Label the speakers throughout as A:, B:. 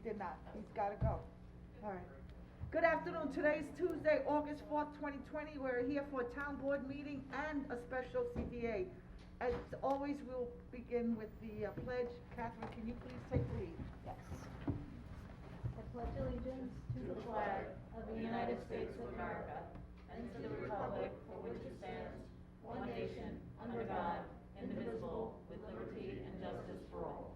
A: did not. He's gotta go. All right. Good afternoon. Today's Tuesday, August 4th, 2020. We're here for a town board meeting and a special CDA. As always, we'll begin with the pledge. Catherine, can you please take the lead?
B: Yes. I pledge allegiance to the flag of the United States of America and to the republic for which it stands, one nation, under God, indivisible, with liberty and justice for all.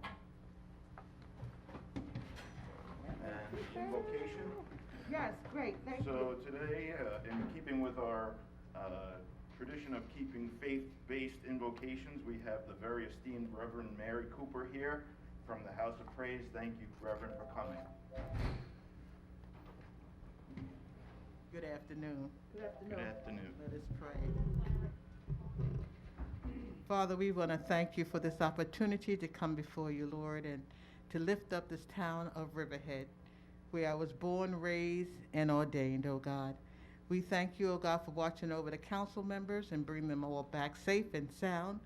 C: And invocation.
A: Yes, great. Thank you.
C: So today, in keeping with our tradition of keeping faith-based invocations, we have the very esteemed Reverend Mary Cooper here from the House of Praise. Thank you, Reverend, for coming.
D: Good afternoon.
A: Good afternoon.
C: Good afternoon.
D: Let us pray. Father, we want to thank you for this opportunity to come before you, Lord, and to lift up this town of Riverhead, where I was born, raised, and ordained, oh God. We thank you, oh God, for watching over the council members and bring them all back safe and sound.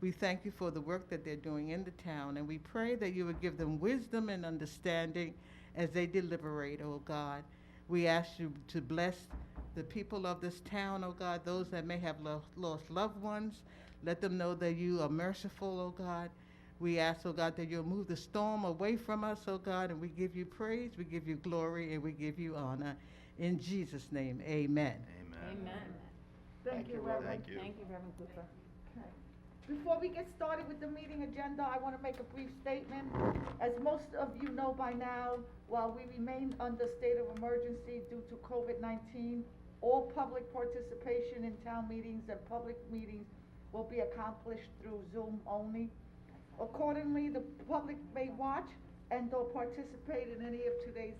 D: We thank you for the work that they're doing in the town, and we pray that you would give them wisdom and understanding as they deliberate, oh God. We ask you to bless the people of this town, oh God, those that may have lost loved ones. Let them know that you are merciful, oh God. We ask, oh God, that you'll move the storm away from us, oh God, and we give you praise, we give you glory, and we give you honor. In Jesus' name, amen.
C: Amen.
B: Amen.
A: Thank you, Reverend.
C: Thank you.
B: Thank you, Reverend Cooper.
A: Okay. Before we get started with the meeting agenda, I want to make a brief statement. As most of you know by now, while we remain under state of emergency due to COVID-19, all public participation in town meetings and public meetings will be accomplished through Zoom only. Accordingly, the public may watch and/or participate in any of today's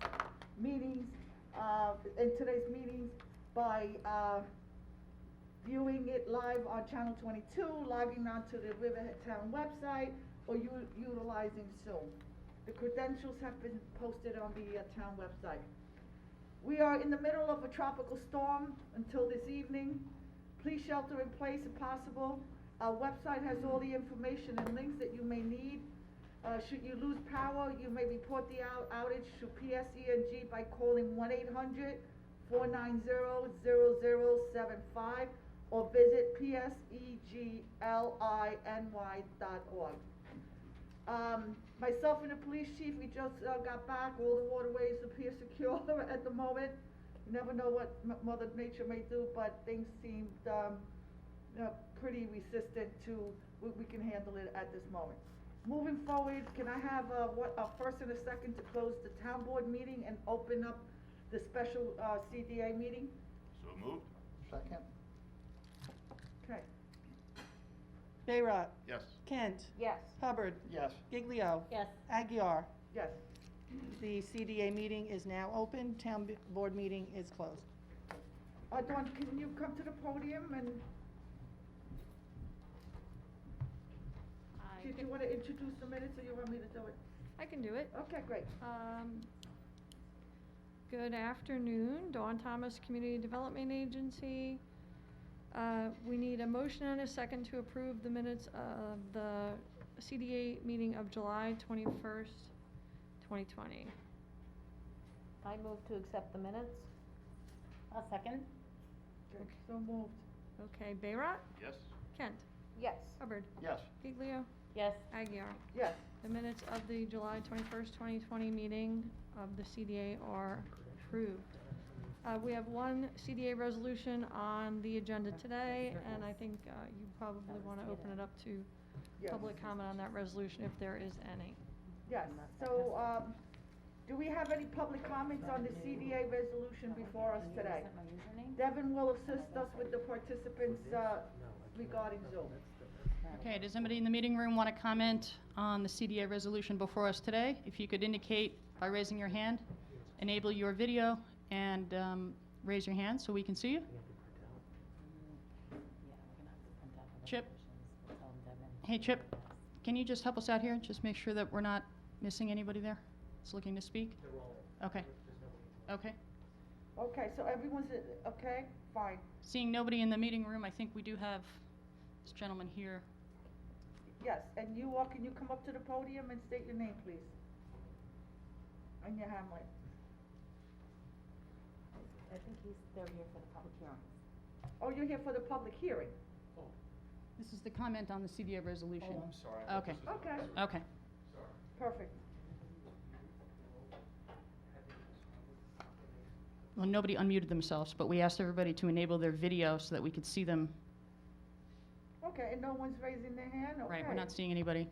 A: meetings, by viewing it live on Channel 22, logging onto the Riverhead Town website, or utilizing Zoom. The credentials have been posted on the town website. We are in the middle of a tropical storm until this evening. Please shelter in place if possible. Our website has all the information and links that you may need. Should you lose power, you may report the outage to PSENG by calling 1-800-490-0075 or visit psegliny.org. Myself and the police chief, we just got back. All the waterways appear secure at the moment. You never know what Mother Nature may do, but things seemed pretty resistant to, we can handle it at this moment. Moving forward, can I have a first and a second to close the town board meeting and open up the special CDA meeting?
C: So moved.
E: Second.
A: Okay.
F: Bayrock.
C: Yes.
F: Kent.
B: Yes.
F: Hubbard.
E: Yes.
F: Giglio.
B: Yes.
F: Aguiar.
A: Yes.
F: The CDA meeting is now open. Town board meeting is closed.
A: Dawn, can you come to the podium and did you want to introduce the minutes or you want me to do it?
G: I can do it.
A: Okay, great.
G: Good afternoon, Dawn Thomas, Community Development Agency. We need a motion and a second to approve the minutes of the CDA meeting of July 21st, 2020.
B: I move to accept the minutes. I'll second.
A: Okay, so moved.
G: Okay, Bayrock,
C: Yes.
G: Kent,
B: Yes.
G: Hubbard,
E: Yes.
G: Giglio,
B: Yes.
G: Aguiar.
A: Yes.
G: The minutes of the July 21st, 2020 meeting of the CDA are approved. We have one CDA resolution on the agenda today, and I think you probably want to open it up to
A: Yes.
G: public comment on that resolution if there is any.
A: Yes, so, do we have any public comments on the CDA resolution before us today? Devin will assist us with the participants, regarding Zoom.
H: Okay, does anybody in the meeting room want to comment on the CDA resolution before us today? If you could indicate by raising your hand, enable your video, and raise your hand so we can see you. Chip? Hey, Chip, can you just help us out here? Just make sure that we're not missing anybody there that's looking to speak? Okay. Okay.
A: Okay, so everyone's, okay, fine.
H: Seeing nobody in the meeting room, I think we do have this gentleman here.
A: Yes, and you all, can you come up to the podium and state your name, please? in your hamlet?
B: I think they're here for the public hearings.
A: Oh, you're here for the public hearing?
H: This is the comment on the CDA resolution.
E: Oh, I'm sorry. I thought
H: Okay.
E: this was-
A: Okay,
H: Okay.
E: Sorry.
A: perfect.
H: Well, nobody unmuted themselves, but we asked everybody to enable their video so that we could see them.
A: Okay, and no one's raising their hand?
H: Right, we're
A: Okay.
H: not seeing anybody.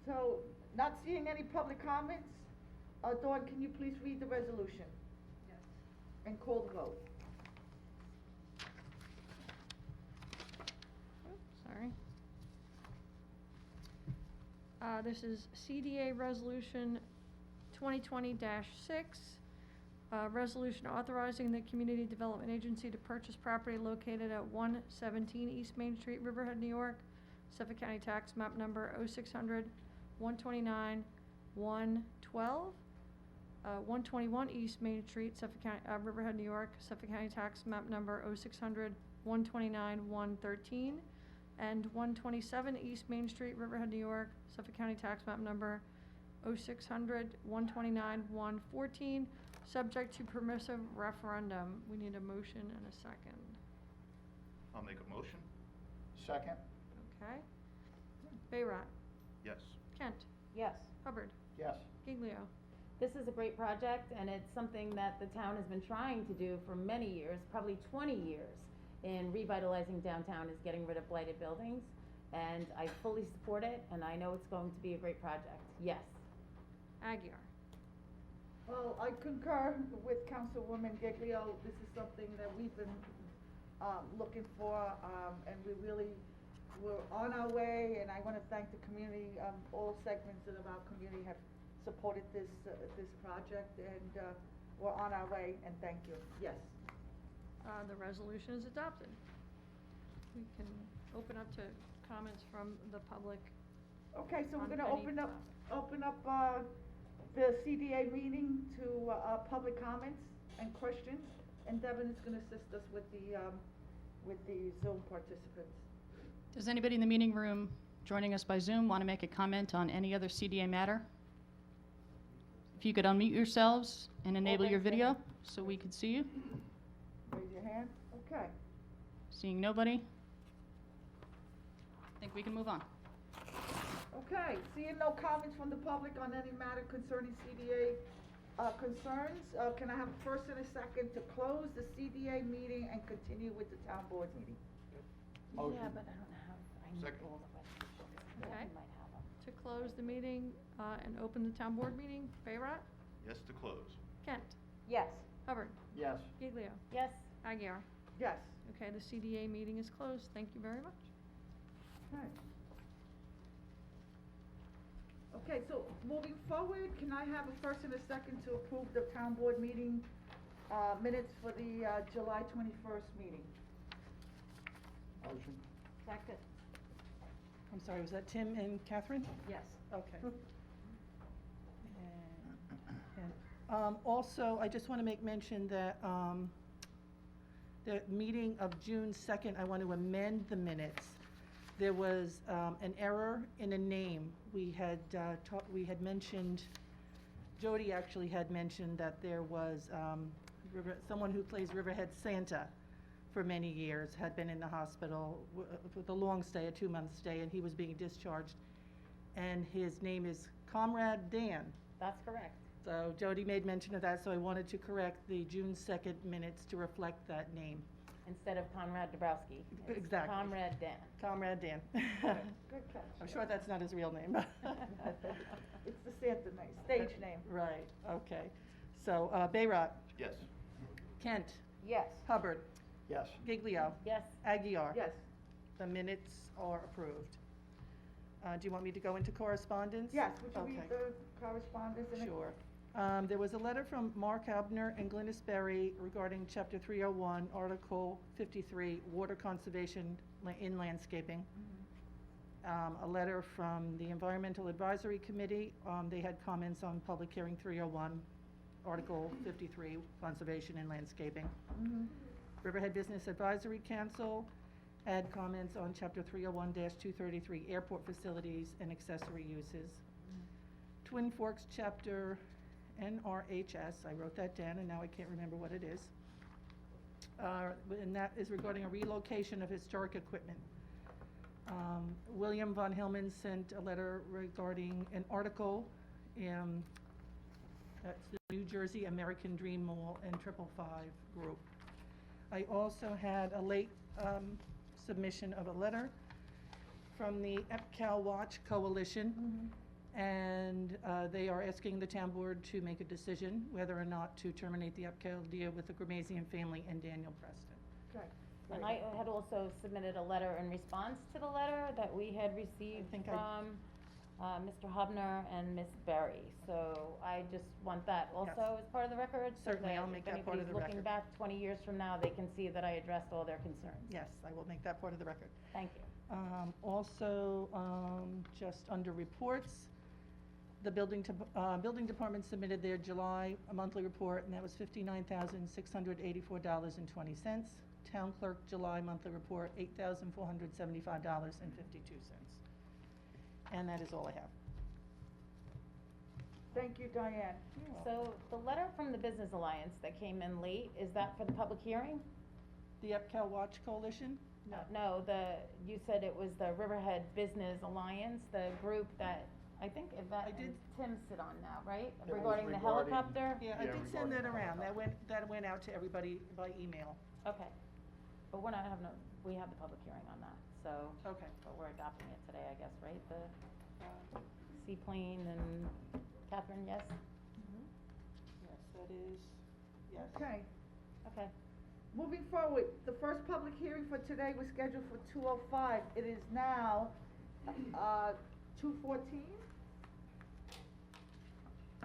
A: So, not seeing any public comments, Dawn, can you please read the resolution? Yes. And call the vote.
G: Sorry. This is CDA Resolution 2020-6, resolution authorizing the Community Development Agency to purchase property located at 117 East Main Street, Riverhead, New York, Suffolk County Tax Map Number 0600 129 112. 121 East Main Street, Suffolk County, Riverhead, New York, Suffolk County Tax Map Number 0600 129 113. And 127 East Main Street, Riverhead, New York, Suffolk County Tax Map Number 0600 129 114, subject to permissive referendum. We need a motion and a second.
C: I'll make a motion.
E: Second?
G: Okay? Bayrat,
C: Yes.
G: Kent,
B: Yes.
G: Hubbard,
E: Yes.
G: Giglio.
B: This is a great project, and it's something that the town has been trying to do for many years, probably 20 years, in revitalizing downtown, is getting rid of blighted buildings. And I fully support it, and I know it's going to be a great project. Yes.
G: Aguirre.
A: Well, I concur with Councilwoman Giglio. This is something that we've been, looking for, and we're on our way, and I wanna thank the community, all segments of our community have supported this project, and, we're on our way, and thank you. Yes.
G: The resolution is adopted. We can open up to comments from the public.
A: Okay, so we're
G: On
A: gonna
G: any
A: open up, the CDA meeting to, public comments and questions, and Devin is gonna assist us with the Zoom participants.
H: Does anybody in the meeting room joining us by Zoom want to make a comment on any other CDA matter? If you could unmute yourselves and enable your video so we could see you.
A: Raise your hand. Okay.
H: Seeing nobody? I think we can move on.
A: Okay, seeing no comments from the public on any matter concerning CDA, concerns, can I have a first and a second to close the CDA meeting and continue with the town board meeting?
E: Motion.
B: Yeah, but I don't have, I need
C: Second.
B: all the resolutions.
G: Okay.
B: You might have them.
G: To close the meeting, and open the town board meeting, Bayrat,
C: Yes to close.
G: Kent,
B: Yes.
G: Hubbard,
E: Yes.
G: Giglio,
B: Yes.
G: Aguirre.
A: Yes.
G: Okay, the CDA meeting is closed. Thank you very much.
A: Okay. Okay, so moving forward, can I have a first and a second to approve the town board meeting, minutes for the, July 21st meeting?
E: Motion.
B: Second.
F: I'm sorry, was that Tim and Catherine?
B: Yes.
F: Okay. Also, I just want to make mention that the meeting of June 2nd, I want to amend the minutes. There was an error in a name. We had mentioned, Jody actually had mentioned that there was someone who plays Riverhead Santa for many years, had been in the hospital with a long stay, a 2-month stay, and he was being discharged. And his name is Comrade Dan.
B: That's correct.
F: So Jody made mention of that, so I wanted to correct the June 2nd minutes to reflect that name.
B: Instead of Conrad Dabrowski. It's
F: Exactly.
B: Comrade Dan.
F: Comrade Dan.
A: Good catch.
F: I'm sure that's not his real name.
A: It's the Santa name, stage name.
F: Right, okay. So, Bayrat,
C: Yes.
F: Kent,
A: Yes.
F: Hubbard,
E: Yes.
F: Giglio,
B: Yes.
F: Aguirre.
A: Yes.
F: The minutes are approved. Do you want me to go into correspondence?
A: Yes, would you
F: Okay.
A: read the correspondence? and it-
F: Sure. There was a letter from Mark Abner and Glynis Berry regarding Chapter 301, Article 53, Water Conservation in Landscaping. A letter from the Environmental Advisory Committee. They had comments on Public Hearing 301, Article 53, Conservation in Landscaping.
A: Mhm.
F: Riverhead Business Advisory Council had comments on Chapter 301-233, Airport Facilities and Accessory Uses. Twin Forks Chapter NRHS, I wrote that down and now I can't remember what it is. And that is regarding a relocation of historic equipment. William von Hillman sent a letter regarding an article in, that's the New Jersey American Dream Mall and 555 group. I also had a late submission of a letter from the EPCAL Watch Coalition, and they are asking the town board to make a decision whether or not to terminate the EPCAL deal with the Gramasian family and Daniel Preston.
A: Okay.
B: And I had also submitted a letter in response to the letter that we had received
F: think
B: from Mr. Hubner and Ms. Berry. So I just want that also as part of the record. so
F: Certainly, I'll make that part of the
B: If anybody's looking
F: record.
B: back 20 years from now, they can see that I addressed all their concerns.
F: Yes, I will make that part of the record.
B: Thank you.
F: Also, just under reports, the building department submitted their July monthly report, and that was $59,684.20. Town clerk July monthly report, $8,475.52. And that is all I have.
A: Thank you, Diane.
B: So the letter from the Business Alliance that came in late, is that for the public hearing?
F: The EPCAL Watch Coalition?
B: No, you said it was the Riverhead Business Alliance, the group that, I think Yvette
F: I did-
B: and Tim sit on now, right?
E: That was
B: Regarding the
E: regarding-
B: helicopter?
F: Yeah, I
E: Yeah,
F: did send that
E: regarding
F: around. That went out to everybody by email.
B: Okay. But we have the public hearing on that, so.
F: Okay.
B: But we're adopting it today, I guess, right? The seaplane and Catherine, yes?
F: Yes, that is, yes.
A: Okay.
B: Okay.
A: Moving forward, the first public hearing for today was scheduled for 2:05. It is now 2:14.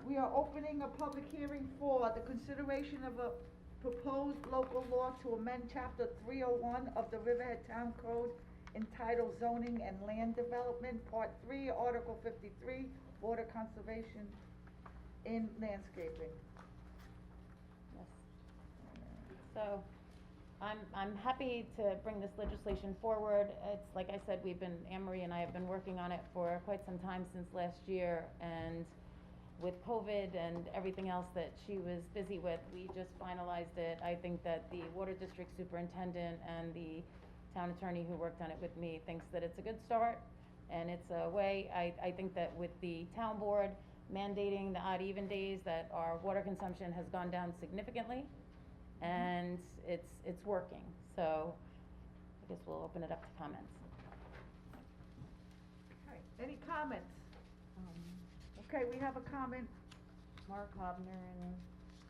A: We are opening a public hearing for the consideration of a proposed local law to amend Chapter 301 of the Riverhead Town Code entitled Zoning and Land Development, Part 3, Article 53, Water Conservation in Landscaping.
B: Yes. So, I'm happy to bring this legislation forward. It's, like I said, Anne Marie and I have been working on it for quite some time since last year, and with COVID and everything else that she was busy with, we just finalized it. I think that the Water District Superintendent and the town attorney who worked on it with me thinks that it's a good start, and it's a way, I think that with the town board mandating the odd even days, that our water consumption has gone down significantly, and it's working. So I guess we'll open it up to comments.
A: Okay, any comments? Okay, we have a comment.
B: Mark Hobner and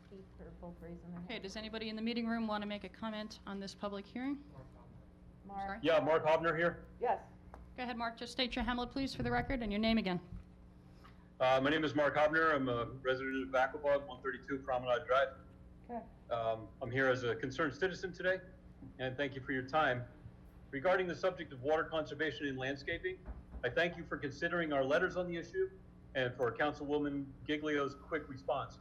B: Keith are both raising their
H: Okay,
B: hand.
H: does anybody in the meeting room want to make a comment on this public hearing?
B: Mark?
H: Sorry.
I: Yeah, Mark Hobner here.
A: Yes.
H: Go ahead, Mark, just state your hamlet, please, for the record, and your name again.
I: My name is Mark Hobner. I'm a resident of Aquabog, 132 Promenade Drive.
A: Okay.
I: I'm here as a concerned citizen today, and thank you for your time. Regarding the subject of water conservation and landscaping, I thank you for considering our letters on the issue and for Councilwoman Giglio's quick response.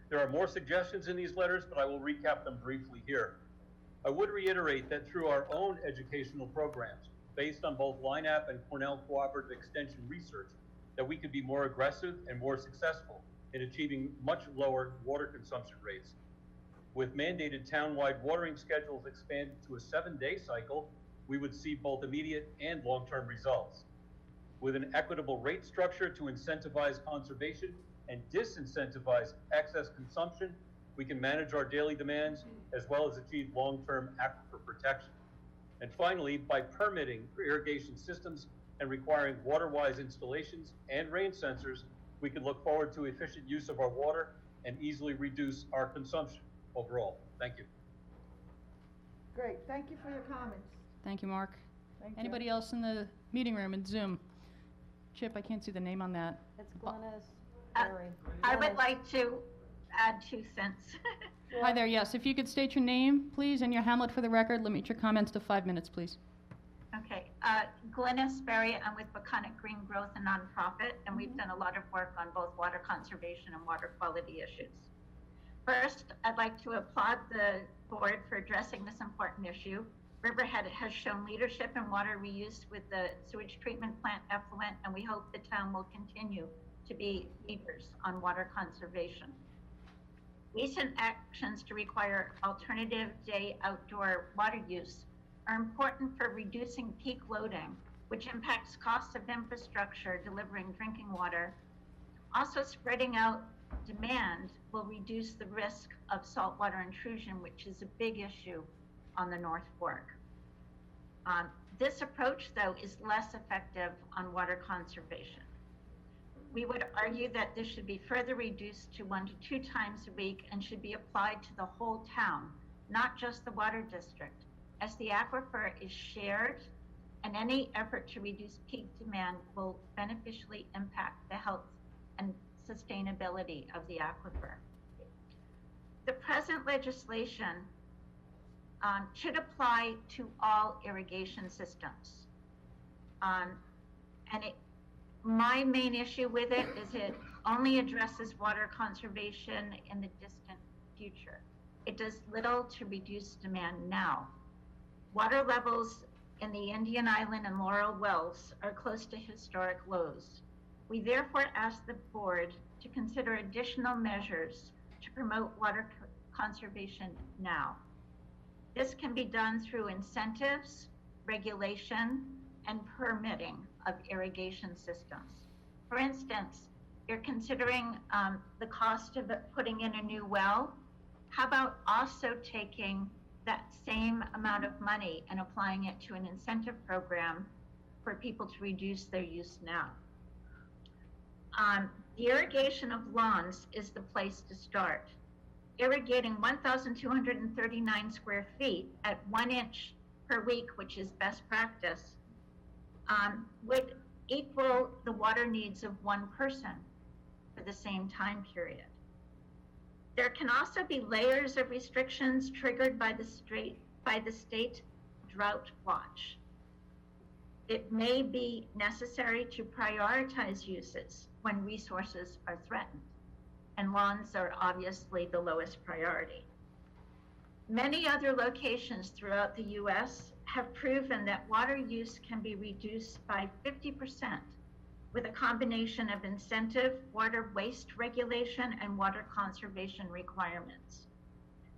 I: There are more suggestions in these letters, but I will recap them briefly here. I would reiterate that through our own educational programs, based on both LINAP and Cornell Cooperative Extension research, that we could be more aggressive and more successful in achieving much lower water consumption rates. With mandated town-wide watering schedules expanded to a 7-day cycle, we would see both immediate and long-term results. With an equitable rate structure to incentivize conservation and disincentivize excess consumption, we can manage our daily demands as well as achieve long-term aquifer protection. And finally, by permitting irrigation systems and requiring water-wise installations and rain sensors, we can look forward to efficient use of our water and easily reduce our consumption overall. Thank you.
A: Great, thank you for your comments.
H: Thank you, Mark.
A: Thank you.
H: Anybody else in the meeting room and Zoom? Chip, I can't see the name on that.
B: It's Glennis
J: Uh,
B: Berry.
J: I would like to add 2 cents.
H: Hi there, yes, if you could state your name, please, and your hamlet for the record, limit your comments to 5 minutes, please.
J: Okay, Glennis Berry, I'm with Peconic Green Growth, a nonprofit, and we've done a lot of work on both water conservation and water quality issues. First, I'd like to applaud the board for addressing this important issue. Riverhead has shown leadership in water reuse with the sewage treatment plant effluent, and we hope the town will continue to be leaders on water conservation. Recent actions to require alternative day outdoor water use are important for reducing peak loading, which impacts costs of infrastructure delivering drinking water. Also, spreading out demand will reduce the risk of saltwater intrusion, which is a big issue on the North Fork. This approach, though, is less effective on water conservation. We would argue that this should be further reduced to 1 to 2 times a week and should be applied to the whole town, not just the water district, as the aquifer is shared and any effort to reduce peak demand will beneficially impact the health and sustainability of the aquifer. The present legislation should apply to all irrigation systems. My main issue with it is it only addresses water conservation in the distant future. It does little to reduce demand now. Water levels in the Indian Island and Laurel wells are close to historic lows. We therefore ask the board to consider additional measures to promote water conservation now. This can be done through incentives, regulation, and permitting of irrigation systems. For instance, you're considering the cost of putting in a new well. How about also taking that same amount of money and applying it to an incentive program for people to reduce their use now? The irrigation of lawns is the place to start. Irrigating 1,239 square feet at 1 inch per week, which is best practice, would equal the water needs of 1 person for the same time period. There can also be layers of restrictions triggered by the state drought watch. It may be necessary to prioritize uses when resources are threatened, and lawns are obviously the lowest priority. Many other locations throughout the US have proven that water use can be reduced by 50% with a combination of incentive, water waste regulation, and water conservation requirements.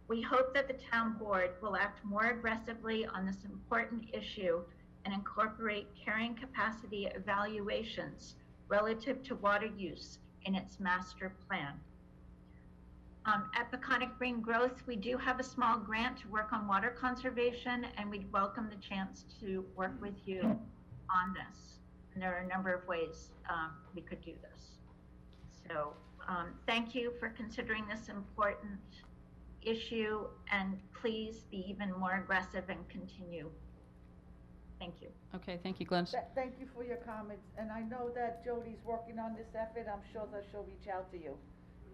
J: We hope that the town board will act more aggressively on this important issue and incorporate carrying capacity evaluations relative to water use in its master plan. At Peconic Green Growth, we do have a small grant to work on water conservation, and we'd welcome the chance to work with you on this. And there are a number of ways we could do this. So thank you for considering this important issue, and please be even more aggressive and continue. Thank you.
H: Okay, thank you, Glenn.
A: Thank you for your comments, and I know that Jody's working on this effort. I'm sure that she'll reach out to you.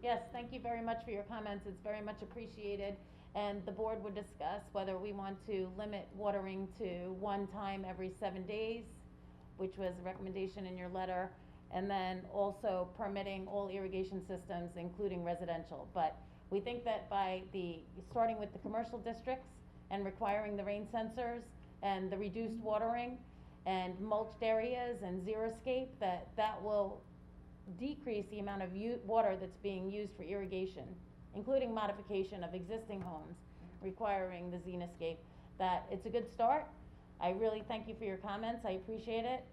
B: Yes, thank you very much for your comments. It's very much appreciated. And the board would discuss whether we want to limit watering to 1 time every 7 days, which was a recommendation in your letter, and then also permitting all irrigation systems, including residential. But we think that by starting with the commercial districts and requiring the rain sensors and the reduced watering and mulched areas and xeriscape, that will decrease the amount of water that's being used for irrigation, including modification of existing homes requiring the xeriscape. That it's a good start. I really thank you for your comments. I appreciate it.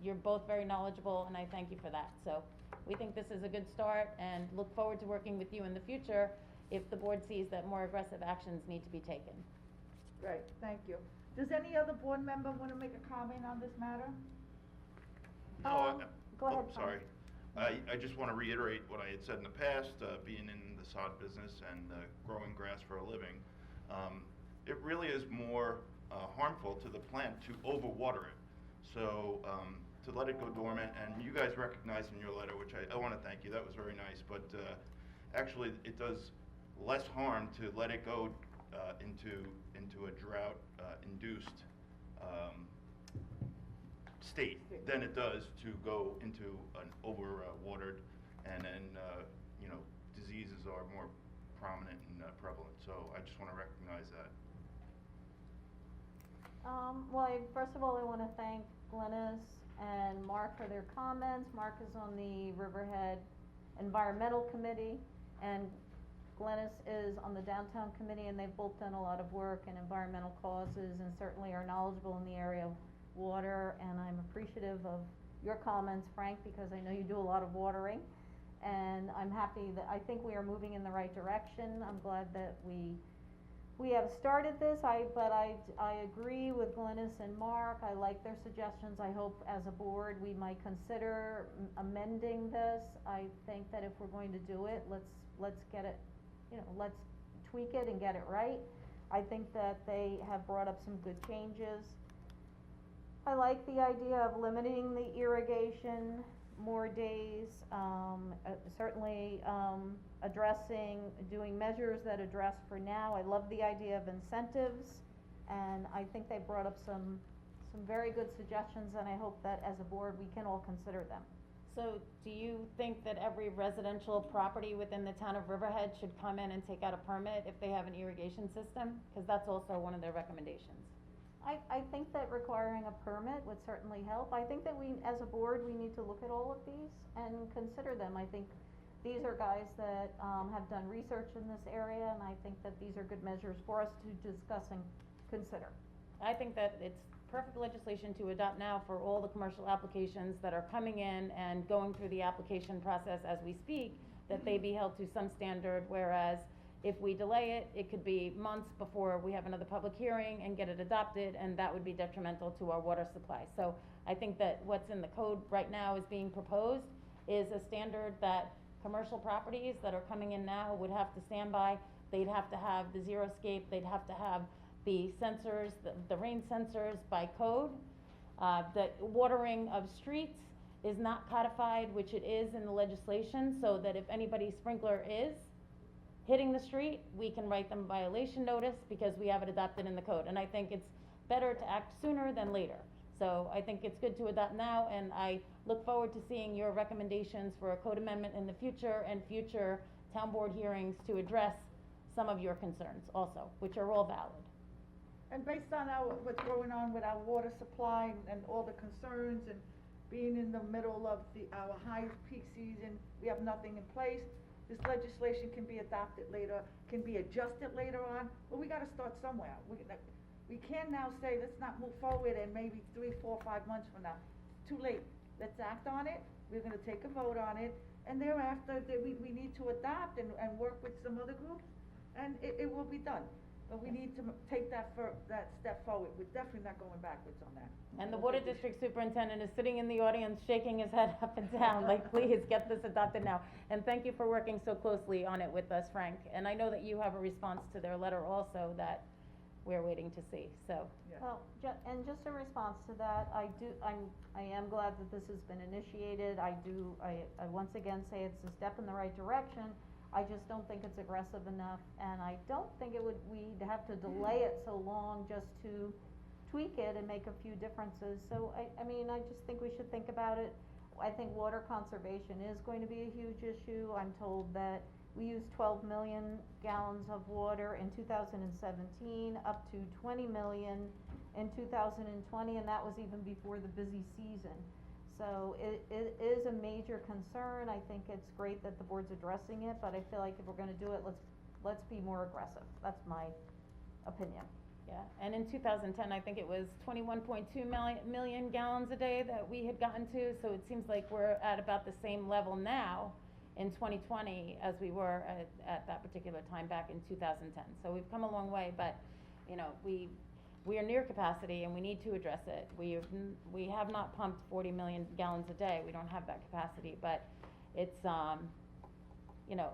B: You're both very knowledgeable, and I thank you for that. So we think this is a good start and look forward to working with you in the future if the board sees that more aggressive actions need to be taken.
A: Great, thank you. Does any other board member want to make a comment on this matter?
C: No,
A: Go ahead, Tom.
C: sorry. I just want to reiterate what I had said in the past, being in the sod business and growing grass for a living. It really is more harmful to the plant to overwater it. So to let it go dormant, and you guys recognized in your letter, which I want to thank you, that was very nice, but actually it does less harm to let it go into a drought induced state than it does to go into an overwatered, and then diseases are more prominent and prevalent. So I just want to recognize that.
B: Well, first of all, I want to thank Glennis and Mark for their comments. Mark is on the Riverhead Environmental Committee, and Glennis is on the Downtown Committee, and they've both done a lot of work in environmental causes and certainly are knowledgeable in the area of water, and I'm appreciative of your comments, Frank, because I know you do a lot of watering, and I'm happy that, I think we are moving in the right direction. I'm glad that we have started this, but I agree with Glennis and Mark. I like their suggestions. I hope as a board, we might consider amending this. I think that if we're going to do it, let's get it, let's tweak it and get it right. I think that they have brought up some good changes. I like the idea of limiting the irrigation, more days, certainly, doing measures that address for now. I love the idea of incentives, and I think they brought up some very good suggestions, and I hope that as a board, we can all consider them.
K: So do you think that every residential property within the town of Riverhead should come in and take out a permit if they have an irrigation system? Because that's also one of their recommendations.
B: I think that requiring a permit would certainly help. I think that we, as a board, we need to look at all of these and consider them. I think these are guys that have done research in this area, and I think that these are good measures for us to discuss and consider.
K: I think that it's perfect legislation to adopt now for all the commercial applications that are coming in and going through the application process as we speak, that they be held to some standard, whereas if we delay it, it could be months before we have another public hearing and get it adopted, and that would be detrimental to our water supply. So I think that what's in the code right now is being proposed is a standard that commercial properties that are coming in now would have to stand by. They'd have to have the xeriscape, they'd have to have the sensors, the rain sensors by code. The watering of streets is not codified, which it is in the legislation, so that if anybody's sprinkler is hitting the street, we can write them a violation notice because we have it adopted in the code. And I think it's better to act sooner than later. So I think it's good to adopt now, and I look forward to seeing your recommendations for a code amendment in the future and future town board hearings to address some of your concerns also, which are all valid.
A: And based on what's going on with our water supply and all the concerns and being in the middle of our high peak season, we have nothing in place. This legislation can be adopted later, can be adjusted later on, but we gotta start somewhere. We can't now say, let's not move forward and maybe 3, 4, 5 months from now. Too late. Let's act on it. We're gonna take a vote on it, and thereafter, we need to adopt and work with some other groups, and it will be done. But we need to take that step forward. We're definitely not going backwards on that.
K: And the water district superintendent is sitting in the audience shaking his head up and down, like, please get this adopted now. And thank you for working so closely on it with us, Frank. And I know that you have a response to their letter also that we're waiting to see, so.
A: Yeah.
B: Well, and just in response to that, I am glad that this has been initiated. I once again say it's a step in the right direction. I just don't think it's aggressive enough, and I don't think we'd have to delay it so long just to tweak it and make a few differences. So I mean, I just think we should think about it. I think water conservation is going to be a huge issue. I'm told that we used 12 million gallons of water in 2017, up to 20 million in 2020, and that was even before the busy season. So it is a major concern. I think it's great that the board's addressing it, but I feel like if we're gonna do it, let's be more aggressive. That's my opinion.
K: Yeah, and in 2010, I think it was 21.2 million gallons a day that we had gotten to, so it seems like we're at about the same level now in 2020 as we were at that particular time back in 2010. So we've come a long way, but, you know, we are near capacity and we need to address it. We have not pumped 40 million gallons a day. We don't have that capacity, but it's, you know,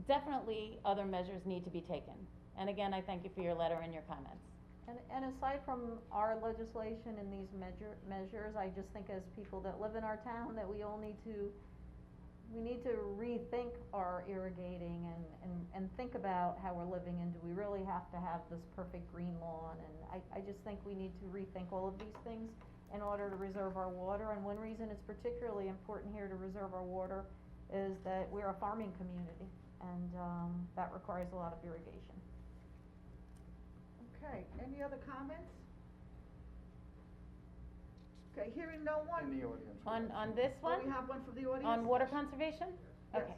K: definitely other measures need to be taken. And again, I thank you for your letter and your comments.
B: And aside from our legislation and these measures, I just think as people that live in our town, that we need to rethink our irrigating and think about how we're living, and do we really have to have this perfect green lawn? And I just think we need to rethink all of these things in order to reserve our water. And one reason it's particularly important here to reserve our water is that we're a farming community, and that requires a lot of irrigation.
A: Okay, any other comments? Okay, hearing no
E: In
A: one.
E: the audience.
K: On this
A: Oh,
K: one?
A: we have one from the audience?
K: On water conservation?
A: Yes.
K: Okay.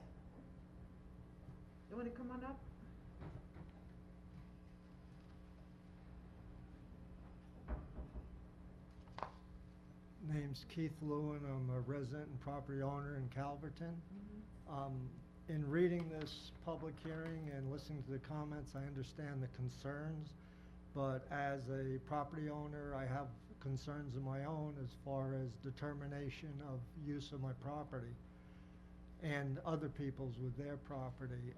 A: You wanna come on up?
L: Name's Keith Lewin. I'm a resident and property owner in Calverton. In reading this public hearing and listening to the comments, I understand the concerns, but as a property owner, I have concerns of my own as far as determination of use of my property and other people's with their property.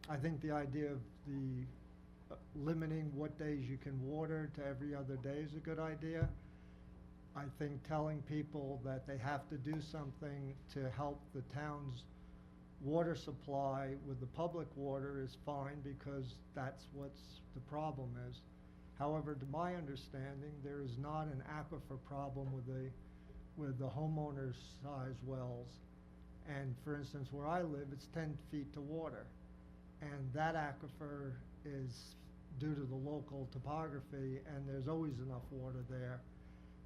L: I think the idea of the limiting what days you can water to every other day is a good idea. I think telling people that they have to do something to help the town's water supply with the public water is fine, because that's what's the problem is. However, to my understanding, there is not an aquifer problem with the homeowners' size wells. And for instance, where I live, it's 10 feet to water. And that aquifer is due to the local topography, and there's always enough water there.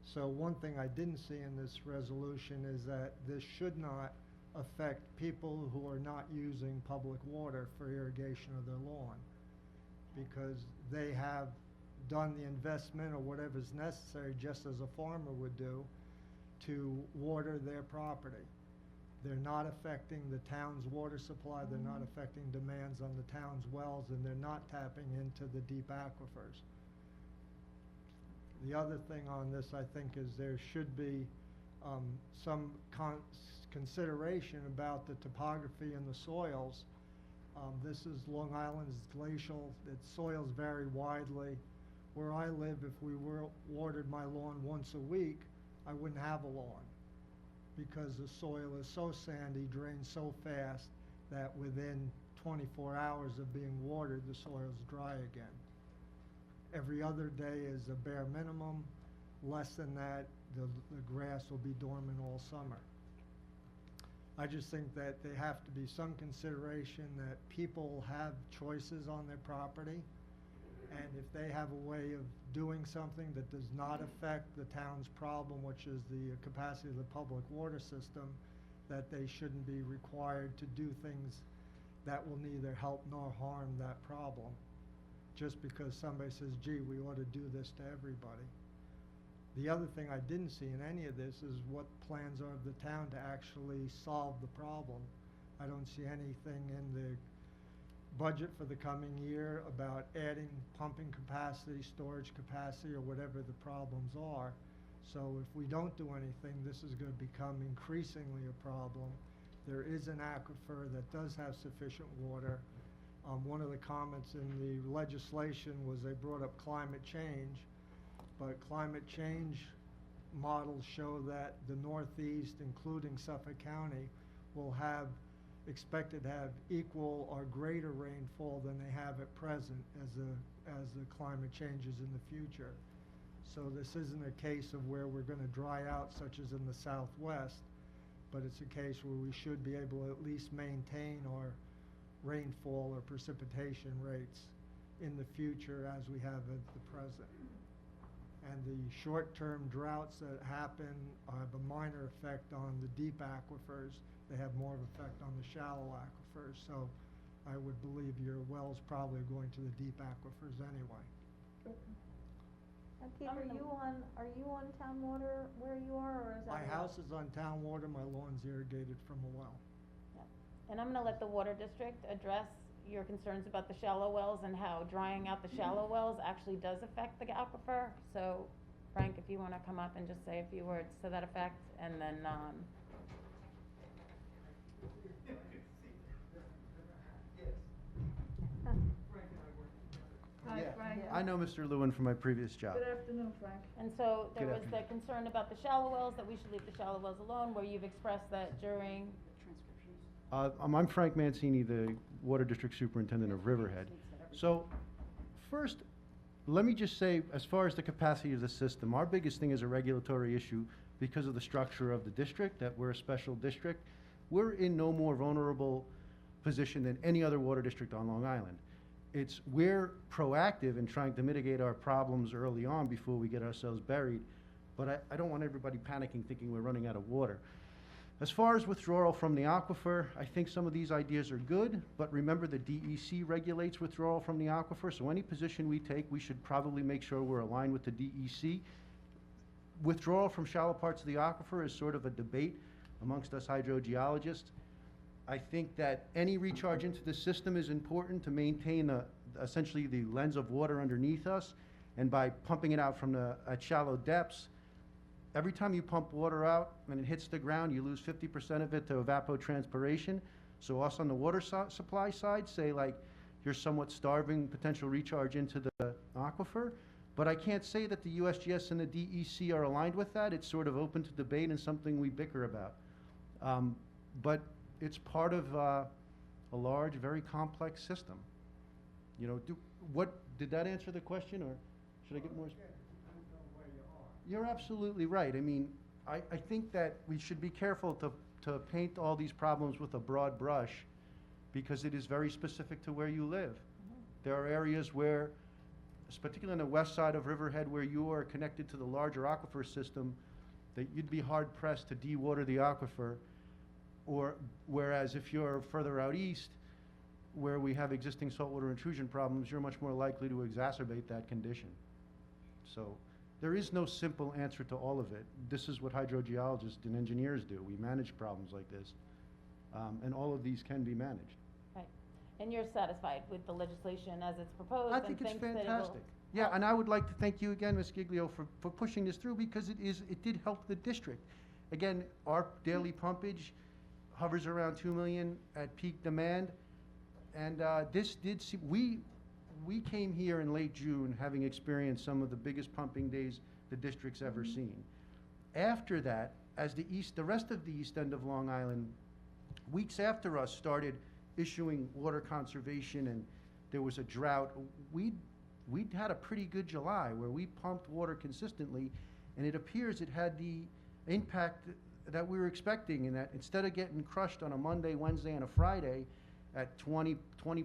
L: So one thing I didn't see in this resolution is that this should not affect people who are not using public water for irrigation of their lawn, because they have done the investment or whatever's necessary, just as a farmer would do, to water their property. They're not affecting the town's water supply, they're not affecting demands on the town's wells, and they're not tapping into the deep aquifers. The other thing on this, I think, is there should be some consideration about the topography and the soils. This is Long Island's glacial, its soils vary widely. Where I live, if we watered my lawn once a week, I wouldn't have a lawn, because the soil is so sandy, drains so fast, that within 24 hours of being watered, the soil's dry again. Every other day is a bare minimum. Less than that, the grass will be dormant all summer. I just think that there have to be some consideration that people have choices on their property, and if they have a way of doing something that does not affect the town's problem, which is the capacity of the public water system, that they shouldn't be required to do things that will neither help nor harm that problem, just because somebody says, gee, we ought to do this to everybody. The other thing I didn't see in any of this is what plans are of the town to actually solve the problem. I don't see anything in the budget for the coming year about adding pumping capacity, storage capacity, or whatever the problems are. So if we don't do anything, this is going to become increasingly a problem. There is an aquifer that does have sufficient water. One of the comments in the legislation was they brought up climate change, but climate change models show that the Northeast, including Suffolk County, will have expected to have equal or greater rainfall than they have at present as the climate changes in the future. So this isn't a case of where we're going to dry out, such as in the Southwest, but it's a case where we should be able to at least maintain our rainfall or precipitation rates in the future as we have at the present. And the short-term droughts that happen have a minor effect on the deep aquifers. They have more of an effect on the shallow aquifers. So I would believe your wells probably are going to the deep aquifers anyway.
B: And Keith, are you on town water where you are, or is that?
L: My house is on town water, my lawn's irrigated from a well.
K: And I'm gonna let the water district address your concerns about the shallow wells and how drying out the shallow wells actually does affect the aquifer. So Frank, if you wanna come up and just say a few words to that effect, and then,
A: Hi, Frank.
M: I know Mr. Lewin from my previous job.
A: Good afternoon, Frank.
K: and so there
M: Good
K: was the concern about the shallow wells, that we should leave the shallow wells alone, where you've expressed that during,
M: I'm Frank Mancini, the Water District Superintendent of Riverhead. So, first, let me just say, as far as the capacity of the system, our biggest thing is a regulatory issue because of the structure of the district, that we're a special district. We're in no more vulnerable position than any other water district on Long Island. We're proactive in trying to mitigate our problems early on before we get ourselves buried but I don't want everybody panicking thinking we're running out of water. As far as withdrawal from the aquifer, I think some of these ideas are good, but remember the DEC regulates withdrawal from the aquifer, so any position we take, we should probably make sure we're aligned with the DEC. Withdrawal from shallow parts of the aquifer is sort of a debate amongst us hydrogeologists. I think that any recharge into the system is important to maintain essentially the lens of water underneath us, and by pumping it out from at shallow depths, every time you pump water out and it hits the ground, you lose 50% of it to evapotranspiration. So us on the water supply side say, like, you're somewhat starving potential recharge into the aquifer. But I can't say that the USGS and the DEC are aligned with that. It's sort of open to debate and something we bicker about. But it's part of a large, very complex system. You know, did that answer the question, or should I get more? You're absolutely right. I mean, I think that we should be careful to paint all these problems with a broad brush, because it is very specific to where you live. There are areas where, particularly on the west side of Riverhead, where you are connected to the larger aquifer system, that you'd be hard pressed to dewater the aquifer, whereas if you're further out east, where we have existing saltwater intrusion problems, you're much more likely to exacerbate that condition. So there is no simple answer to all of it. This is what hydrogeologists and engineers do. We manage problems like this, and all of these can be managed.
K: Right. And you're satisfied with the legislation as it's proposed?
M: I think it's fantastic. Yeah, and I would like to thank you again, Ms. Giglio, for pushing this through, because it did help the district. Again, our daily pumpage hovers around 2 million at peak demand, and this did see, we came here in late June having experienced some of the biggest pumping days the district's ever seen. After that, as the rest of the east end of Long Island, weeks after us, started issuing water conservation and there was a drought, we'd had a pretty good July where we pumped water consistently, and it appears it had the impact that we were expecting, in that instead of getting crushed on a Monday, Wednesday, and a Friday at 20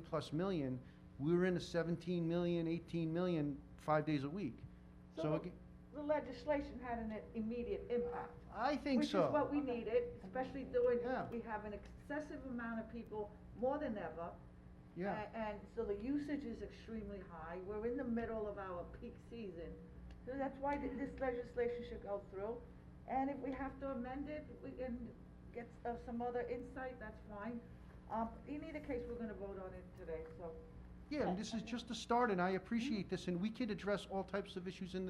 M: plus million, we were in the 17 million, 18 million, 5 days a week. So again,
A: the legislation had an immediate impact.
M: I think so.
A: Which is what we needed, especially during,
M: Yeah.
A: we have an excessive amount of people, more than ever.
M: Yeah.
A: And so the usage is extremely high. We're in the middle of our peak season. So that's why this legislation should go through. And if we have to amend it, we can get some other insight, that's fine. In either case, we're gonna vote on it today, so.
M: Yeah, and this is just a start, and I appreciate this, and we could address all types of issues in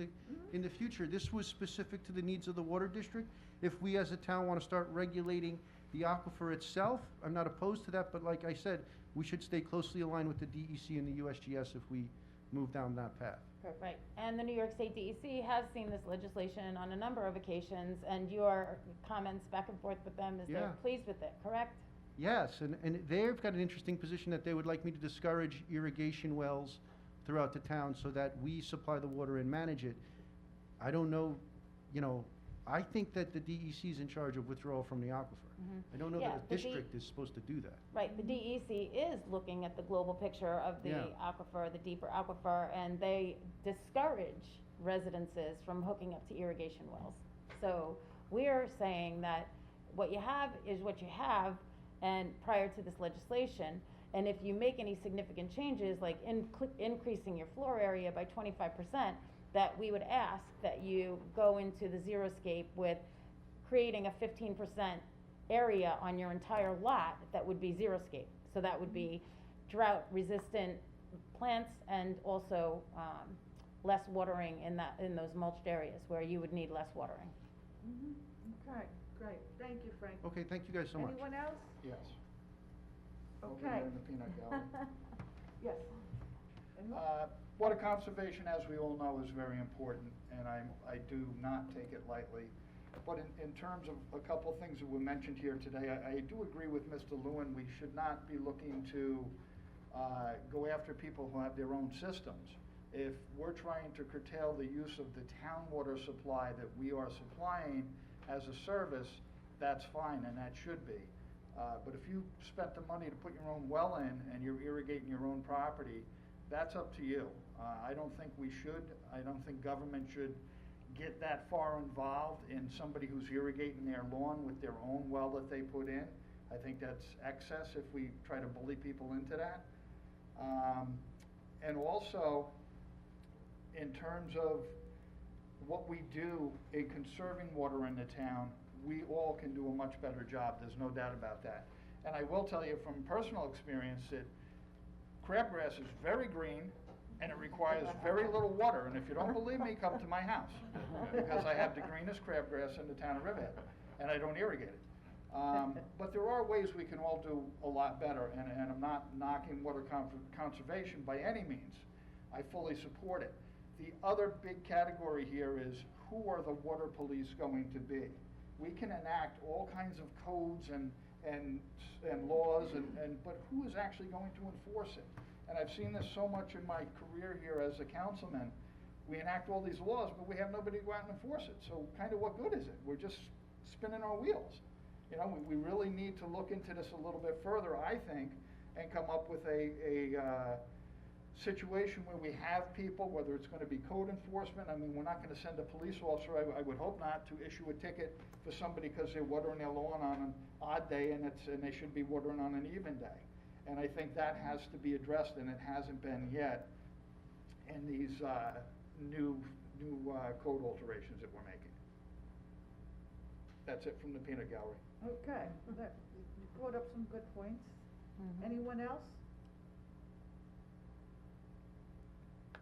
M: the future. This was specific to the needs of the water district. If we as a town want to start regulating the aquifer itself, I'm not opposed to that, but like I said, we should stay closely aligned with the DEC and the USGS if we move down that path.
K: Right, and the New York State DEC has seen this legislation on a number of occasions, and your comments back and forth with them is
M: Yeah.
K: they're pleased with it, correct?
M: Yes, and they've got an interesting position that they would like me to discourage irrigation wells throughout the town so that we supply the water and manage it. I don't know, you know, I think that the DEC is in charge of withdrawal from the aquifer. I don't know
K: Yeah,
M: that
K: the
M: a district is supposed to do that.
K: Right, the DEC is looking at the global picture of the
M: Yeah.
K: aquifer, the deeper aquifer, and they discourage residences from hooking up to irrigation wells. So we're saying that what you have is what you have, and prior to this legislation, and if you make any significant changes, like increasing your floor area by 25%, that we would ask that you go into the xeriscape with creating a 15% area on your entire lot that would be xeriscape. So that would be drought-resistant plants and also less watering in those mulched areas where you would need less watering.
A: Okay, great, thank you, Frank.
M: Okay, thank you guys so much.
A: Anyone else?
E: Yes. Over
A: Okay.
E: there in the peanut gallery.
A: Yes. Anyone?
E: Water conservation, as we all know, is very important, and I do not take it lightly. But in terms of a couple things that were mentioned here today, I do agree with Mr. Lewin. We should not be looking to go after people who have their own systems. If we're trying to curtail the use of the town water supply that we are supplying as a service, that's fine, and that should be. But if you spent the money to put your own well in and you're irrigating your own property, that's up to you. I don't think we should. I don't think government should get that far involved in somebody who's irrigating their lawn with their own well that they put in. I think that's excess if we try to bully people into that. And also, in terms of what we do in conserving water in the town, we all can do a much better job, there's no doubt about that. And I will tell you from personal experience that crabgrass is very green and it requires very little water. And if you don't believe me, come to my house, because I have the greenest crabgrass in the town of Riverhead, and I don't irrigate it. But there are ways we can all do a lot better, and I'm not knocking water conservation by any means. I fully support it. The other big category here is, who are the water police going to be? We can enact all kinds of codes and laws, but who is actually going to enforce it? And I've seen this so much in my career here as a councilman. We enact all these laws, but we have nobody to go out and enforce it. So kind of what good is it? We're just spinning our wheels. You know, we really need to look into this a little bit further, I think, and come up with a situation where we have people, whether it's going to be code enforcement. I mean, we're not going to send a police officer, I would hope not, to issue a ticket for somebody because they're watering their lawn on an odd day and they should be watering on an even day. And I think that has to be addressed, and it hasn't been yet in these new code alterations that we're making. That's it from the peanut gallery.
A: Okay, you brought up some good points. Anyone else?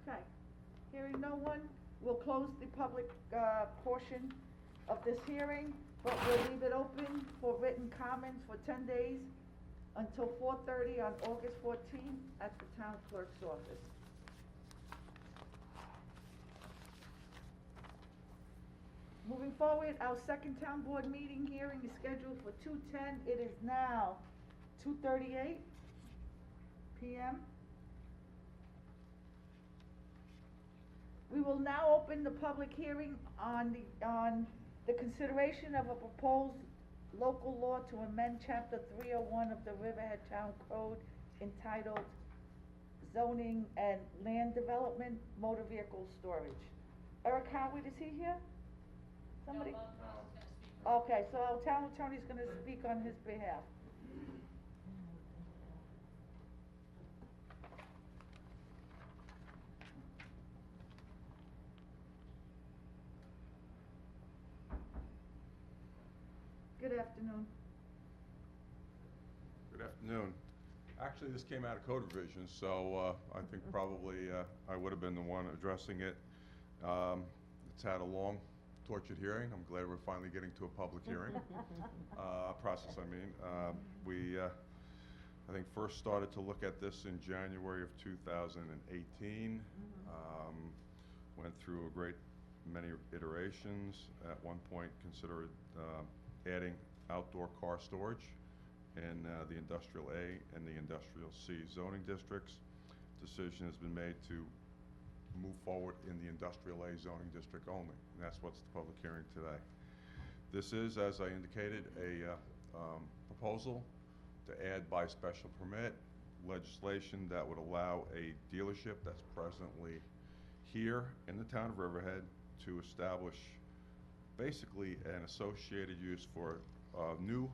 A: Okay, hearing no one, we'll close the public portion of this hearing, but we'll leave it open for written comments for 10 days until 4:30 on August 14th at the town clerk's office. Moving forward, our second town board meeting hearing is scheduled for 2:10. It is now 2:38 p.m. We will now open the public hearing on the consideration of a proposed local law to amend chapter 301 of the Riverhead Town Code entitled Zoning and Land Development, Motor Vehicle Storage. Eric Howard, is he here? Somebody? Okay, so our town attorney's gonna speak on his behalf. Good afternoon.
N: Good afternoon. Actually, this came out of code revision, so I think probably I would have been the one addressing it. It's had a long, tortured hearing. I'm glad we're finally getting to a public hearing process. I mean, we I think first started to look at this in January of 2018. Went through a great many iterations. At one point, considered adding outdoor car storage in the Industrial A and the Industrial C zoning districts. Decision has been made to move forward in the Industrial A zoning district only, and that's what's the public hearing today. This is, as I indicated, a proposal to add by special permit legislation that would allow a dealership that's presently here in the town of Riverhead to establish basically an associated use for new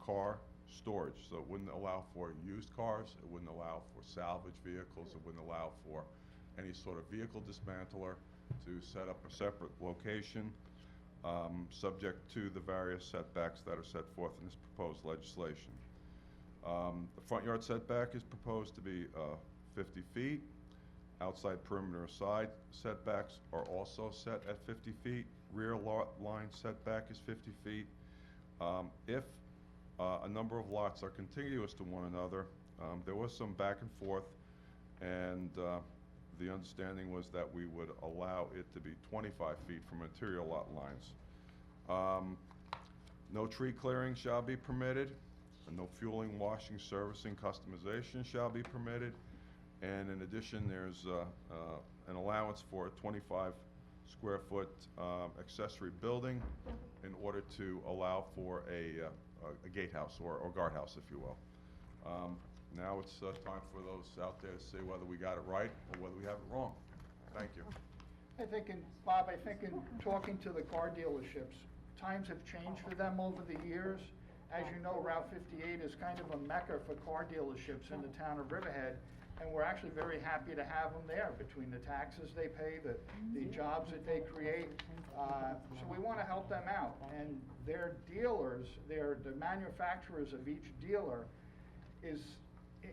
N: car storage. So it wouldn't allow for used cars, it wouldn't allow for salvage vehicles, it wouldn't allow for any sort of vehicle dismantler to set up a separate location, subject to the various setbacks that are set forth in this proposed legislation. The front yard setback is proposed to be 50 feet. Outside perimeter side setbacks are also set at 50 feet. Rear lot line setback is 50 feet. If a number of lots are contiguous to one another, there was some back and forth, and the understanding was that we would allow it to be 25 feet from interior lot lines. No tree clearing shall be permitted, and no fueling, washing, servicing, customization shall be permitted. And in addition, there's an allowance for a 25 square foot accessory building in order to allow for a gatehouse or guardhouse, if you will. Now it's time for those out there to say whether we got it right or whether we have it wrong. Thank you.
E: I think Bob, I think in talking to the car dealerships, times have changed for them over the years. As you know, Route 58 is kind of a mecca for car dealerships in the town of Riverhead, and we're actually very happy to have them there between the taxes they pay, the jobs that they create. So we want to help them out, and their dealers, the manufacturers of each dealer is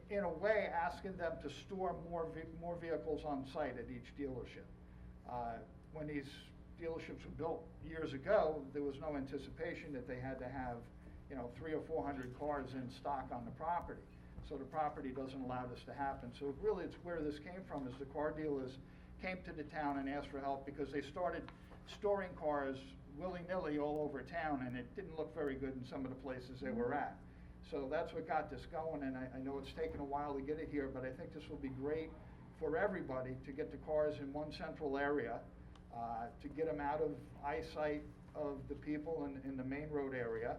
E: in a way asking them to store more vehicles on site at each dealership. When these dealerships were built years ago, there was no anticipation that they had to have, 300 or 400 cars in stock on the property. So the property doesn't allow this to happen. So really, it's where this came from, is the car dealers came to the town and asked for help because they started storing cars willy-nilly all over town, and it didn't look very good in some of the places they were at. So that's what got this going, and I know it's taken a while to get it here, but I think this will be great for everybody to get the cars in one central area, to get them out of eyesight of the people in the main road area,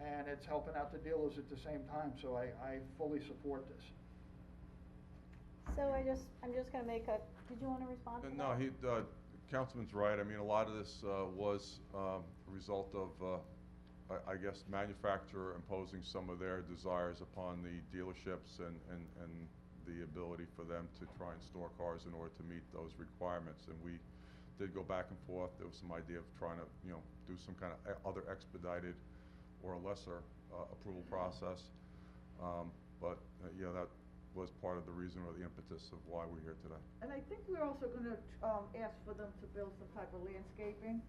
E: and it's helping out the dealers at the same time, so I fully support this.
B: So I'm just gonna make a, did you wanna respond to that?
N: No, Councilman's right. I mean, a lot of this was a result of, I guess, manufacturer imposing some of their desires upon the dealerships and the ability for them to try and store cars in order to meet those requirements. And we did go back and forth. There was some idea of trying to, do some kind of other expedited or a lesser approval process. But yeah, that was part of the reason or the impetus of why we're here today.
A: And I think we're also gonna, ask for them to build some type of landscaping,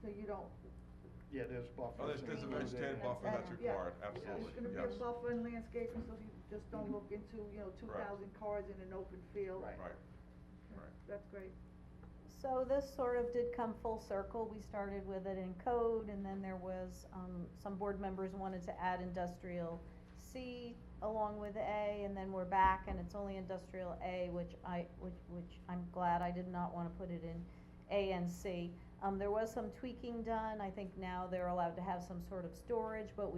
A: so you don't.
E: Yeah, there's buffers.
N: Oh, there's a vegetative buffer that's required, absolutely,
A: There's gonna be
N: yes.
A: a buffer and landscaping, so you just don't look into, 2,000 cars in an open field.
E: Right.
A: That's great.
B: So this sort of did come full circle. We started with it in code, and then there was, some board members wanted to add industrial C along with A, and then we're back, and it's only industrial A, which I'm glad. I did not wanna put it in A and C. There was some tweaking done. I think now they're allowed to have some sort of storage, but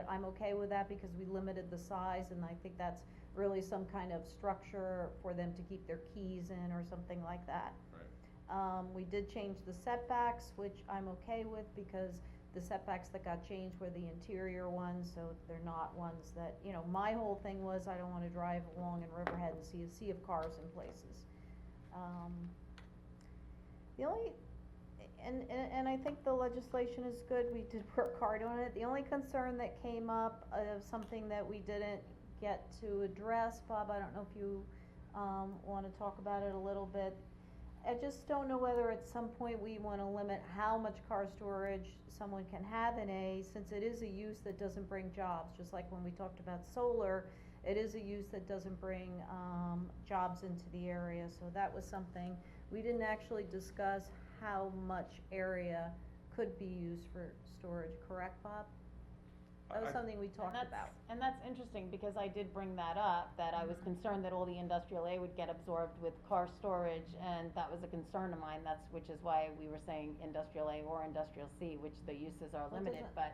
B: I'm okay with that because we limited the size, and I think that's really some kind of structure for them to keep their keys in or something like that.
N: Right.
B: We did change the setbacks, which I'm okay with because the setbacks that got changed were the interior ones, so they're not ones that, my whole thing was I don't wanna drive along in Riverhead and see a sea of cars in places. The only, and I think the legislation is good, we did work hard on it. The only concern that came up of something that we didn't get to address, Bob, I don't know if you, wanna talk about it a little bit. I just don't know whether at some point we wanna limit how much car storage someone can have in A, since it is a use that doesn't bring jobs, just like when we talked about solar, it is a use that doesn't bring, jobs into the area, so that was something. We didn't actually discuss how much area could be used for storage, correct, Bob? That was something we talked about.
K: And that's interesting, because I did bring that up, that I was concerned that all the industrial A would get absorbed with car storage, and that was a concern of mine, which is why we were saying industrial A or industrial C, which the uses are
B: Well,
K: limited,
B: doesn't-
K: but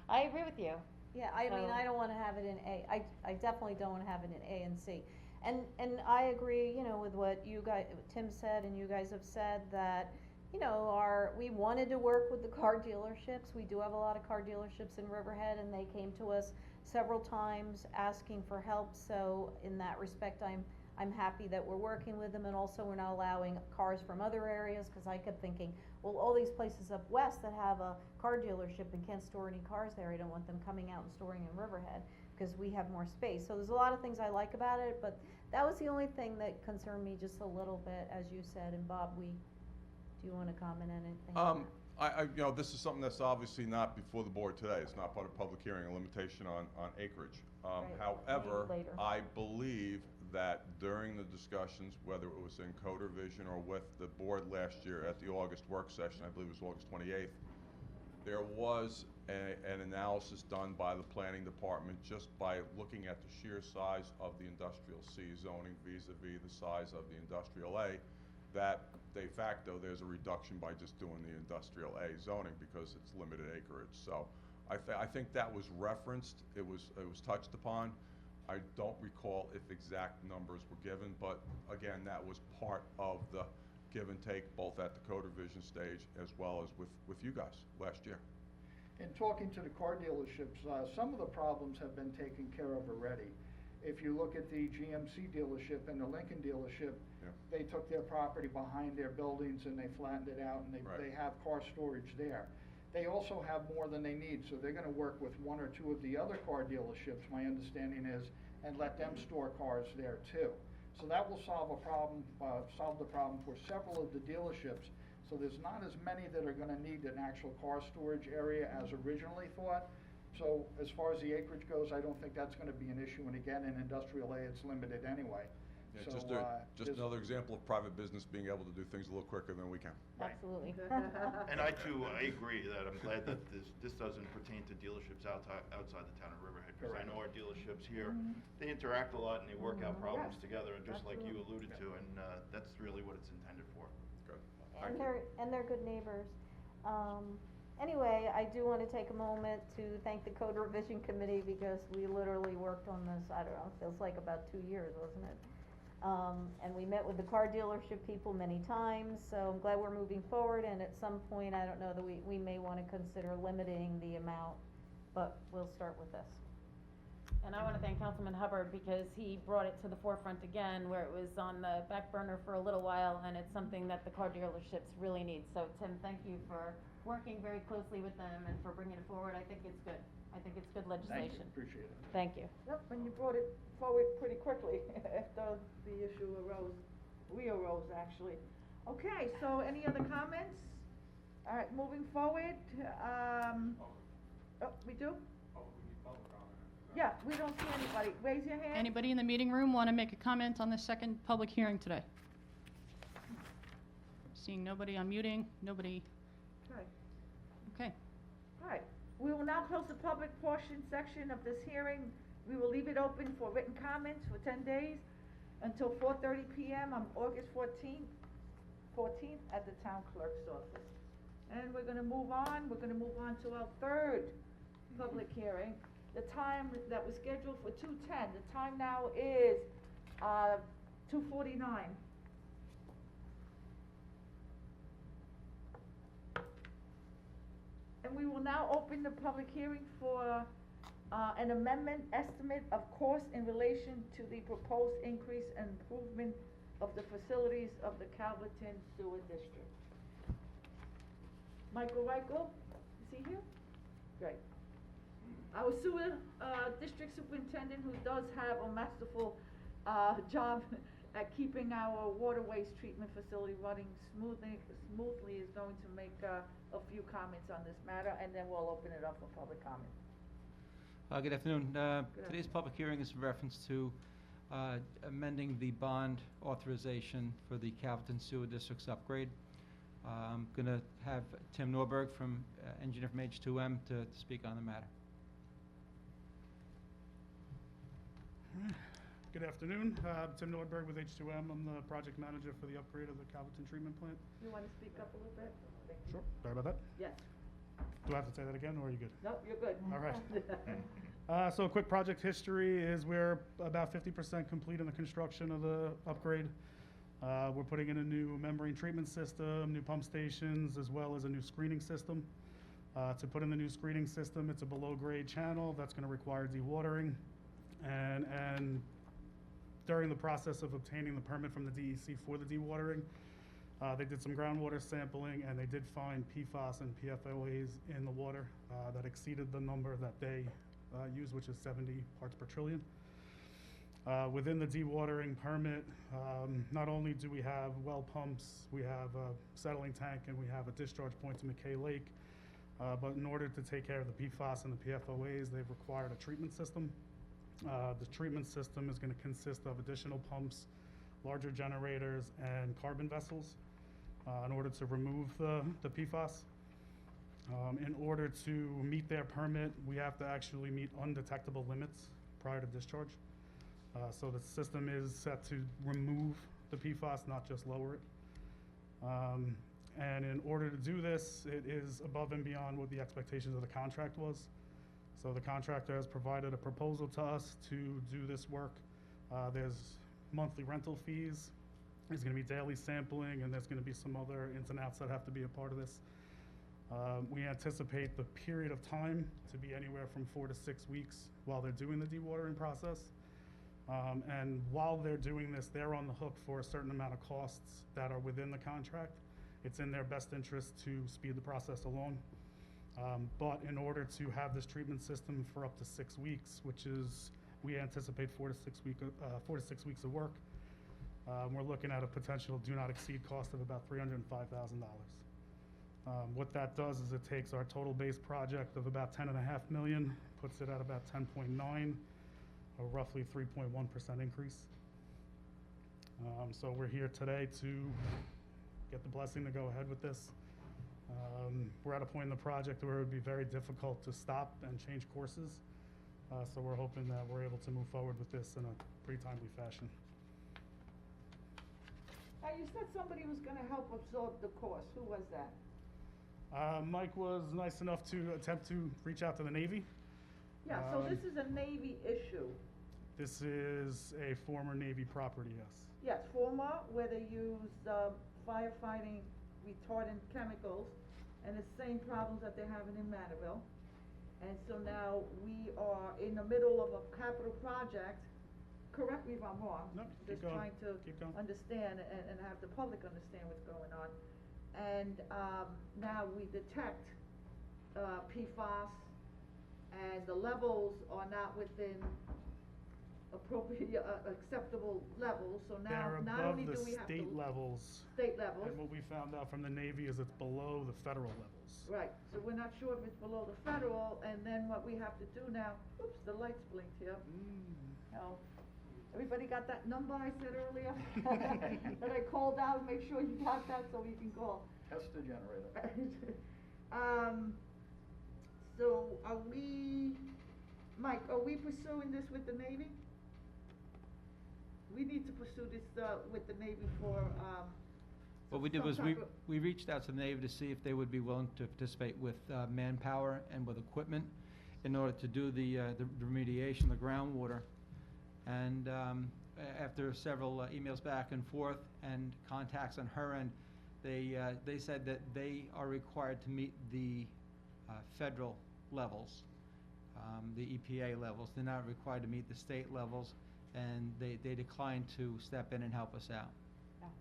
K: I agree with you.
B: Yeah, I mean,
K: So-
B: I don't wanna have it in A, I definitely don't wanna have it in A and C. And I agree, with what Tim said and you guys have said, that, we wanted to work with the car dealerships. We do have a lot of car dealerships in Riverhead, and they came to us several times asking for help, so in that respect, I'm happy that we're working with them, and also we're not allowing cars from other areas, cause I kept thinking, well, all these places up west that have a car dealership and can't store any cars there, I don't want them coming out and storing in Riverhead, cause we have more space. So there's a lot of things I like about it, but that was the only thing that concerned me just a little bit, as you said, and Bob, do you wanna comment on anything?
N: This is something that's obviously not before the board today. It's not part of public hearing, a limitation on acreage.
B: Right.
N: However,
B: Maybe later.
N: I believe that during the discussions, whether it was in code revision or with the board last year at the August work session, I believe it was August 28th, there was an analysis done by the planning department just by looking at the sheer size of the industrial C zoning vis-a-vis the size of the industrial A, that de facto there's a reduction by just doing the industrial A zoning because it's limited acreage. So I think that was referenced, it was touched upon. I don't recall if exact numbers were given, but again, that was part of the give and take both at the code revision stage as well as with you guys last year.
E: In talking to the car dealerships, some of the problems have been taken care of already. If you look at the GMC dealership and the Lincoln dealership,
N: Yeah.
E: they took their property behind their buildings and they flattened it out, and
N: Right.
E: they have car storage there. They also have more than they need, so they're gonna work with one or two of the other car dealerships, my understanding is, and let them store cars there too. So that will solve the problem for several of the dealerships. So there's not as many that are gonna need an actual car storage area as originally thought. So as far as the acreage goes, I don't think that's gonna be an issue, and again, in industrial A, it's limited anyway.
N: Yeah,
E: So,
N: just
E: there's-
N: another example of private business being able to do things a little quicker than we can.
K: Absolutely.
C: And I too, I agree that I'm glad that this doesn't pertain to dealerships outside the town of Riverhead. Because I
E: Correct.
C: know our dealerships here, they interact a lot and they work out problems
A: Yes,
C: together, just like you
A: absolutely.
C: alluded to, and that's really what it's intended for.
N: Good.
B: And they're good neighbors. Anyway, I do wanna take a moment to thank the Code Revision Committee because we literally worked on this, I don't know, feels like about 2 years, wasn't it? And we met with the car dealership people many times, so I'm glad we're moving forward, and at some point, I don't know, that we may wanna consider limiting the amount, but we'll start with this.
K: And I want to thank Councilman Hubbard because he brought it to the forefront again, where it was on the back burner for a little while, and it's something that the car dealerships really need. So Tim, thank you for working very closely with them and for bringing it forward. I think it's good. I think it's good
E: Thank you,
K: legislation.
E: appreciate it.
K: Thank you.
A: Yep, and you brought it forward pretty quickly after the issue arose actually. Okay, so any other comments? All right, moving forward, we do? Yeah, we don't see anybody. Raise your hand.
H: Anybody in the meeting room want to make a comment on the second public hearing today? Seeing nobody unmuting, nobody,
A: Okay.
H: okay.
A: All right, we will now close the public portion section of this hearing. We will leave it open for written comments for 10 days until 4:30 PM on August 14th at the town clerk's office. And we're gonna move on to our third public hearing. The time that was scheduled for 2:10, the time now is 2:49. And we will now open the public hearing for an amendment estimate of cost in relation to the proposed increase and improvement of the facilities of the Calverton Sewer District. Michael Reichel, is he here? Great. Our sewer district superintendent, who does have a masterful job at keeping our water waste treatment facility running smoothly, is going to make a few comments on this matter, and then we'll open it up for public comment.
O: Good afternoon. Today's public hearing is in reference to amending the bond authorization for the Calverton Sewer District's upgrade. I'm going to have Tim Norberg from engineer from H2M to speak on the matter.
P: Good afternoon. Tim Nordberg with H2M. I'm the project manager for the upgrade of the Calverton treatment plant.
A: You want to speak up a little bit? Thank you.
P: Sure. Sorry about that.
A: Yes.
P: Do I have to say that again, or are you good?
A: No, you're good.
P: All right. So a quick project history is we're about 50% complete in the construction of the upgrade. We're putting in a new membrane treatment system, new pump stations, as well as a new screening system. To put in the new screening system, it's a below-grade channel that's going to require dewatering. And during the process of obtaining the permit from the DEC for the dewatering, they did some groundwater sampling, and they did find PFAS and PFOAs in the water that exceeded the number that they use, which is 70 parts per trillion. Within the dewatering permit, not only do we have well pumps, we have a settling tank, and we have a discharge point to McKay Lake, but in order to take care of the PFAS and the PFOAs, they've required a treatment system. The treatment system is going to consist of additional pumps, larger generators, and carbon vessels in order to remove the PFAS. In order to meet their permit, we have to actually meet undetectable limits prior to discharge. So the system is set to remove the PFAS, not just lower it. And in order to do this, it is above and beyond what the expectations of the contract was. So the contractor has provided a proposal to us to do this work. There's monthly rental fees There's gonna be daily sampling, and there's gonna be some other ins and outs that have to be a part of this. We anticipate the period of time to be anywhere from 4 to 6 weeks while they're doing the dewatering process. And while they're doing this, they're on the hook for a certain amount of costs that are within the contract. It's in their best interest to speed the process along. But in order to have this treatment system for up to 6 weeks, which is, we anticipate 4 to 6 weeks of work, we're looking at a potential do not exceed cost of about $305,000. What that does is it takes our total base project of about 10.5 million, puts it at about 10.9, a roughly 3.1% increase. So we're here today to get the blessing to go ahead with this. We're at a point in the project where it would be very difficult to stop and change courses. So we're hoping that we're able to move forward with this in a pretty timely fashion.
A: Now, you said somebody was gonna help absorb the cost. Who was that?
P: Mike was nice enough to attempt to reach out to the Navy.
A: Yeah, so this is a Navy issue.
P: This is a former Navy property, yes.
A: Yes, former, where they use firefighting retardant chemicals, and the same problems that they're having in Manorville. And so now we are in the middle of a capital project. Correct me if I'm wrong.
P: No, keep
A: Just
P: going,
A: trying to
P: keep going.
A: understand and have the public understand what's going on. And now we detect PFAS, and the levels are not within appropriate, acceptable levels, so now,
P: They're
A: not
P: above
A: only
P: the
A: do we have to.
P: state levels.
A: State levels.
P: And what we found out from the Navy is it's below the federal levels.
A: Right, so we're not sure if it's below the federal, and then what we have to do now, oops, the lights blinked here. Oh, everybody got that number I said earlier? That I called out, make sure you got that so you can call.
E: Test the generator.
A: So are we, Mike, are we pursuing this with the Navy? We need to pursue this, with the Navy for,
O: What we did
A: some
O: was
A: type of-
O: we reached out to the Navy to see if they would be willing to participate with manpower and with equipment in order to do the remediation, the groundwater. And after several emails back and forth and contacts on her end, they said that they are required to meet the federal levels, the EPA levels. They're not required to meet the state levels, and they declined to step in and help us out.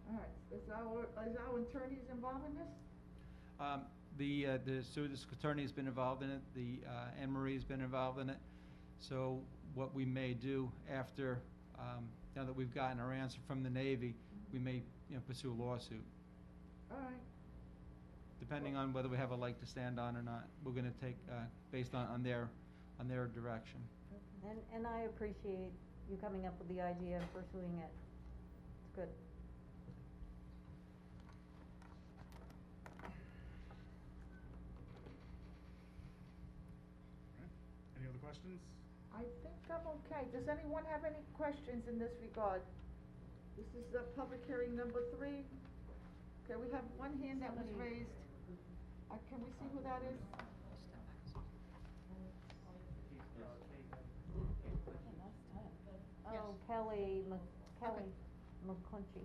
A: All right, is our attorneys involved in this?
O: The sewer district attorney has been involved in it, the Anne Marie's been involved in it. So what we may do after, now that we've gotten our answer from the Navy, we may, pursue a lawsuit.
A: All right.
O: Depending on whether we have a leg to stand on or not. We're gonna take, based on their direction.
B: And I appreciate you coming up with the idea and pursuing it. It's good.
P: Any other questions?
A: I think I'm okay. Does anyone have any questions in this regard? This is public hearing number 3. Okay, we have one hand that was raised. Can we see who that is?
B: Oh, Kelly McClunchy.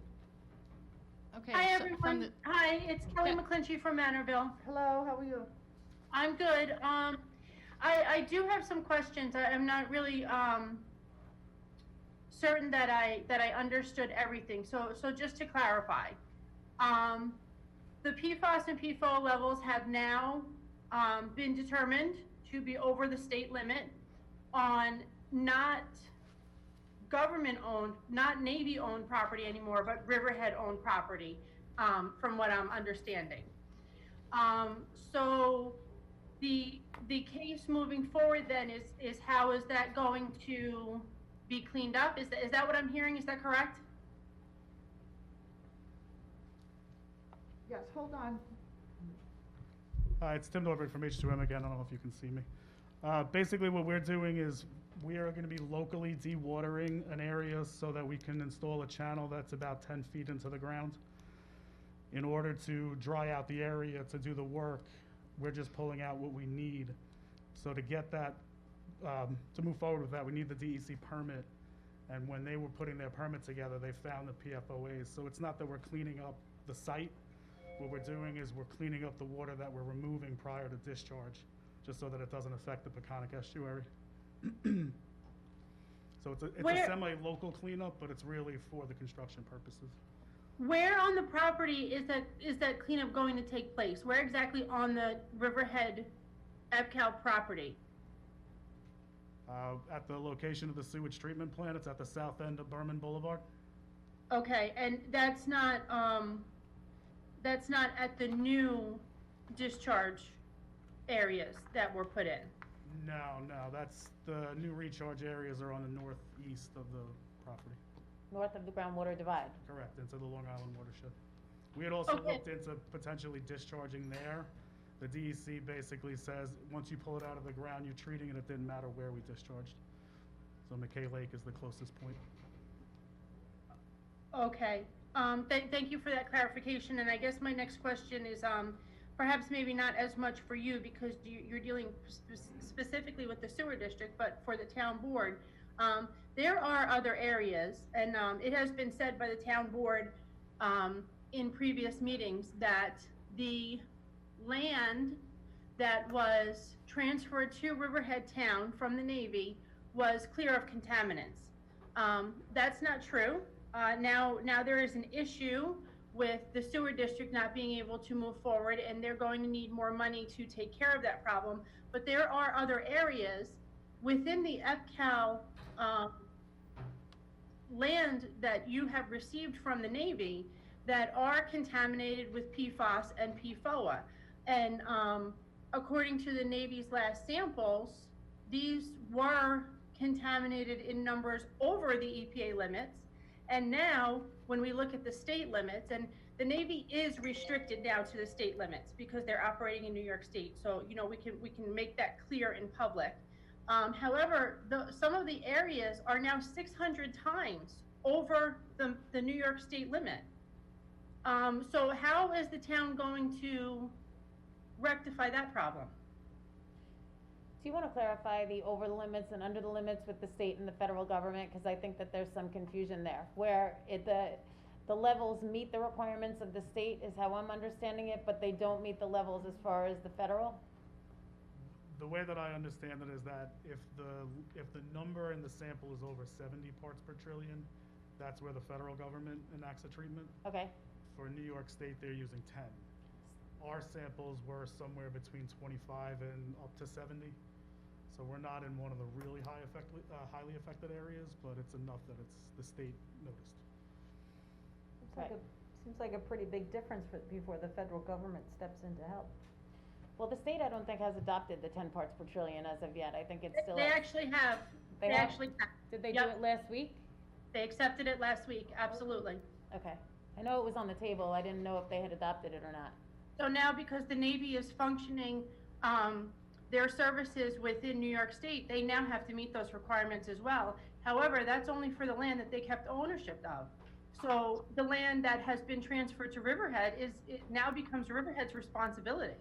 H: Okay.
Q: Hi,
H: so from
Q: everyone.
H: the-
Q: Hi, it's Kelly
H: Yeah.
Q: McClinchy from Manorville.
A: Hello, how are you?
Q: I'm good. I do have some questions. I'm not really certain that I understood everything. So just to clarify, the PFAS and PFOA levels have now been determined to be over the state limit on not government-owned, not Navy-owned property anymore, but Riverhead-owned property, from what I'm understanding. So the case moving forward then is how is that going to be cleaned up? Is that what I'm hearing? Is that correct?
A: Yes, hold on.
P: It's Tim Norbert from H2M again. I don't know if you can see me. Basically, what we're doing is we are going to be locally dewatering an area so that we can install a channel that's about 10 feet into the ground. In order to dry out the area to do the work, we're just pulling out what we need. So to get that, to move forward with that, we need the DEC permit. And when they were putting their permit together, they found the PFOAs. So it's not that we're cleaning up the site. What we're doing is we're cleaning up the water that we're removing prior to discharge, just so that it doesn't affect the Peconic estuary. So it's a
Q: Where-
P: semi-local cleanup, but it's really for the construction purposes.
Q: Where on the property is that cleanup going to take place? Where exactly on the Riverhead EPCAL property?
P: At the location of the sewage treatment plant, it's at the south end of Berman Boulevard.
Q: Okay, and that's not at the new discharge areas that were put in?
P: No, that's, the new recharge areas are on the northeast of the property.
K: North of the groundwater divide.
P: Correct, into the Long Island watershed. We had also
Q: Okay.
P: looked into potentially discharging there. The DEC basically says, once you pull it out of the ground, you're treating it, it didn't matter where we discharged. So McKay Lake is the closest point.
Q: Okay, thank you for that clarification, and I guess my next question is, perhaps maybe not as much for you, because you're dealing specifically with the sewer district, but for the town board. There are other areas, and, it has been said by the town board, in previous meetings, that the land that was transferred to Riverhead Town from the Navy was clear of contaminants. That's not true. Now there is an issue with the sewer district not being able to move forward, and they're going to need more money to take care of that problem. But there are other areas within the EPCAL land that you have received from the Navy that are contaminated with PFAS and PFOA. And according to the Navy's last samples, these were contaminated in numbers over the EPA limits. And now, when we look at the state limits, and the Navy is restricted now to the state limits because they're operating in New York State. So, you know, we can make that clear in public. However, some of the areas are now 600 times over the New York State limit. So how is the town going to rectify that problem?
K: Do you want to clarify the over the limits and under the limits with the state and the federal government? Because I think that there's some confusion there, where the levels meet the requirements of the state is how I'm understanding it, but they don't meet the levels as far as the federal?
P: The way that I understand it is that if the number in the sample is over 70 parts per trillion, that's where the federal government enacts a treatment.
K: Okay.
P: For New York State, they're using 10. Our samples were somewhere between 25 and up to 70. So we're not in one of the really highly affected areas, but it's enough that it's the state noticed.
B: Seems like a pretty big difference before the federal government steps in to help.
K: Well, the state, I don't think, has adopted the 10 parts per trillion as of yet. I think it's still.
Q: They actually have.
K: They
Q: They
K: have?
Q: actually have.
K: Did they do
Q: Yep.
K: it last week?
Q: They accepted it last week, absolutely.
K: Okay. I know it was on the table. I didn't know if they had adopted it or not.
Q: So now, because the Navy is functioning, their services within New York State, they now have to meet those requirements as well. However, that's only for the land that they kept ownership of. So the land that has been transferred to Riverhead it now becomes Riverhead's responsibility.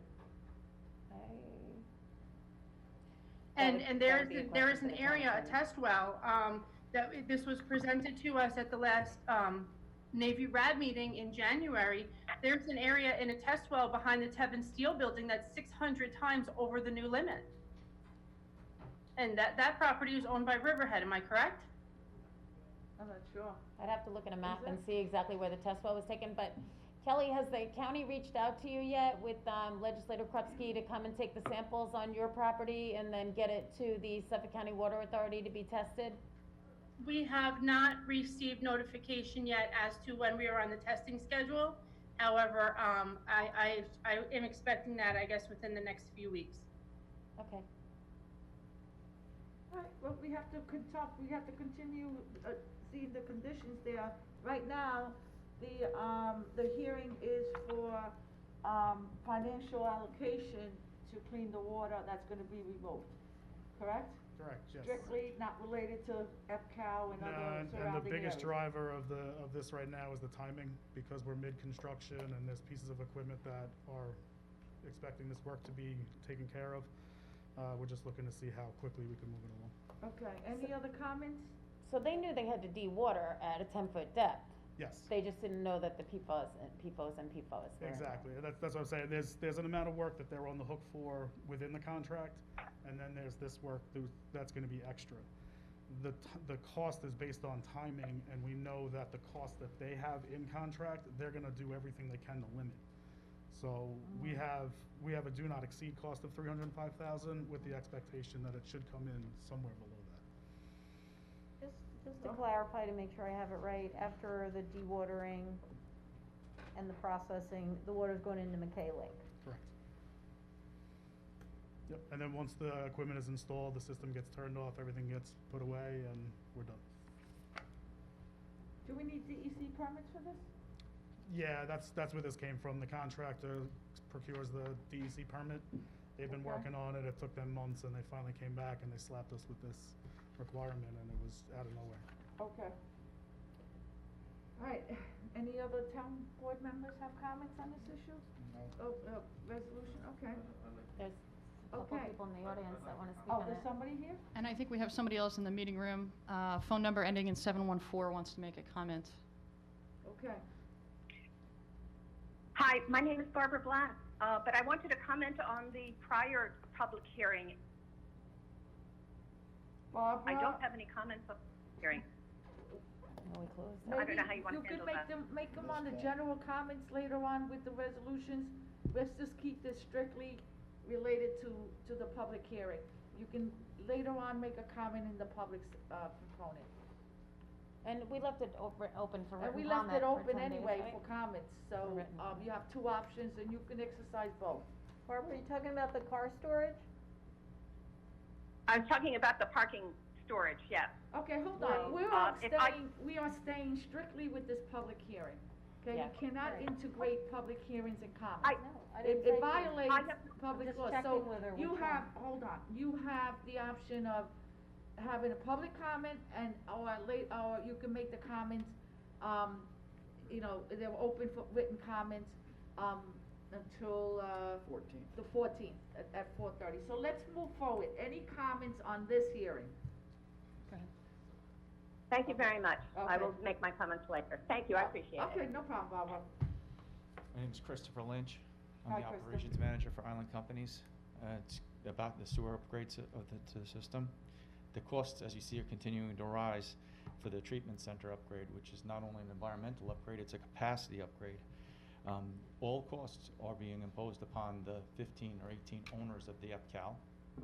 Q: And there is an area, a test well, this was presented to us at the last Navy RAD meeting in January. There's an area in a test well behind the Tevin Steel building that's 600 times over the new limit. And that property is owned by Riverhead, am I correct?
A: I'm not sure.
K: I'd have to look at a map and see exactly where the test well was taken, but Kelly, has the county reached out to you yet with Legislator Krupski to come and take the samples on your property and then get it to the Suffolk County Water Authority to be tested?
Q: We have not received notification yet as to when we are on the testing schedule. However, I am expecting that, I guess, within the next few weeks.
K: Okay.
A: All right, well, we have to continue seeing the conditions there. Right now, the hearing is for financial allocation to clean the water that's gonna be removed, correct?
P: Correct, yes.
A: Strictly not related to EPCAL and other surrounding
P: And the biggest
A: areas.
P: driver of this right now is the timing, because we're mid-construction and there's pieces of equipment that are expecting this work to be taken care of. We're just looking to see how quickly we can move it along.
A: Okay, any other comments?
K: So they knew they had to de-water at a 10-foot depth.
P: Yes.
K: They just didn't know that the PFAS were in there.
P: Exactly, that's what I'm saying, there's an amount of work that they're on the hook for within the contract, and then there's this work that's gonna be extra. The cost is based on timing, and we know that the cost that they have in contract, they're gonna do everything they can to limit. So we have a do not exceed cost of $305,000 with the expectation that it should come in somewhere below that.
B: Just to clarify, to make sure I have it right, after the dewatering and the processing, the water's going into McKay Lake.
P: Correct. Yep, and then once the equipment is installed, the system gets turned off, everything gets put away, and we're done.
A: Do we need DEC permits for this?
P: Yeah, that's where this came from. The contractor procures the DEC permit. They've been
A: Okay.
P: working on it. It took them months, and they finally came back and they slapped us with this requirement, and it was out of nowhere.
A: Okay. All right, any other town board members have comments on this issue?
E: No.
A: Oh, resolution, okay.
K: There's a couple
A: Okay.
K: people in the audience that want to speak
A: Oh,
K: on
A: there's
K: it.
A: somebody here?
H: And I think we have somebody else in the meeting room. Phone number ending in 714 wants to make a comment.
A: Okay.
R: Hi, my name is Barbara Black, but I wanted to comment on the prior public hearing.
A: Barbara?
R: I don't have any comments on the hearing.
K: No, we closed it.
R: I don't know how you want to handle that.
A: Maybe you could make them on the general comments later on with the resolutions. Let's just keep this strictly related to the public hearing. You can later on make a comment in the public's component.
K: And we left it open for
A: And
K: written
A: we left
K: comment
A: it
K: for
A: open
K: 10 days,
A: anyway
K: right?
A: for comments, so,
K: written comment.
A: you have two options and you can exercise both.
B: Barbara, are you talking about the car storage?
R: I was talking about the parking storage, yes.
A: Okay, hold
R: Well,
A: on, we are staying strictly with this public hearing, okay?
K: Yeah.
A: You cannot
B: Right.
A: integrate public hearings and comments.
B: No, I didn't say
A: It
B: you.
A: violates
R: I have-
A: public
B: just
A: law,
B: checking
A: so
B: with her
A: you
B: which
A: have,
B: one.
A: hold on, you have the option of having a public comment and, or you can make the comments, they're open for written comments, until,
E: 14th.
A: the 14th at 4:30. So let's move forward. Any comments on this hearing?
R: Thank you very much. I
A: Okay.
R: will make my comments later. Thank you, I appreciate it.
A: Okay, no problem, Barbara.
S: My name is Christopher Lynch. I'm
A: Hi,
S: the
A: Christopher.
S: operations manager for Island Companies. It's about the sewer upgrades to the system. The costs, as you see, are continuing to rise for the treatment center upgrade, which is not only an environmental upgrade, it's a capacity upgrade. All costs are being imposed upon the 15 or 18 owners of the EPCAL,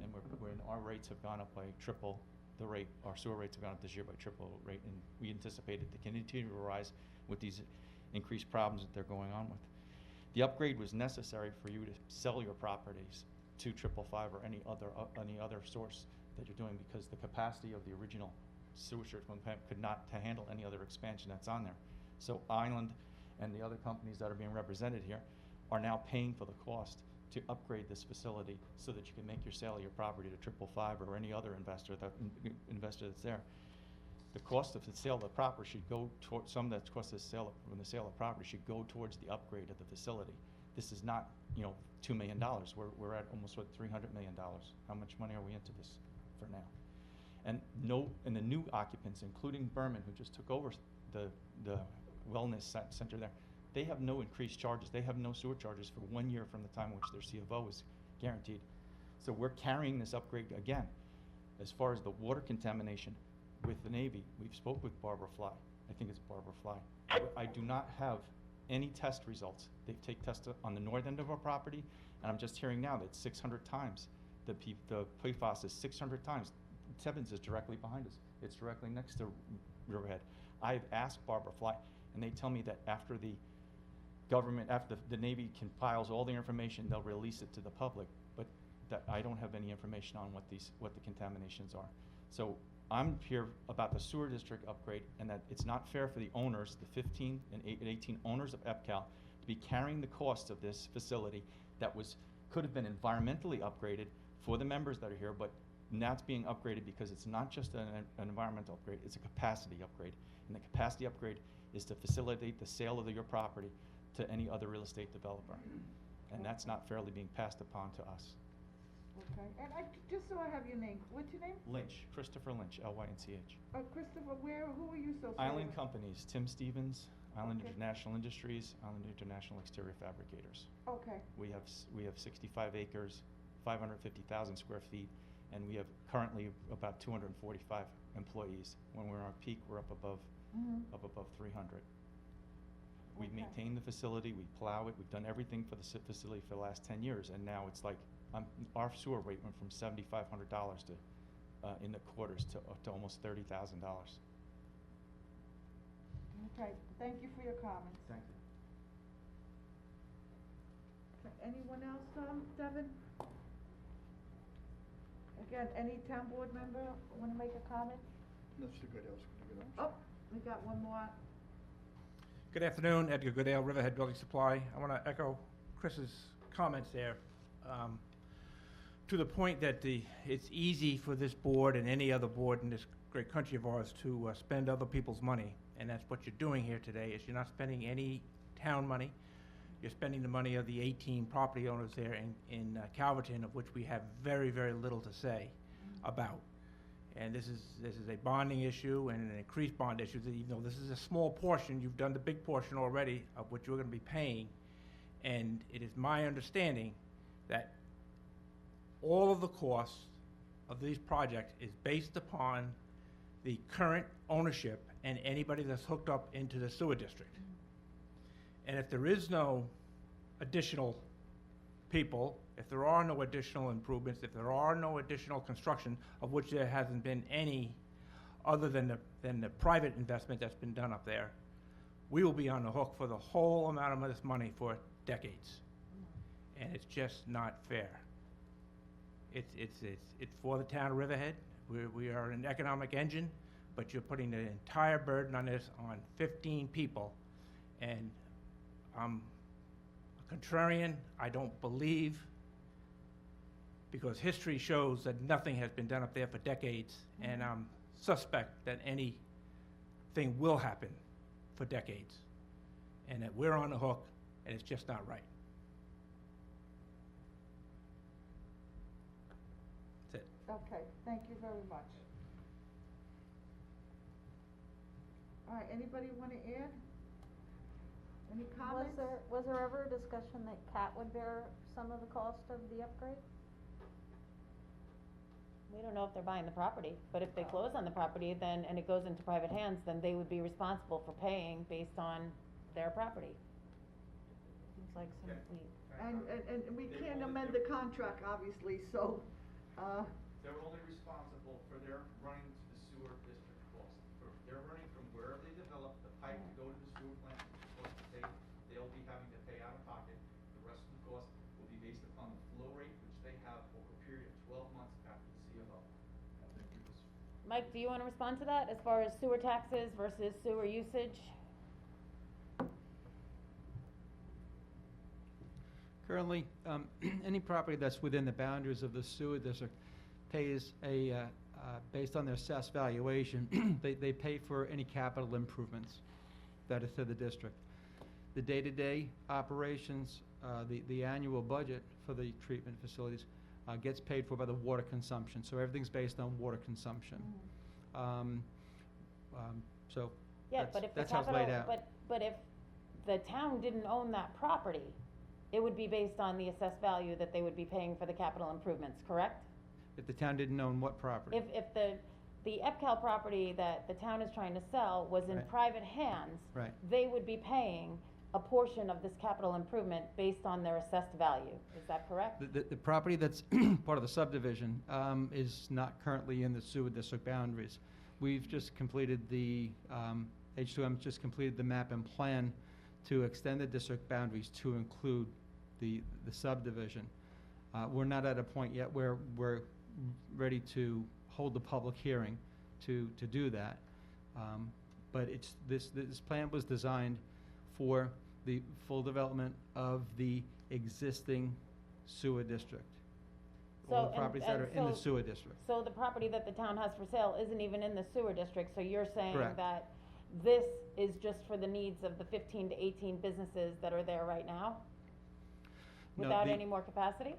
S: and our rates have gone up by triple the rate. Our sewer rates have gone up this year by triple the rate, and we anticipate it to continue to rise with these increased problems that they're going on with. The upgrade was necessary for you to sell your properties to 555 or any other source that you're doing, because the capacity of the original sewage treatment plant could not handle any other expansion that's on there. So Island and the other companies that are being represented here are now paying for the cost to upgrade this facility so that you can make your sale of your property to 555 or any other investor that's there. The cost of the sale of the property should go towards, some that's cost of the sale from the sale of property should go towards the upgrade of the facility. This is not, $2 million. We're at almost, $300 million. How much money are we into this for now? And the new occupants, including Berman, who just took over the wellness center there, they have no increased charges. They have no sewer charges for 1 year from the time in which their C of O is guaranteed. So we're carrying this upgrade again. As far as the water contamination with the Navy, we've spoke with Barbara Fly. I think it's Barbara Fly. I do not have any test results. They take tests on the north end of our property, and I'm just hearing now that 600 times. The PFAS is 600 times. Tibbins is directly behind us. It's directly next to Riverhead. I've asked Barbara Fly, and they tell me that after the government, after the Navy compiles all the information, they'll release it to the public. But that I don't have any information on what the contaminations are. So I'm here about the sewer district upgrade, and that it's not fair for the owners, the 15 and 18 owners of EPCAL, to be carrying the cost of this facility that could have been environmentally upgraded for the members that are here, but now it's being upgraded because it's not just an environmental upgrade, it's a capacity upgrade. And the capacity upgrade is to facilitate the sale of your property to any other real estate developer. And that's not fairly being passed upon to us.
A: Okay, and just so I have your name, what's your name?
S: Lynch, Christopher Lynch, L-Y-N-C-H.
A: Christopher, who are you so?
S: Island Companies, Tim Stevens, Island
A: Okay.
S: International Industries, Island International Exterior Fabricators.
A: Okay,
S: We have 65 acres, 550,000 square feet, and we have currently about 245 employees. When we're on peak, we're up above
A: Mhm.
S: 300. We
A: Okay.
S: maintain the facility, we plow it, we've done everything for the facility for the last 10 years, and now it's like, our sewer rate went from $7,500 to, in the quarters, to almost $30,000.
A: okay, thank you for your comments.
S: Thank you.
A: Anyone else, Devin? Again, any town board member wanna make a comment?
E: Mr. Goodell's gonna go.
A: Oh, we got one more.
T: Good afternoon, Edgar Goodale, Riverhead Building Supply. I want to echo Chris's comments there, to the point that it's easy for this board and any other board in this great country of ours to spend other people's money, and that's what you're doing here today, is you're not spending any town money. You're spending the money of the 18 property owners there in Calverton, of which we have very, very little to say about. And this is a bonding issue and an increased bond issue. Even though this is a small portion, you've done the big portion already of what you're gonna be paying. And it is my understanding that all of the costs of these projects is based upon the current ownership and anybody that's hooked up into the sewer district. And if there is no additional people, if there are no additional improvements, if there are no additional construction, of which there hasn't been any other than the private investment that's been done up there, we will be on the hook for the whole amount of this money for decades. And it's just not fair. It's for the town of Riverhead. We are an economic engine, but you're putting the entire burden on this on 15 people. And I'm a contrarian. I don't believe, because history shows that nothing has been done up there for decades, and I'm suspect that anything will happen for decades, and that we're on the hook, and it's just not right. That's it.
A: Okay, thank you very much. All right, anybody wanna add? Any comments?
B: Was there ever a discussion that CAT would bear some of the cost of the upgrade?
K: We don't know if they're buying the property, but if they close on the property, then, and it goes into private hands, then they would be responsible for paying based on their property.
B: Seems like some,
A: And we can't amend the contract, obviously, so,
U: They're only responsible for their running to the sewer district cost. They're running from wherever they develop the pipe to go to the sewer plant, which is cost to pay, they'll be having to pay out of pocket. The rest of the cost will be based upon the flow rate, which they have over a period of 12 months after the CFO.
K: Mike, do you want to respond to that as far as sewer taxes versus sewer usage?
O: Currently, any property that's within the boundaries of the sewer district pays based on their assessed valuation, they pay for any capital improvements that is to the district. The day-to-day operations, the annual budget for the treatment facilities gets paid for by the water consumption, so everything's based on water consumption. So
K: Yeah, but if the
O: that's how it's laid
K: capital,
O: out.
K: but if the town didn't own that property, it would be based on the assessed value that they would be paying for the capital improvements, correct?
O: If the town didn't own what property?
K: If the EPCAL property that the town is trying to sell was in
O: Right.
K: private hands,
O: Right.
K: they would be paying a portion of this capital improvement based on their assessed value. Is that correct?
O: The property that's part of the subdivision is not currently in the sewer district boundaries. We've just completed H2M just completed the map and plan to extend the district boundaries to include the subdivision. We're not at a point yet where we're ready to hold the public hearing to do that. But this plan was designed for the full development of the existing sewer district. All the properties that are in the sewer district.
K: So the property that the town has for sale isn't even in the sewer district, so you're saying
O: Correct.
K: that this is just for the needs of the 15 to 18 businesses that are there right now?
O: No,
K: Without
O: the-
K: any more capacity?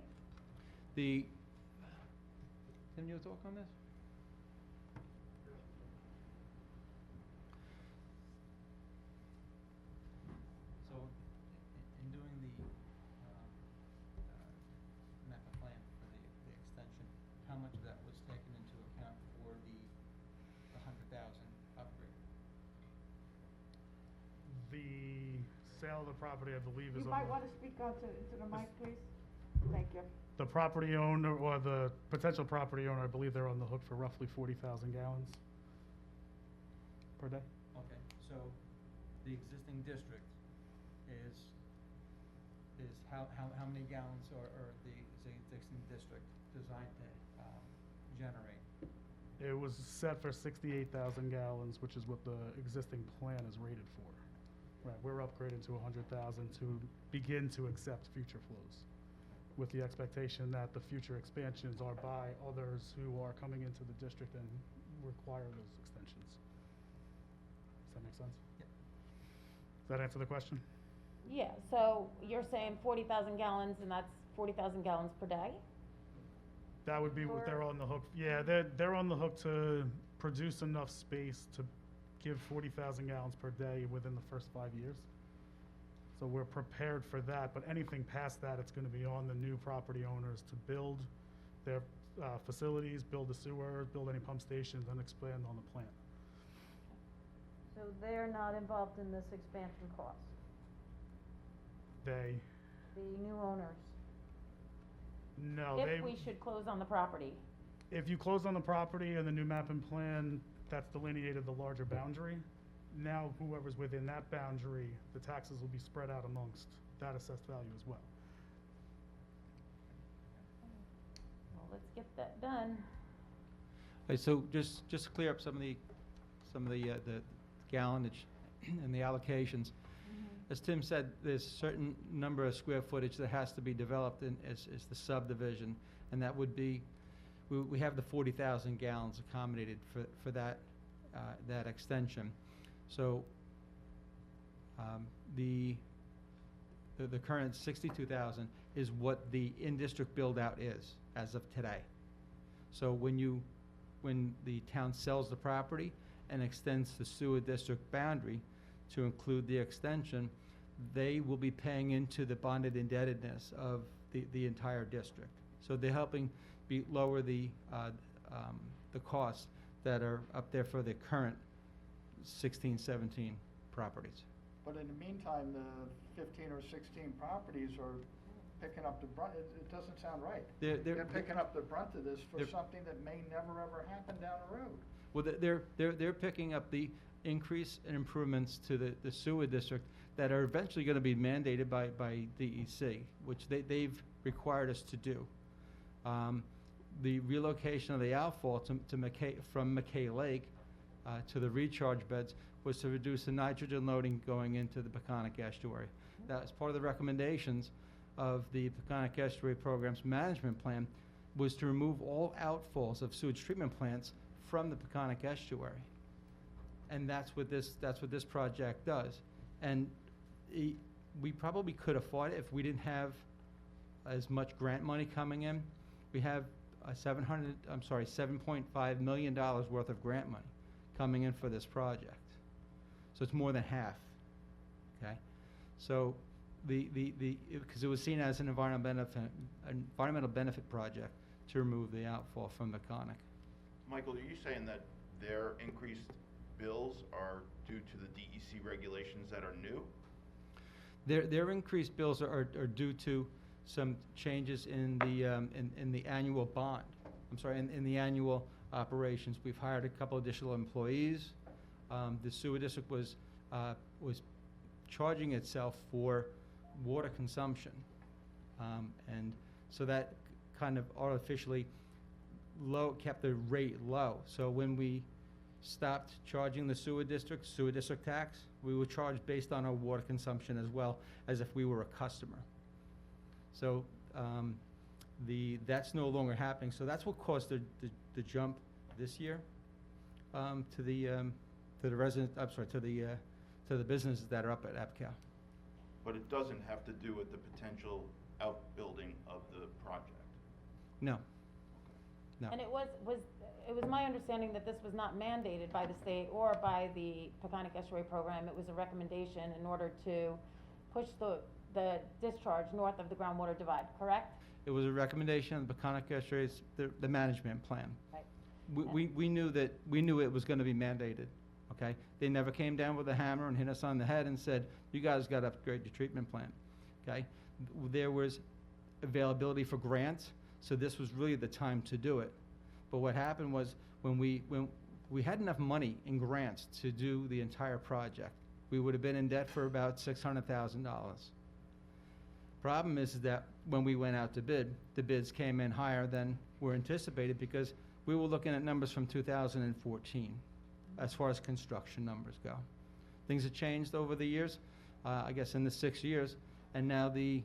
O: The Tim, you talk on this? So, in doing the, MAPA plan for the extension, how much of that was taken into account for the 100,000 upgrade?
P: The sale of the property, I believe, is
A: You
P: on.
A: might want to speak onto, into the mic, please. Thank you.
P: The property owner, or the potential property owner, I believe they're on the hook for roughly 40,000 gallons per day.
O: Okay, so the existing district is how many gallons are the existing district designed to generate?
P: It was set for 68,000 gallons, which is what the existing plan is rated for. Right, we're upgrading to 100,000 to begin to accept future flows, with the expectation that the future expansions are by others who are coming into the district and require those extensions. Does that make sense?
O: Yeah.
P: Does that answer the question?
K: Yeah, so you're saying 40,000 gallons, and that's 40,000 gallons per day?
P: That would be what they're on the hook. Yeah, they're on the hook to produce enough space to give 40,000 gallons per day within the first 5 years. So we're prepared for that, but anything past that, it's gonna be on the new property owners to build their facilities, build the sewer, build any pump stations, and expand on the plant.
B: So they're not involved in this expansion cost,
P: They,
B: the new owners?
P: no,
K: If we should close on the property.
P: if you close on the property and the new mapping plan, that's delineated the larger boundary. Now whoever's within that boundary, the taxes will be spread out amongst that assessed value as well.
K: Well, let's get that done.
O: Okay, so just to clear up some of the gallonage and the allocations. As Tim said, there's a certain number of square footage that has to be developed in, as the subdivision, and that would be, we have the 40,000 gallons accommodated for that, that extension. So, the current 62,000 is what the in-district build-out is as of today. So when the town sells the property and extends the sewer district boundary to include the extension, they will be paying into the bonded indebtedness of the entire district. So they're helping lower the costs that are up there for the current 16, 17 properties.
E: But in the meantime, the 15 or 16 properties are picking up the brunt. It doesn't sound right. They're picking up the brunt of this for something that may never ever happen down the road.
O: Well, they're picking up the increase and improvements to the sewer district that are eventually gonna be mandated by DEC, which they've required us to do. The relocation of the outfall from McKay Lake to the recharge beds was to reduce the nitrogen loading going into the Peconic Estuary. That was part of the recommendations of the Peconic Estuary Program's management plan, was to remove all outfalls of sewage treatment plants from the Peconic Estuary. And that's what this project does. And we probably could afford it if we didn't have as much grant money coming in. We have $7.5 million worth of grant money coming in for this project. So it's more than half, okay? So because it was seen as an environmental benefit project to remove the outfall from the Peconic.
C: Michael, are you saying that their increased bills are due to the DEC regulations that are new?
O: Their increased bills are due to some changes in the annual bond. I'm sorry, in the annual operations. We've hired a couple additional employees. The sewer district was charging itself for water consumption. And so that kind of artificially kept the rate low. So when we stopped charging the sewer district tax, we were charged based on our water consumption as well as if we were a customer. So that's no longer happening. So that's what caused the jump this year to the resident. I'm sorry, to the businesses that are up at EPCAL.
C: But it doesn't have to do with the potential outbuilding of the project.
O: No. No.
K: And it was my understanding that this was not mandated by the state or by the Peconic Estuary Program. It was a recommendation in order to push the discharge north of the groundwater divide, correct?
O: It was a recommendation of the Peconic Estuary's, the management plan.
K: Right.
O: We knew it was gonna be mandated, okay? They never came down with a hammer and hit us on the head and said, you guys gotta upgrade your treatment plant, okay? There was availability for grants, so this was really the time to do it. But what happened was, when we had enough money in grants to do the entire project, we would have been in debt for about $600,000. Problem is that when we went out to bid, the bids came in higher than were anticipated, because we were looking at numbers from 2014 as far as construction numbers go. Things have changed over the years, I guess in the 6 years, and now the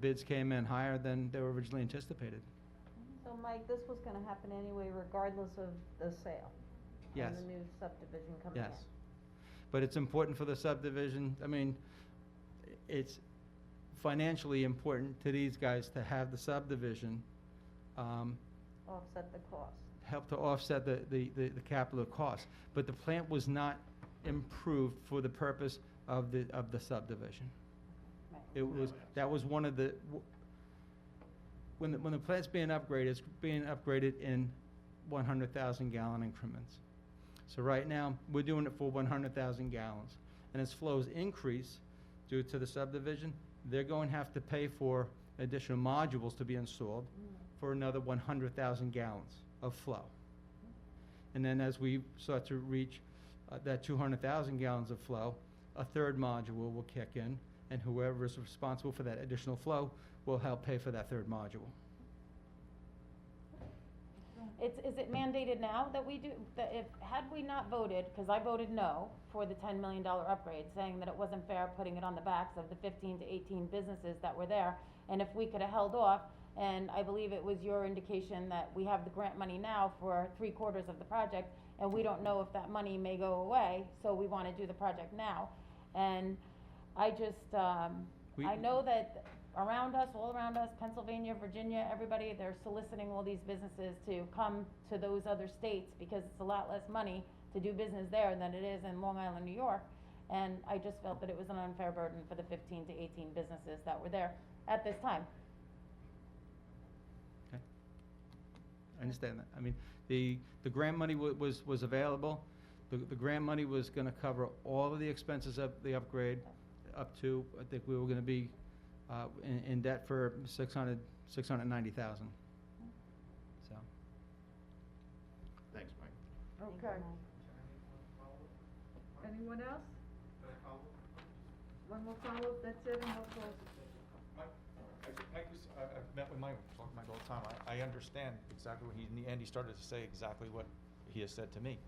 O: bids came in higher than they were originally anticipated.
B: So Mike, this was gonna happen anyway regardless of the sale?
O: Yes.
B: And the new subdivision coming in?
O: Yes. But it's important for the subdivision, I mean, it's financially important to these guys to have the subdivision,
B: Offset the cost?
O: help to offset the capital cost. But the plant was not improved for the purpose of the subdivision. It was, that was one of the, when the plant's being upgraded, it's being upgraded in 100,000 gallon increments. So right now, we're doing it for 100,000 gallons. And as flows increase due to the subdivision, they're going to have to pay for additional modules to be installed for another 100,000 gallons of flow. And then as we start to reach that 200,000 gallons of flow, a third module will kick in, and whoever is responsible for that additional flow will help pay for that third module.
K: Is it mandated now that we do, that had we not voted, because I voted no for the $10 million upgrade, saying that it wasn't fair putting it on the backs of the 15 to 18 businesses that were there, and if we could have held off, and I believe it was your indication that we have the grant money now for 3/4 of the project, and we don't know if that money may go away, so we want to do the project now. And I just, I know that around us, all around us, Pennsylvania, Virginia, everybody, they're soliciting all these businesses to come to those other states, because it's a lot less money to do business there than it is in Long Island, New York. And I just felt that it was an unfair burden for the 15 to 18 businesses that were there at this time.
O: Okay. I understand that. I mean, the grant money was available. The grant money was gonna cover all of the expenses of the upgrade up to, I think we were gonna be in debt for $690,000. So.
C: Thanks, Mike.
A: Okay. Anyone else? One more follow-up, that's it, and we'll close.
S: I've met with Mike, talk to Mike all the time. I understand exactly what in the end, he started to say exactly what he has said to me.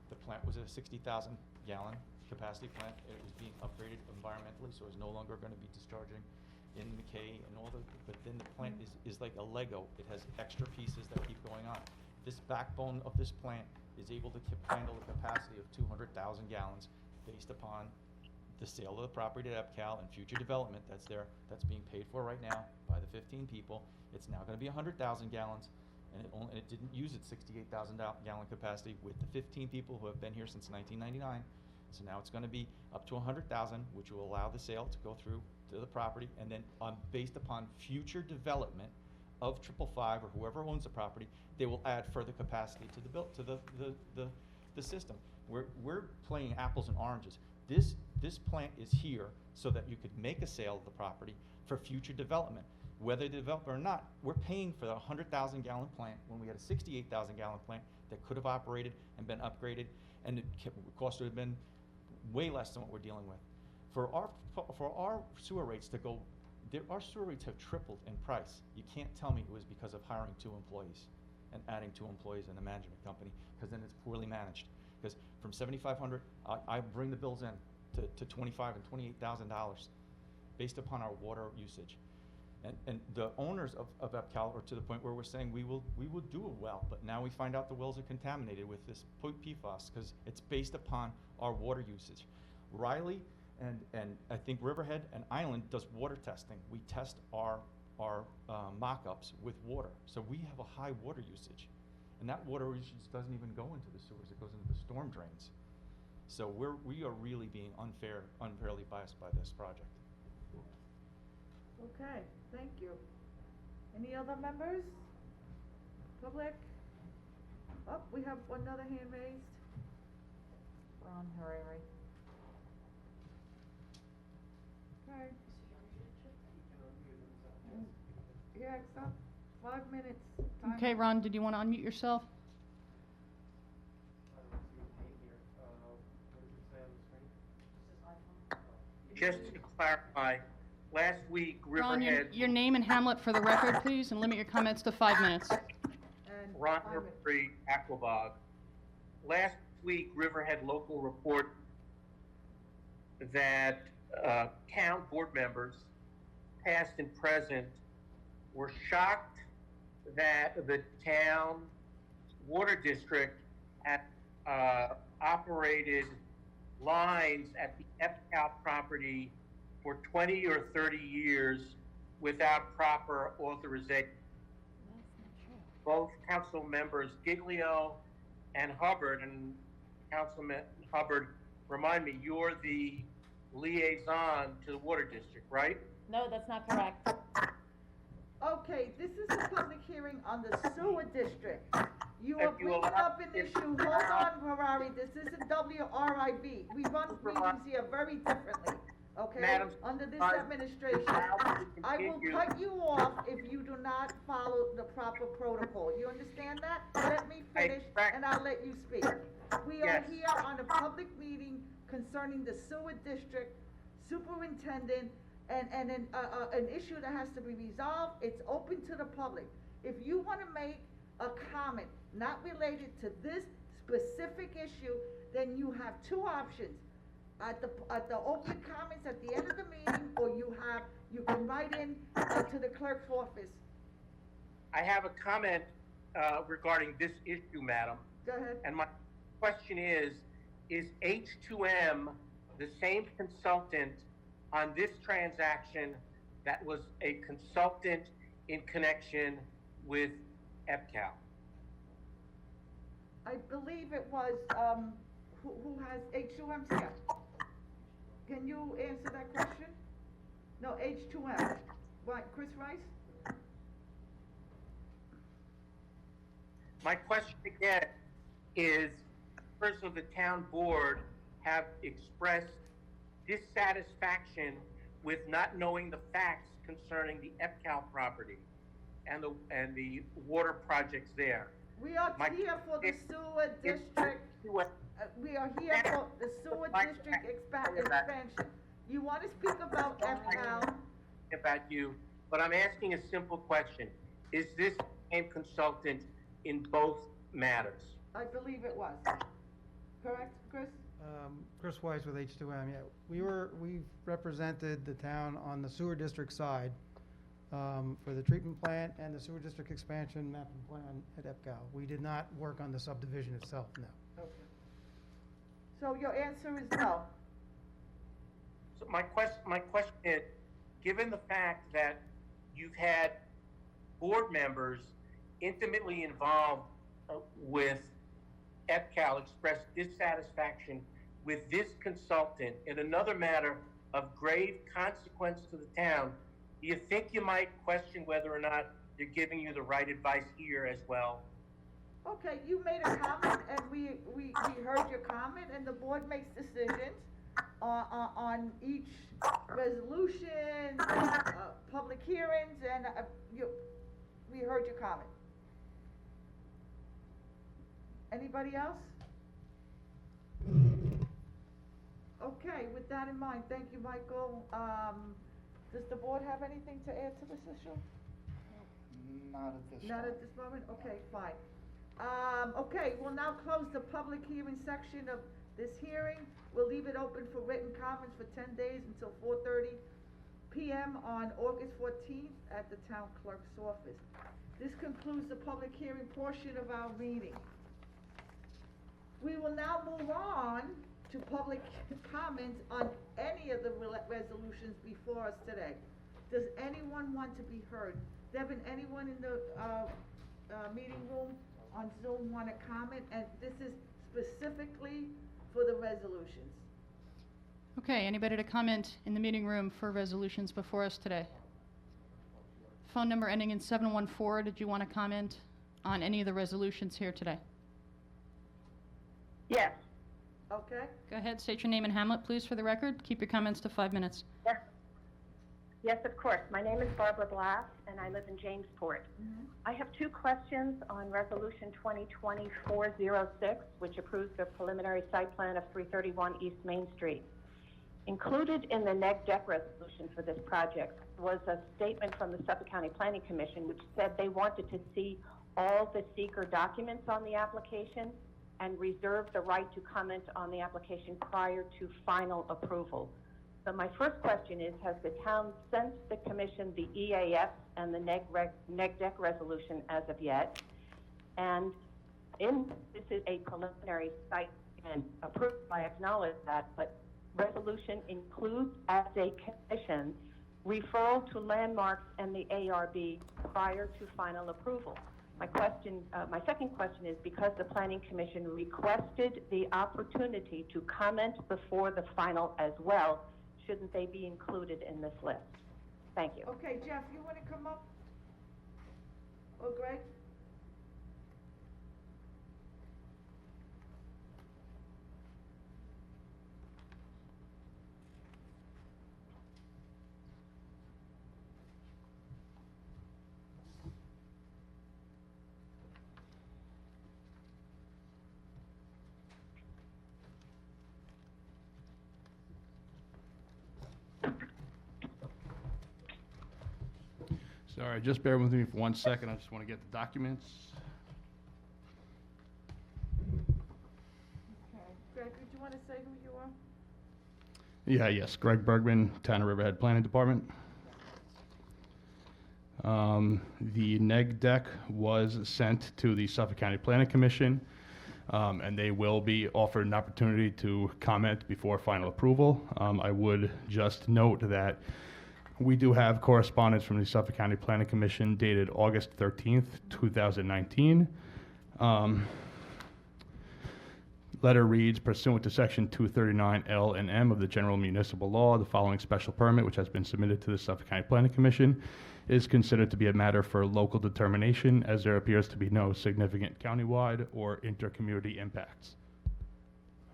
S: The plant was a 60,000 gallon capacity plant. It was being upgraded environmentally, so it's no longer gonna be discharging in McKay and all but then the plant is like a Lego. It has extra pieces that keep going on. This backbone of this plant is able to handle a capacity of 200,000 gallons based upon the sale of the property to EPCAL and future development that's there, that's being paid for right now by the 15 people. It's now gonna be 100,000 gallons, and it didn't use its 68,000 gallon capacity with the 15 people who have been here since 1999. So now it's gonna be up to 100,000, which will allow the sale to go through to the property, and then based upon future development of 555 or whoever owns the property, they will add further capacity to the system. We're playing apples and oranges. This plant is here so that you could make a sale of the property for future development. Whether they develop or not, we're paying for the 100,000 gallon plant when we had a 68,000 gallon plant that could have operated and been upgraded, and it cost would have been way less than what we're dealing with. For our sewer rates to go, our sewer rates have tripled in price. You can't tell me it was because of hiring 2 employees and adding 2 employees in the management company, because then it's poorly managed. Because from $7,500, I bring the bills in to $25,000 and $28,000 based upon our water usage. And the owners of EPCAL are to the point where we're saying we will do a well, but now we find out the wells are contaminated with this PFAS because it's based upon our water usage. Riley and I think Riverhead and Island does water testing. We test our our mock-ups with water. So we have a high water usage. And that water usage doesn't even go into the sewers, it goes into the storm drains. So we are really being unfairly biased by this project.
A: Okay, thank you. Any other members? Public? Oh, we have another hand raised.
K: Ron Harari.
A: Okay. Yeah, it's up, 5 minutes. Time.
H: Okay, Ron, did you want to unmute yourself?
D: Just to clarify, last week
H: Ron,
D: Riverhead.
H: your name and hamlet for the record, please, and limit your comments to 5 minutes.
A: And
D: Ron Harari, Aquabog. Last week, Riverhead local report that town board members, past and present, were shocked that the town water district had operated lines at the EPCAL property for 20 or 30 years without proper authorization. Both council members Giglio and Hubbard, and Councilman Hubbard, remind me, you're the liaison to the water district, right?
K: No, that's not correct.
A: Okay, this is a public hearing on the sewer district. You
D: If
A: are
D: you
A: bringing
D: allow
A: up an issue, hold on, Ferrari, this isn't WRIB. We run meetings here very differently, okay?
D: Madam,
A: Under this
D: I-
A: administration. I will
D: continue.
A: cut you off if you do not follow the proper protocol. You understand that? Let me finish and I'll let you speak. We are
D: Yes.
A: here on a public meeting concerning the sewer district superintendent and an issue that has to be resolved. It's open to the public. If you wanna make a comment not related to this specific issue, then you have two options. At the open comments at the end of the meeting, or you can write in to the clerk's office.
D: I have a comment regarding this issue, madam.
A: Go ahead.
D: And my question is H2M the same consultant on this transaction that was a consultant in connection with EPCAL?
A: I believe it was, who has H2M here? Can you answer that question? No, H2M. What, Chris Rice?
D: My question again is, members of the town board have expressed dissatisfaction with not knowing the facts concerning the EPCAL property and the water projects there.
A: We are here for the sewer district. We are here for the sewer district expansion. You want to speak about EPCAL?
D: About you, but I'm asking a simple question. Is this the same consultant in both matters?
A: I believe it was. Correct, Chris?
V: Chris Weiss with H2M, yeah. We've represented the town on the sewer district side for the treatment plant and the sewer district expansion mapping plan at EPCAL. We did not work on the subdivision itself, no.
A: Okay. So your answer is no?
D: So my question is, given the fact that you've had board members intimately involved with EPCAL express dissatisfaction with this consultant in another matter of grave consequence to the town, do you think you might question whether or not they're giving you the right advice here as well?
A: Okay, you made a comment, and we heard your comment, and the board makes decisions on each resolution, public hearings, and we heard your comment. Anybody else? Okay, with that in mind, thank you, Michael. Does the board have anything to add to this issue?
E: Not at this time.
A: Not at this moment? Okay, fine. Okay, we'll now close the public hearing section of this hearing. We'll leave it open for written comments for 10 days until 4:30 p.m. on August 14th at the town clerk's office. This concludes the public hearing portion of our meeting. We will now move on to public comments on any of the resolutions before us today. Does anyone want to be heard? Devin, anyone in the, meeting room on Zoom want to comment? And this is specifically for the resolutions.
H: Okay, anybody to comment in the meeting room for resolutions before us today? Phone number ending in 714, did you want to comment on any of the resolutions here today?
R: Yes.
A: Okay?
H: Go ahead, state your name and hamlet, please, for the record. Keep your comments to 5 minutes.
R: Yes. Yes, of course. My name is Barbara Blass, and I live in Jamesport. I have two questions on Resolution 2020-406, which approves the preliminary site plan of 331 East Main Street. Included in the neg deck resolution for this project was a statement from the Suffolk County Planning Commission, which said they wanted to see all the seeker documents on the application and reserve the right to comment on the application prior to final approval. So my first question is, has the town sent the commission the EAF and the neg deck resolution as of yet? And this is a preliminary site and approved, I acknowledge that, but resolution includes as a condition referral to landmarks and the ARB prior to final approval. My second question is, because the Planning Commission requested the opportunity to comment before the final as well, shouldn't they be included in this list? Thank you.
A: Okay, Jeff, you want to come up? Or Greg?
F: Sorry, just bear with me for 1 second. I just want to get the documents.
A: Okay. Greg, did you want to say who you are?
F: Yes, Greg Bergman, Town of Riverhead Planning Department. The neg deck was sent to the Suffolk County Planning Commission, and they will be offered an opportunity to comment before final approval. I would just note that we do have correspondence from the Suffolk County Planning Commission dated August 13th, 2019. Letter reads, pursuant to section 239L and M of the General Municipal Law, the following special permit, which has been submitted to the Suffolk County Planning Commission, is considered to be a matter for local determination, as there appears to be no significant countywide or intercommunity impacts.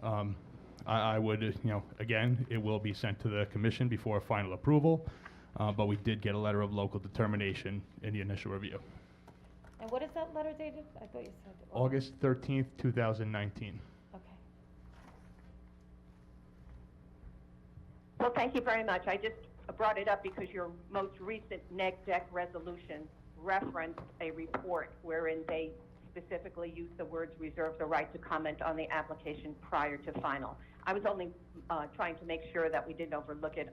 F: I would, again, it will be sent to the commission before final approval, but we did get a letter of local determination in the initial review.
K: And what is that letter dated? I thought you said
F: August 13th, 2019.
K: Okay.
R: Well, thank you very much. I just brought it up because your most recent neg deck resolution referenced a report wherein they specifically used the words reserve the right to comment on the application prior to final. I was only trying to make sure that we didn't overlook it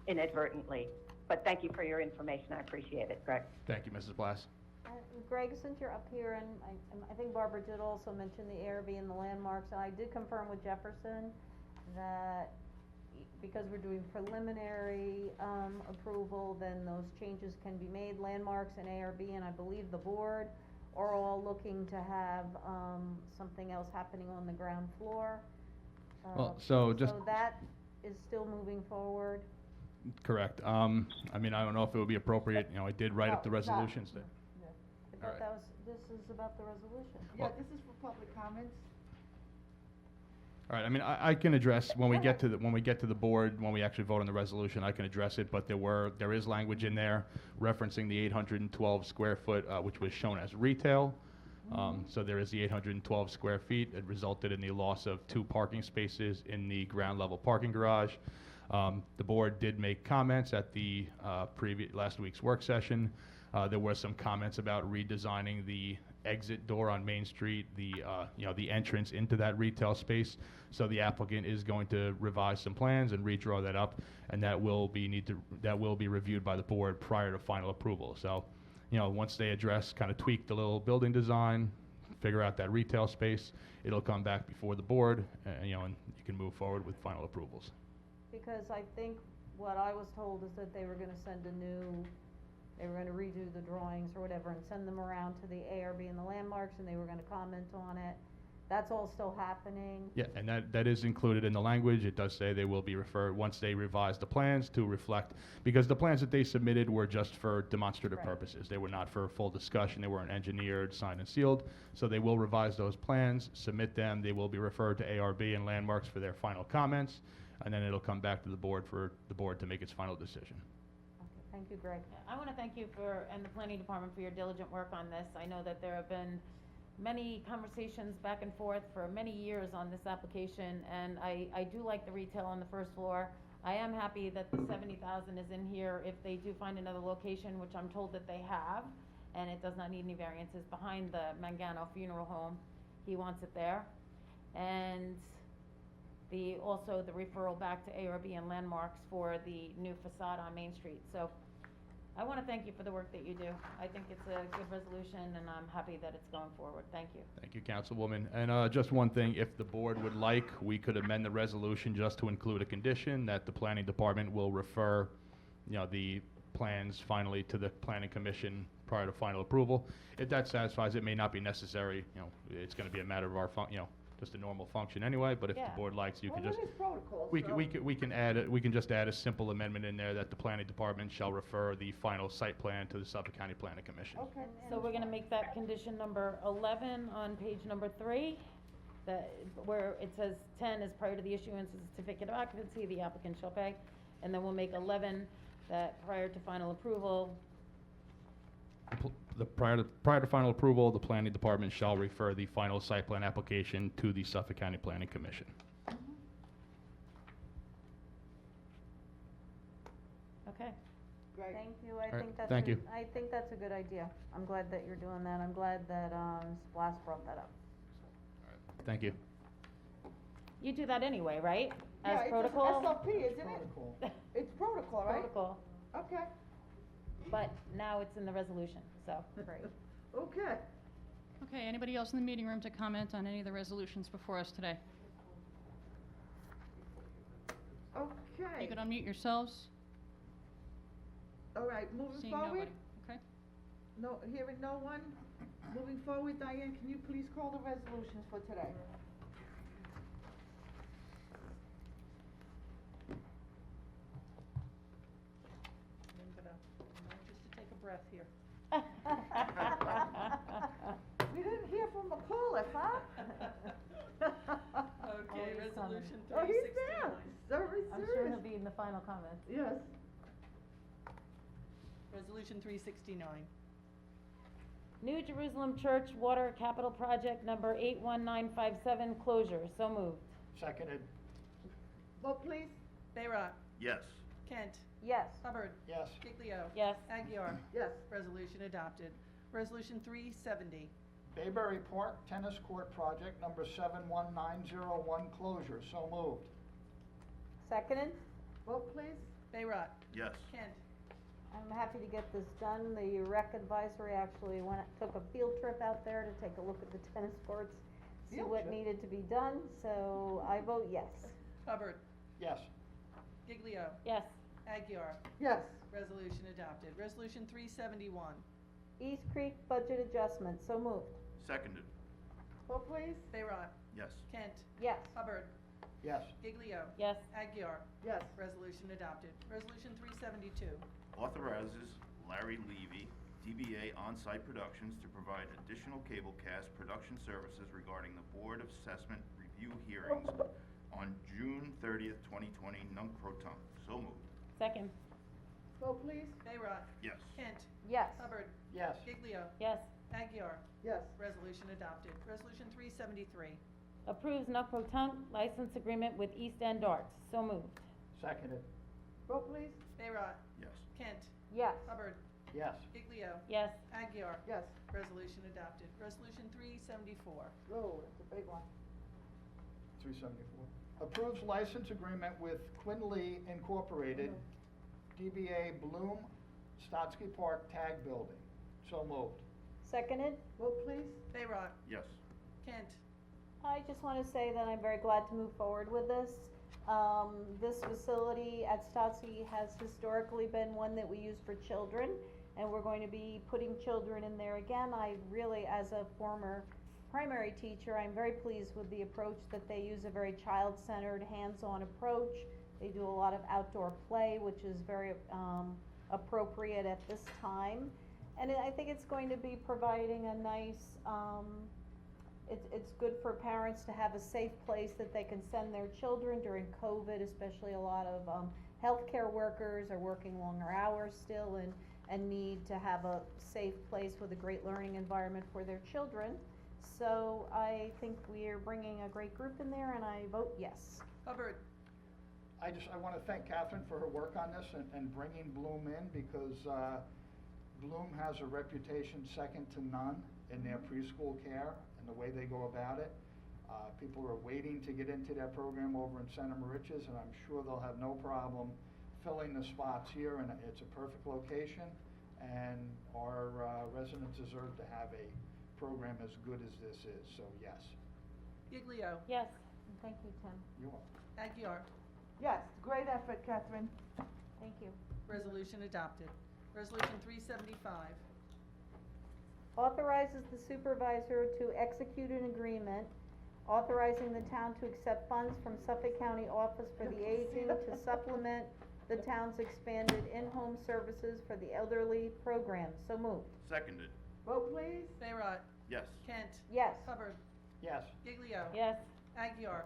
R: inadvertently. But thank you for your information. I appreciate it, Greg.
F: Thank you, Mrs. Blass.
K: Greg, since you're up here, and I think Barbara did also mention the ARB and the landmarks, and I did confirm with Jefferson that because we're doing preliminary approval, then those changes can be made. Landmarks and ARB, and I believe the board are all looking to have something else happening on the ground floor.
F: Well, so
K: that is still moving forward.
F: Correct. I mean, I don't know if it would be appropriate, I did write up the resolutions there.
K: I thought that was, this is about the resolution.
A: Yeah, this is for public comments.
F: All right, I mean, I can address, when we get to the board, when we actually vote on the resolution, I can address it, but there is language in there referencing the 812 square foot, which was shown as retail. So there is the 812 square feet. It resulted in the loss of 2 parking spaces in the ground level parking garage. The board did make comments at the last week's work session. There were some comments about redesigning the exit door on Main Street, the entrance into that retail space. So the applicant is going to revise some plans and redraw that up, and that will be reviewed by the board prior to final approval. So, once they kind of tweak the little building design, figure out that retail space, it'll come back before the board, and you can move forward with final approvals.
K: Because I think
B: what I was told is that they were gonna send they were gonna redo the drawings or whatever and send them around to the ARB and the landmarks, and they were gonna comment on it. That's all still happening.
F: Yeah, and that is included in the language. It does say they will be referred, once they revise the plans, to reflect, because the plans that they submitted were just for demonstrative
B: Right.
F: purposes. They were not for full discussion. They weren't engineered, signed, and sealed. So they will revise those plans, submit them. They will be referred to ARB and landmarks for their final comments, and then it'll come back to the board for the board to make its final decision.
B: Okay, thank you, Greg.
K: I want to thank you and the planning department for your diligent work on this. I know that there have been many conversations back and forth for many years on this application, and I do like the retail on the first floor. I am happy that the 70,000 is in here if they do find another location, which I'm told that they have, and it does not need any variances, behind the Mangano Funeral Home. He wants it there. And also the referral back to ARB and landmarks for the new facade on Main Street. So I want to thank you for the work that you do. I think it's a good resolution, and I'm happy that it's going forward. Thank you.
F: Thank you, Councilwoman. And just one thing, if the board would like, we could amend the resolution just to include a condition that the planning department will refer, the plans finally to the planning commission prior to final approval. If that satisfies, it may not be necessary, it's gonna be a matter of our just a normal function anyway, but if the
B: Yeah.
F: board likes, you can
A: Well,
F: just.
A: it is protocol,
F: We
A: so-
F: can add it, we can just add a simple amendment in there that the planning department shall refer the final site plan to the Suffolk County Planning Commission.
A: Okay.
K: So we're gonna make that condition number 11 on page number 3, where it says 10 is prior to the issuance of certificate of occupancy, the applicant shall pay. And then we'll make 11 that prior to final approval,
F: Prior to final approval, the planning department shall refer the final site plan application to the Suffolk County Planning Commission.
K: okay?
A: Great.
B: Thank you,
F: right, thank you.
B: I think that's a good idea. I'm glad that you're doing that. I'm glad that, Splas brought that up.
F: Thank you.
K: You do that anyway, right?
A: Yeah,
K: As
A: it's
K: protocol?
A: SOP, isn't it?
E: Protocol.
A: It's protocol, right?
K: Protocol,
A: Okay,
K: but now it's in the resolution, so, great.
A: okay.
H: Okay, anybody else in the meeting room to comment on any of the resolutions before us today? You
A: Okay,
H: could unmute yourselves.
A: all right, moving
H: Seeing
A: forward?
H: nobody. Okay.
A: No, hearing no one. Moving forward, Diane, can you please call the resolutions for today?
G: Just to take a breath here.
A: We didn't hear from McAuliffe, huh?
G: Okay,
K: he's coming.
G: resolution
A: Oh, he's there.
G: 369.
A: Very
K: I'm sure
A: serious.
K: he'll be in the final comments.
A: Yes.
G: Resolution 369.
K: New Jerusalem Church Water Capital Project number 81957 closure, so moved.
E: Seconded.
A: Vote please.
G: Bayrock.
C: Yes.
G: Kent.
B: Yes.
G: Hubbard.
E: Yes.
G: Giglio.
K: Yes.
G: Aguirre.
A: Yes.
G: Resolution adopted. Resolution 370.
E: Bayberry Park Tennis Court Project number 71901 closure, so moved.
B: Seconded?
A: Vote please.
G: Bayrock.
C: Yes.
G: Kent.
B: I'm happy to get this done. The rec advisory actually took a field trip out there to take a look at the tennis courts, see
A: Field
B: what
A: trip?
B: needed to be done, so I vote yes.
G: Hubbard.
E: Yes.
G: Giglio.
K: Yes.
G: Aguirre.
A: Yes.
G: Resolution adopted. Resolution 371.
B: East Creek budget adjustment, so moved.
C: Seconded.
A: Vote please.
G: Bayrock.
C: Yes.
G: Kent.
B: Yes.
G: Hubbard.
E: Yes.
G: Giglio.
K: Yes.
G: Aguirre.
A: Yes.
G: Resolution adopted. Resolution 372.
C: Authorizes Larry Levy, DBA On-Site Productions, to provide additional cable cast production services regarding the Board of Assessment review hearings on June 30th, 2020, Nunc Pro Tunc. So moved.
K: Second.
A: Vote please.
G: Bayrock.
C: Yes.
G: Kent.
B: Yes.
G: Hubbard.
E: Yes.
G: Giglio.
K: Yes.
G: Aguirre.
A: Yes.
G: Resolution adopted. Resolution 373.
K: Approves Nuck Pro Tunc license agreement with East End Arts, so moved.
E: Seconded.
A: Vote please.
G: Bayrock.
C: Yes.
G: Kent.
B: Yes.
G: Hubbard.
E: Yes.
G: Giglio.
K: Yes.
G: Aguirre.
A: Yes.
G: Resolution adopted. Resolution 374.
A: Oh, that's a big one.
E: 374. Approves license agreement with Quinley Incorporated, DBA Bloom Stotsky Park Tag Building. So moved.
B: Seconded?
A: Vote please.
G: Bayrock.
C: Yes.
G: Kent.
B: I just want to say that I'm very glad to move forward with this. This facility at Stotsy has historically been one that we use for children, and we're going to be putting children in there again. I really, as a former primary teacher, I'm very pleased with the approach that they use, a very child-centered, hands-on approach. They do a lot of outdoor play, which is very appropriate at this time. And I think it's going to be providing a nice, it's good for parents to have a safe place that they can send their children during COVID, especially a lot of healthcare workers are working longer hours still and need to have a safe place with a great learning environment for their children. So I think we are bringing a great group in there, and I vote yes.
G: Hubbard.
E: I want to thank Catherine for her work on this and bringing Bloom in, because Bloom has a reputation second to none in their preschool care and the way they go about it. People are waiting to get into their program over in Center Moriches, and I'm sure they'll have no problem filling the spots here, and it's a perfect location, and our residents deserve to have a program as good as this is, so yes.
G: Giglio.
B: Yes, thank you, Tim.
E: You're welcome.
G: Aguirre.
A: Yes, great effort, Catherine.
B: Thank you.
G: Resolution adopted. Resolution 375.
B: Authorizes the supervisor to execute an agreement authorizing the town to accept funds from Suffolk County Office for the Aging to supplement the town's expanded in-home services for the elderly program. So moved.
C: Seconded.
A: Vote please.
G: Bayrock.
C: Yes.
G: Kent.
B: Yes.
G: Hubbard.
E: Yes.
G: Giglio.
B: Yes.
G: Aguirre.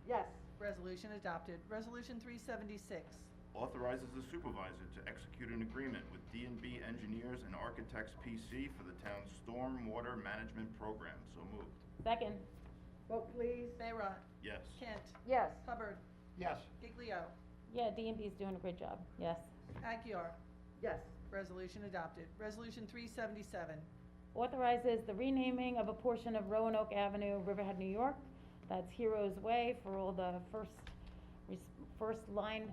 A: Yes.
G: Resolution adopted. Resolution 376.
C: Authorizes the supervisor to execute an agreement with D&B Engineers and Architects PC for the town's stormwater management program. So moved.
K: Second.
A: Vote please.
G: Bayrock.
C: Yes.
G: Kent.
B: Yes.
G: Hubbard.
E: Yes.
G: Giglio.
K: Yeah, D&B's doing a great job, yes.
G: Aguirre.
A: Yes.
G: Resolution adopted. Resolution 377.
K: Authorizes the renaming of a portion of Roanoke Avenue, Riverhead, New York. That's Heroes Way for all the first line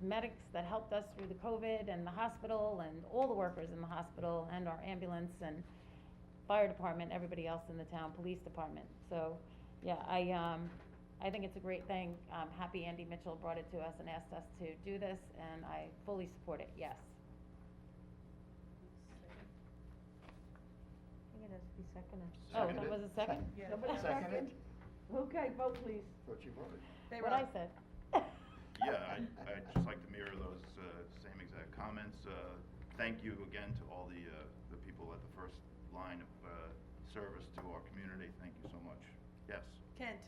K: medics that helped us through the COVID and the hospital and all the workers in the hospital and our ambulance and fire department, everybody else in the town, police department. So, yeah, I think it's a great thing. I'm happy Andy Mitchell brought it to us and asked us to do this, and I fully support it, yes.
B: I think it has to be seconded.
K: Oh,
C: Seconded.
K: that was a second?
G: Yeah.
A: Nobody
E: Seconded.
A: Okay, vote please.
E: Thought you voted.
K: What I
G: Bayrock.
K: said.
C: Yeah, I'd just like to mirror those same exact comments. Thank you again to all the people at the first line of service to our community. Thank you so much. Yes.
G: Kent.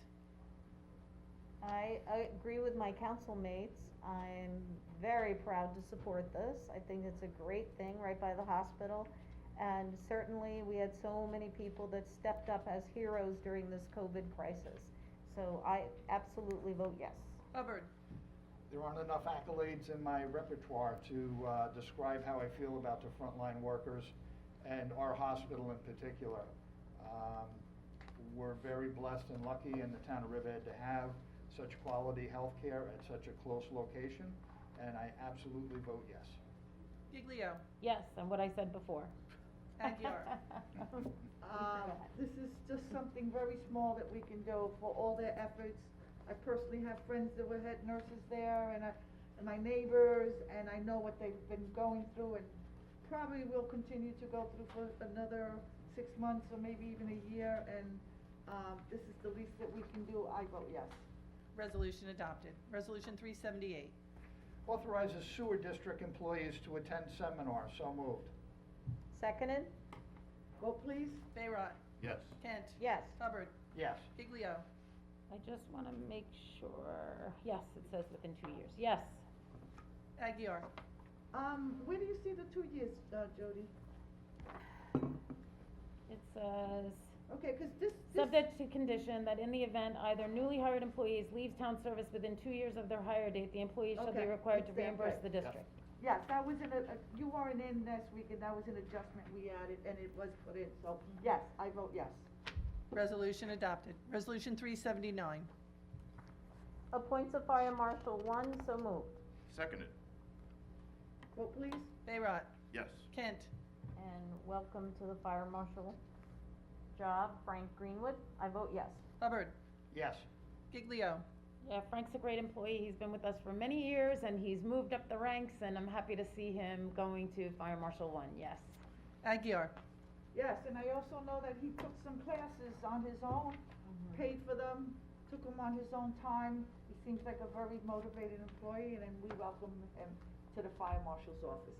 B: I agree with my council mates. I'm very proud to support this. I think it's a great thing right by the hospital. And certainly, we had so many people that stepped up as heroes during this COVID crisis. So I absolutely vote yes.
G: Hubbard.
E: There aren't enough accolades in my repertoire to describe how I feel about the frontline workers and our hospital in particular. We're very blessed and lucky in the town of Riverhead to have such quality health care at such a close location, and I absolutely vote yes.
G: Giglio.
K: Yes, and what I said before.
G: Aguirre.
A: This is just something very small that we can do for all their efforts. I personally have friends that were head nurses there, and my neighbors, and I know what they've been going through, and probably will continue to go through for another 6 months or maybe even a year, and this is the least that we can do. I vote yes.
G: Resolution adopted. Resolution 378.
E: Authorizes sewer district employees to attend seminars. So moved.
B: Seconded?
A: Vote please.
G: Bayrock.
C: Yes.
G: Kent.
B: Yes.
G: Hubbard.
E: Yes.
G: Giglio.
K: I just want to make sure, yes, it says within 2 years, yes.
G: Aguirre.
A: Where do you see the 2 years, Jody?
K: It says,
A: Okay, because this.
K: subject to condition that in the event either newly hired employees leave town service within 2 years of their hire date, the employee shall be
A: Okay,
K: required to
A: it's there,
K: reimburse
A: okay.
K: the district.
A: Yes, that was you weren't in last week, and that was an adjustment we added, and it was put in, so, yes, I vote yes.
G: Resolution adopted. Resolution 379.
B: Appoints a fire marshal 1, so moved.
C: Seconded.
A: Vote please.
G: Bayrock.
C: Yes.
G: Kent.
B: And welcome to the fire marshal job, Frank Greenwood. I vote yes.
G: Hubbard.
E: Yes.
G: Giglio.
K: Yeah, Frank's a great employee. He's been with us for many years, and he's moved up the ranks, and I'm happy to see him going to Fire Marshal 1, yes.
G: Aguirre.
A: Yes, and I also know that he took some classes on his own, paid for them, took them on his own time. He seems like a very motivated employee, and then we welcome him to the fire marshal's office.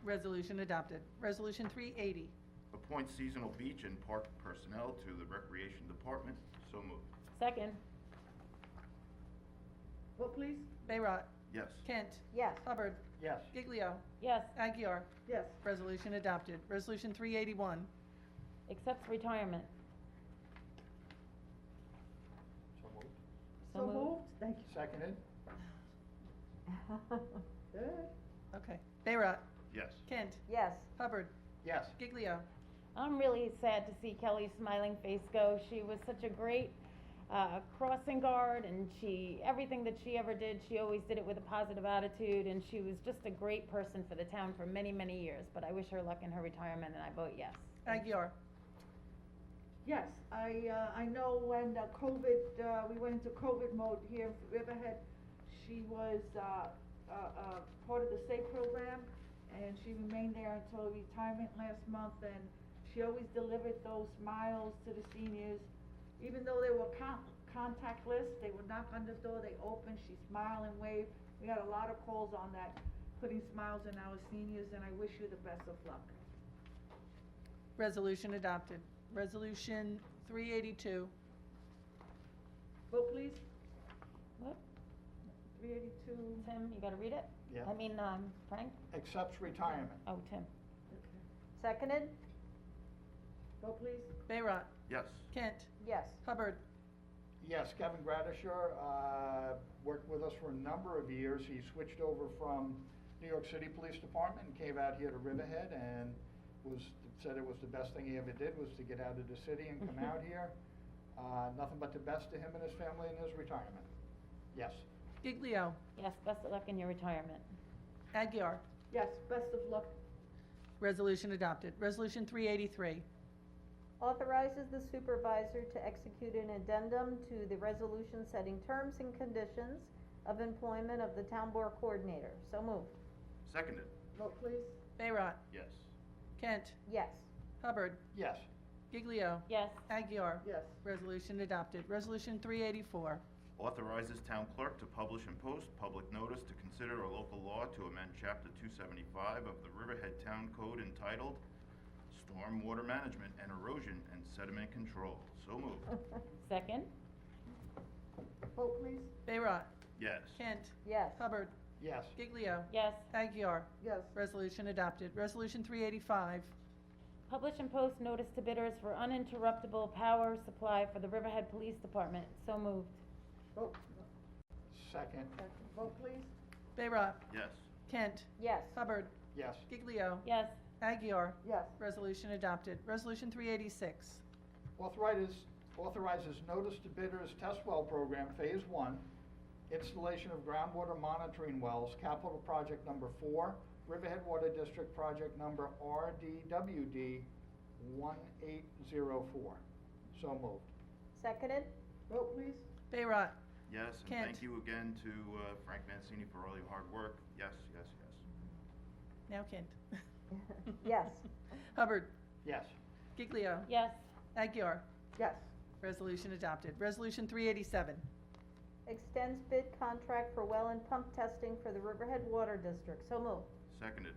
G: Resolution adopted. Resolution 380.
C: Appoint seasonal beach and park personnel to the Recreation Department. So moved.
K: Second,
A: Vote please.
G: Bayrock.
C: Yes.
G: Kent.
K: yes.
G: Hubbard.
E: Yes.
G: Giglio.
K: Yes.
G: Aguirre.
A: Yes.
G: Resolution adopted. Resolution 381.
K: Accepts retirement.
E: So moved.
K: So moved.
A: Thank you.
E: Seconded.
A: Good.
G: Okay. Bayrock.
C: Yes.
G: Kent.
K: Yes.
G: Hubbard.
E: Yes.
G: Giglio.
K: I'm really sad to see Kelly's smiling face go. She was such a great crossing guard, and everything that she ever did, she always did it with a positive attitude, and she was just a great person for the town for many, many years. But I wish her luck in her retirement, and I vote yes.
G: Aguirre.
A: Yes, I know when we went into COVID mode here in Riverhead, she was part of the SAFE program, and she remained there until retirement last month, and she always delivered those smiles to the seniors. Even though they were contactless, they would knock on the door, they opened, she smiled and waved. We had a lot of calls on that, putting smiles in our seniors, and I wish you the best of luck.
G: Resolution adopted. Resolution 382.
A: Vote please.
K: What?
A: 382.
K: Tim, you gotta read it?
E: Yeah.
K: I mean, Frank?
E: Accepts retirement.
K: Oh, Tim.
B: Seconded?
A: Vote please.
G: Bayrock.
C: Yes.
G: Kent.
B: Yes.
G: Hubbard.
E: Yes, Kevin Gradisher, worked with us for a number of years. He switched over from New York City Police Department and came out here to Riverhead, and said it was the best thing he ever did was to get out of the city and come out here. Nothing but the best to him and his family in his retirement. Yes.
G: Giglio.
K: Yes, best of luck in your retirement.
G: Aguirre.
A: Yes, best of luck.
G: Resolution adopted. Resolution 383.
B: Authorizes the supervisor to execute an addendum to the resolution setting terms and conditions of employment of the town board coordinator. So moved.
C: Seconded.
A: Vote please.
G: Bayrock.
C: Yes.
G: Kent.
B: Yes.
G: Hubbard.
E: Yes.
G: Giglio.
K: Yes.
G: Aguirre.
A: Yes.
G: Resolution adopted. Resolution 384.
C: Authorizes town clerk to publish and post public notice to consider a local law to amend Chapter 275 of the Riverhead Town Code entitled Stormwater Management and Erosion and Sediment Control. So moved.
K: Second?
A: Vote please.
G: Bayrock.
C: Yes.
G: Kent.
B: Yes.
G: Hubbard.
E: Yes.
G: Giglio.
K: Yes.
G: Aguirre.
A: Yes.
G: Resolution adopted. Resolution 385.
K: Publish and post notice to bidders for uninterruptible power supply for the Riverhead Police Department. So moved.
A: Vote.
E: Second.
A: Vote please.
G: Bayrock.
C: Yes.
G: Kent.
B: Yes.
G: Hubbard.
E: Yes.
G: Giglio.
K: Yes.
G: Aguirre.
A: Yes.
G: Resolution adopted. Resolution 386.
E: Authorizes notice to bidders test well program, Phase 1, installation of groundwater monitoring wells, capital project number 4, Riverhead Water District project number RDWD 1804. So moved.
B: Seconded?
A: Vote please.
G: Bayrock.
C: Yes, and
G: Kent.
C: thank you again to Frank Mancini for all your hard work. Yes, yes, yes.
G: Now Kent.
B: Yes.
G: Hubbard.
E: Yes.
G: Giglio.
K: Yes.
G: Aguirre.
A: Yes.
G: Resolution adopted. Resolution 387.
B: Extends bid contract for well and pump testing for the Riverhead Water District. So moved.
C: Seconded.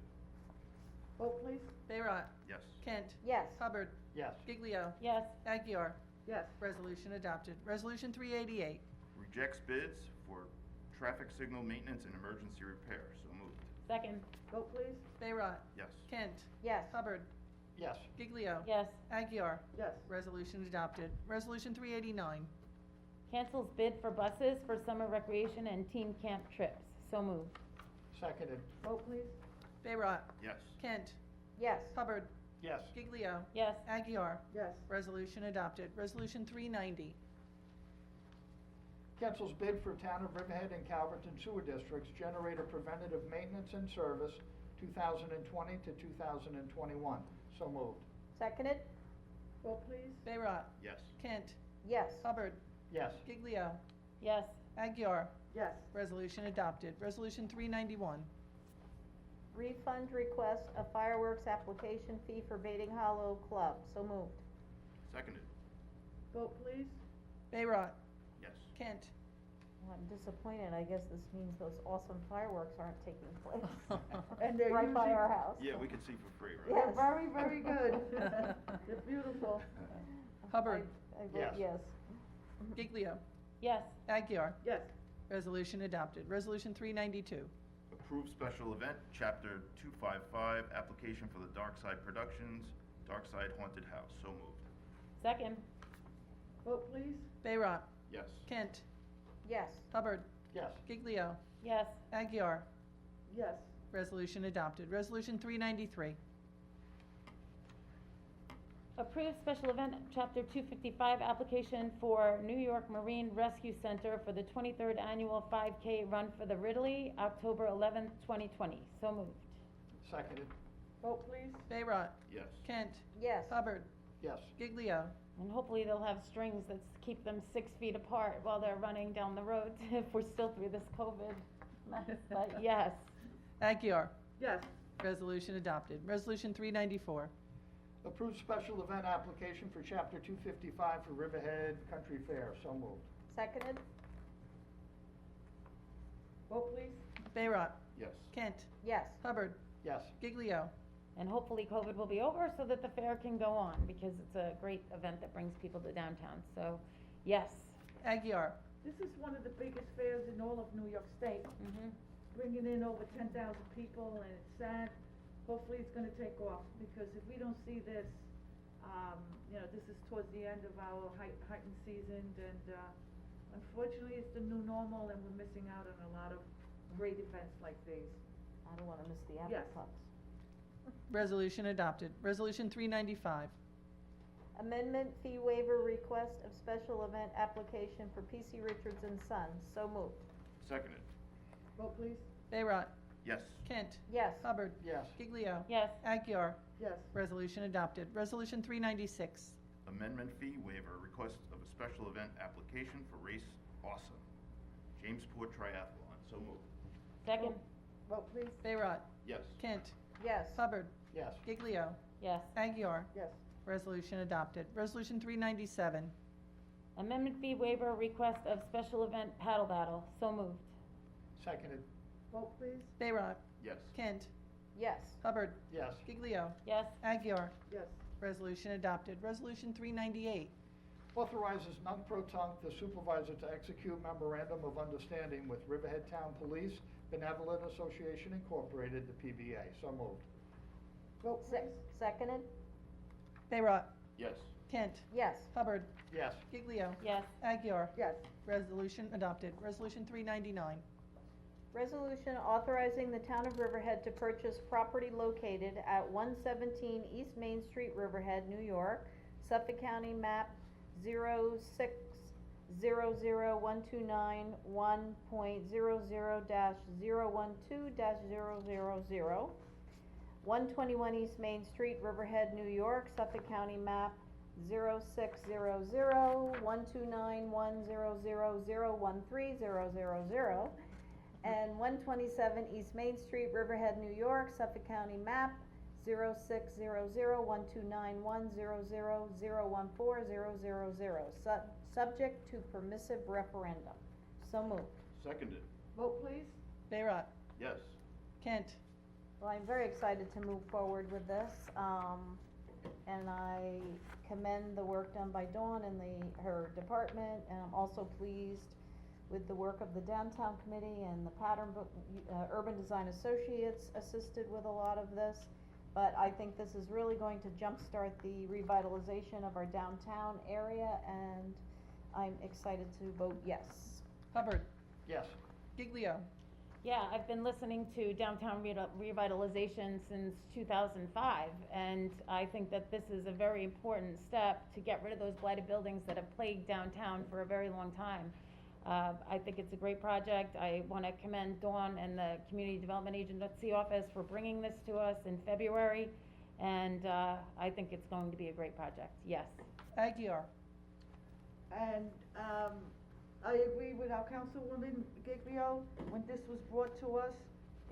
A: Vote please.
G: Bayrock.
C: Yes.
G: Kent.
B: Yes.
G: Hubbard.
E: Yes.
G: Giglio.
K: Yes.
G: Aguirre.
A: Yes.
G: Resolution adopted. Resolution 388.
C: Rejects bids for traffic signal maintenance and emergency repair. So moved.
K: Second?
A: Vote please.
G: Bayrock.
C: Yes.
G: Kent.
B: Yes.
G: Hubbard.
E: Yes.
G: Giglio.
K: Yes.
G: Aguirre.
A: Yes.
G: Resolution adopted. Resolution 389.
K: Cancels bid for buses for summer recreation and team camp trips. So moved.
E: Seconded.
A: Vote please.
G: Bayrock.
C: Yes.
G: Kent.
B: Yes.
G: Hubbard.
E: Yes.
G: Giglio.
K: Yes.
G: Aguirre.
A: Yes.
G: Resolution adopted. Resolution 390.
E: Cancels bid for Town of Riverhead and Calverton Sewer Districts generator preventative maintenance and service 2020 to 2021. So moved.
B: Seconded?
A: Vote please.
G: Bayrock.
C: Yes.
G: Kent.
B: Yes.
G: Hubbard.
E: Yes.
G: Giglio.
K: Yes.
G: Aguirre.
A: Yes.
G: Resolution adopted. Resolution 391.
B: Refund request of fireworks application fee for Baiting Hollow Club. So moved.
C: Seconded.
A: Vote please.
G: Bayrock.
C: Yes.
G: Kent.
B: Well, I'm disappointed. I guess this means those awesome fireworks aren't taking place.
A: And they're
B: right by
A: usually-
B: our house.
C: Yeah, we can see for free, right?
B: Yes.
A: They're very, very good. They're beautiful.
G: Hubbard.
B: I vote yes.
G: Giglio.
K: Yes.
G: Aguirre.
A: Yes.
G: Resolution adopted. Resolution 392.
C: Approve special event, Chapter 255, application for the Dark Side Productions, Dark Side Haunted House. So moved.
K: Second.
A: Vote please.
G: Bayrock.
C: Yes.
G: Kent.
B: Yes.
G: Hubbard.
E: Yes.
G: Giglio.
K: Yes.
G: Aguirre.
A: Yes.
G: Resolution adopted. Resolution 393.
K: Approve special event, Chapter 255, application for New York Marine Rescue Center for the 23rd Annual 5K Run for the Ridley, October 11th, 2020. So moved.
E: Seconded.
A: Vote please.
G: Bayrock.
C: Yes.
G: Kent.
B: Yes.
G: Hubbard.
E: Yes.
G: Giglio.
K: And hopefully they'll have strings that keep them 6 feet apart while they're running down the road if we're still through this COVID mess. But yes.
G: Aguirre.
A: Yes.
G: Resolution adopted. Resolution 394.
E: Approve special event application for Chapter 255 for Riverhead Country Fair. So moved.
B: Seconded.
A: Vote please.
G: Bayrock.
C: Yes.
G: Kent.
B: Yes.
G: Hubbard.
E: Yes.
G: Giglio.
K: And hopefully COVID will be over so that the fair can go on because it's a great event that brings people to downtown. So, yes.
G: Aguirre.
A: This is one of the biggest fairs in all of New York State. Bringing in over 10,000 people, and it's sad. Hopefully it's gonna take off, because if we don't see this, this is towards the end of our heightened season, and, unfortunately, it's the new normal, and we're missing out on a lot of great events like these.
B: I don't wanna miss the apple
A: Yes.
B: pucks.
G: Resolution adopted. Resolution 395.
B: Amendment fee waiver request of special event application for PC Richards and Sons. So moved.
C: Seconded.
A: Vote please.
G: Bayrock.
C: Yes.
G: Kent.
B: Yes.
G: Hubbard.
E: Yes.
G: Giglio.
K: Yes.
G: Aguirre.
A: Yes.
G: Resolution adopted. Resolution 396.
C: Amendment fee waiver, request of a special event application for Race Awesome, Jamesport Triathlon. So moved.
K: Second.
A: Vote please.
G: Bayrock.
C: Yes.
G: Kent.
B: Yes.
G: Hubbard.
E: Yes.
G: Giglio.
K: Yes.
G: Aguirre.
A: Yes.
G: Resolution adopted. Resolution 397.
K: Amendment fee waiver request of special event paddle battle. So moved.
E: Seconded.
A: Vote please.
G: Bayrock.
C: Yes.
G: Kent.
B: Yes.
G: Hubbard.
E: Yes.
G: Giglio.
K: Yes.
G: Aguirre.
A: Yes.
G: Resolution adopted. Resolution 398.
E: Authorizes non-pro-tunc the supervisor to execute memorandum of understanding with Riverhead Town Police Benevolent Association Incorporated, the PBA. So moved.
A: Vote please.
B: Seconded.
G: Bayrock.
C: Yes.
G: Kent.
B: Yes.
G: Hubbard.
E: Yes.
G: Giglio.
K: Yes.
G: Aguirre.
A: Yes.
G: Resolution adopted. Resolution 399.
B: Resolution authorizing the town of Riverhead to purchase property located at 117 East Main Street, Riverhead, New York, Suffolk County map 0600129.00-012-000, 121 East Main Street, Riverhead, New York, Suffolk County map 06001291000130000, and 127 East Main Street, Riverhead, New York, Suffolk County map 06001291000140000, subject to permissive referendum. So moved.
C: Seconded.
A: Vote please.
G: Bayrock.
C: Yes.
G: Kent.
B: Well, I'm very excited to move forward with this, and I commend the work done by Dawn and her department, and I'm also pleased with the work of the downtown committee and the Pattern Book, Urban Design Associates assisted with a lot of this. But I think this is really going to jumpstart the revitalization of our downtown area, and I'm excited to vote yes.
G: Hubbard.
E: Yes.
G: Giglio.
K: Yeah, I've been listening to downtown revitalization since 2005, and I think that this is a very important step to get rid of those blighted buildings that have plagued downtown for a very long time. I think it's a great project. I want to commend Dawn and the Community Development Agency Office for bringing this to us in February, and I think it's going to be a great project. Yes.
G: Aguirre.
A: And, I agree with our Councilwoman Giglio. When this was brought to us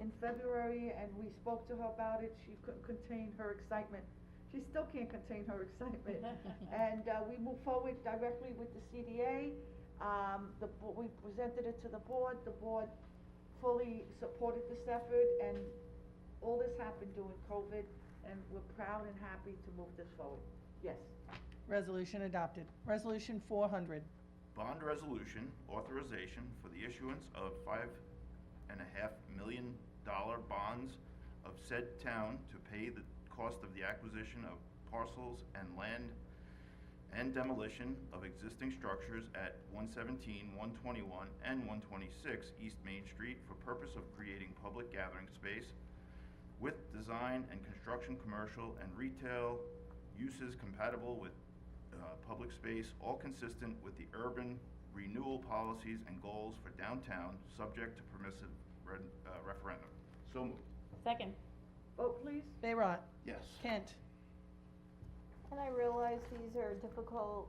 A: in February and we spoke to her about it, she couldn't contain her excitement. She still can't contain her excitement. And we moved forward directly with the CDA. We presented it to the board. The board fully supported this effort, and all this happened during COVID, and we're proud and happy to move this forward. Yes.
G: Resolution adopted. Resolution 400.
C: Bond resolution authorization for the issuance of $5.5 million bonds of said town to pay the cost of the acquisition of parcels and land and demolition of existing structures at 117, 121, and 126 East Main Street for purpose of creating public gathering space with design and construction, commercial and retail uses compatible with public space, all consistent with the urban renewal policies and goals for downtown, subject to permissive referendum. So moved.
K: Second.
A: Vote please.
G: Bayrock.
C: Yes.
G: Kent.
B: And I realize these are difficult,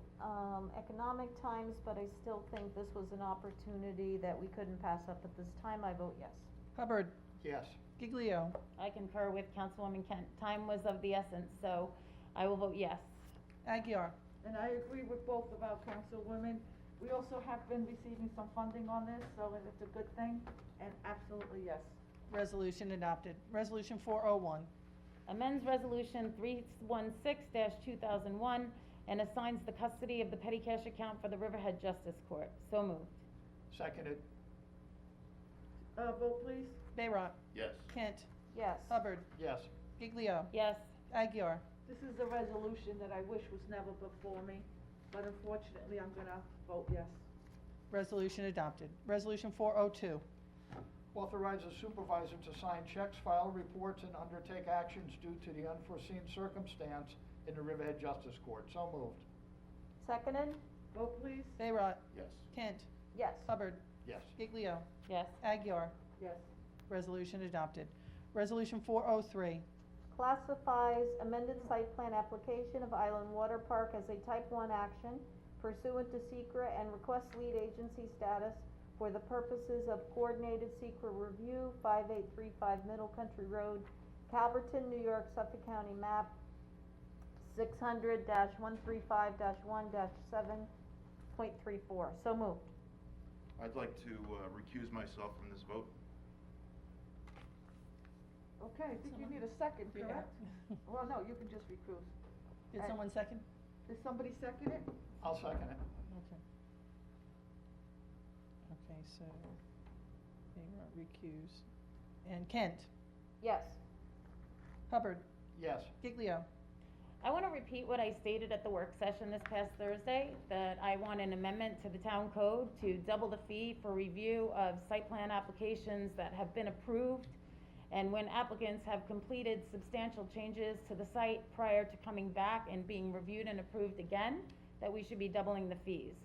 B: economic times, but I still think this was an opportunity that we couldn't pass up at this time. I vote yes.
G: Hubbard.
E: Yes.
G: Giglio.
K: I concur with Councilwoman Kent. Time was of the essence, so I will vote yes.
G: Aguirre.
A: And I agree with both of our councilwomen. We also have been receiving some funding on this, so it's a good thing, and absolutely yes.
G: Resolution adopted. Resolution 401.
K: Amends Resolution 316-2001 and assigns the custody of the petty cash account for the Riverhead Justice Court. So moved.
E: Seconded.
A: Vote please.
G: Bayrock.
C: Yes.
G: Kent.
B: Yes.
G: Hubbard.
E: Yes.
K: Uh,
G: Giglio.
K: Yes.
G: Aguirre.
A: This is a resolution that I wish was never before me, but unfortunately, I'm gonna vote yes.
G: Resolution adopted. Resolution 402.
E: Authorizes supervisor to sign checks, file reports, and undertake actions due to the unforeseen circumstance in the Riverhead Justice Court. So moved.
B: Seconded?
A: Vote please.
G: Bayrock.
C: Yes.
G: Kent.
B: Yes.
G: Hubbard.
E: Yes.
G: Giglio.
K: Yes.
G: Aguirre.
A: Yes.
G: Resolution adopted. Resolution 403.
B: Classifies amended site plan application of Island Water Park as a type 1 action pursuant to SECRA and requests lead agency status for the purposes of coordinated SECRA review, 5835 Middle Country Road, Calverton, New York, Suffolk County map 600-135-1-7.34. So moved.
C: I'd like to recuse myself from this vote.
A: Okay, I think you need a second,
G: Yeah.
A: correct? Well, no, you can just recuse.
G: Did someone second?
A: Did somebody second it?
E: I'll second it.
G: Okay. Okay, so Bayrock recuse. And Kent.
B: Yes.
G: Hubbard.
E: Yes.
G: Giglio.
K: I want to repeat what I stated at the work session this past Thursday, that I want an amendment to the town code to double the fee for review of site plan applications that have been approved, and when applicants have completed substantial changes to the site prior to coming back and being reviewed and approved again, that we should be doubling the fees.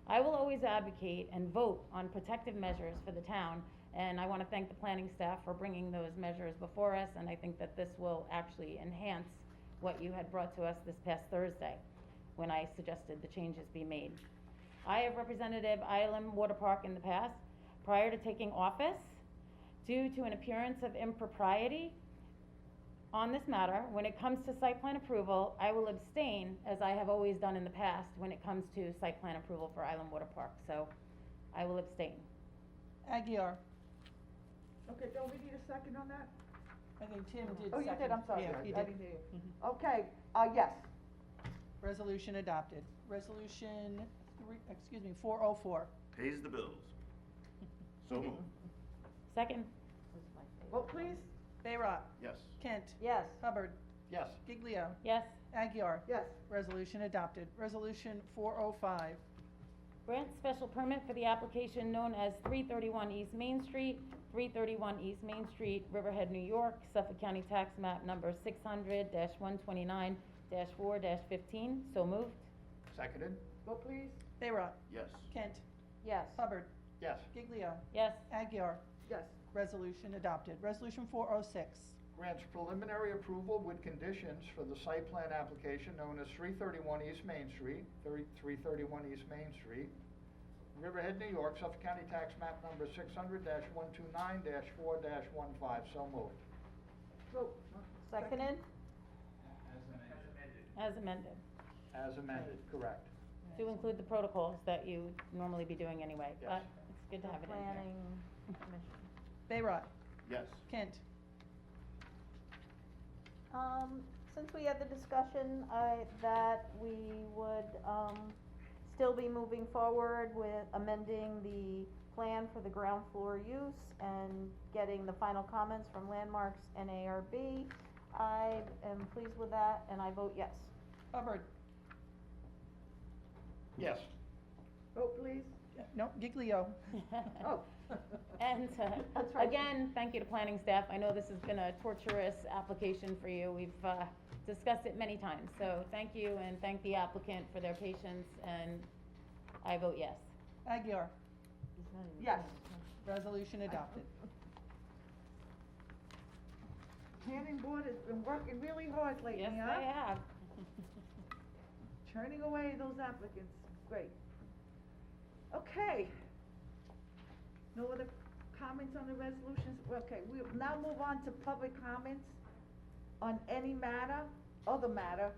K: I will always advocate and vote on protective measures for the town, and I want to thank the planning staff for bringing those measures before us, and I think that this will actually enhance what you had brought to us this past Thursday when I suggested the changes be made. I have represented Island Water Park in the past. Prior to taking office, due to an appearance of impropriety on this matter, when it comes to site plan approval, I will abstain, as I have always done in the past, when it comes to site plan approval for Island Water Park. So I will abstain.
G: Aguirre.
A: Okay, don't we need a second on that?
G: I think Tim did
A: Oh, you
G: second.
A: did, I'm sorry,
G: Yeah,
A: I
G: he
A: didn't
G: did.
A: hear you.
G: Mhm.
A: Okay, yes.
G: Resolution adopted. Resolution 404.
C: Pays the bills. So moved.
K: Second.
A: Vote please.
G: Bayrock.
C: Yes.
G: Kent.
B: Yes.
G: Hubbard.
E: Yes.
G: Giglio.
K: Yes.
G: Aguirre.
A: Yes.
G: Resolution adopted. Resolution 405.
K: Grant special permit for the application known as 331 East Main Street, 331 East Main Street, Riverhead, New York, Suffolk County Tax Map number 600-129-4-15. So moved.
E: Seconded.
A: Vote please.
G: Bayrock.
C: Yes.
G: Kent.
B: Yes.
G: Hubbard.
E: Yes.
G: Giglio.
K: Yes.
G: Aguirre.
A: Yes.
G: Resolution adopted. Resolution 406.
E: Grants preliminary approval with conditions for the site plan application known as 331 East Main Street, 331 East Main Street, Riverhead, New York, Suffolk County Tax Map Number 600-129-4-15. So moved.
A: Vote.
K: Seconded? As amended.
E: As amended, correct.
K: To include the protocols that you normally be doing anyway,
E: Yes.
K: but it's good to have it in there.
G: Bayrock.
C: Yes.
G: Kent.
B: Since we had the discussion, that we would, still be moving forward with amending the plan for the ground floor use and getting the final comments from Landmarks and ARB. I am pleased with that, and I vote yes.
G: Hubbard.
E: Yes.
A: Vote, please.
G: No, Giglio.
A: Oh.
K: And,
A: That's right.
K: again, thank you to planning staff. I know this has been a torturous application for you. We've, discussed it many times, so thank you, and thank the applicant for their patience, and I vote yes.
G: Aguilar.
A: Yes.
G: Resolution adopted.
A: Planning board has been working really hard lately,
K: Yes,
A: huh?
K: they have.
A: Turning away those applicants, great. Okay. No other comments on the resolutions? Okay, we'll now move on to public comments on any matter, other matter.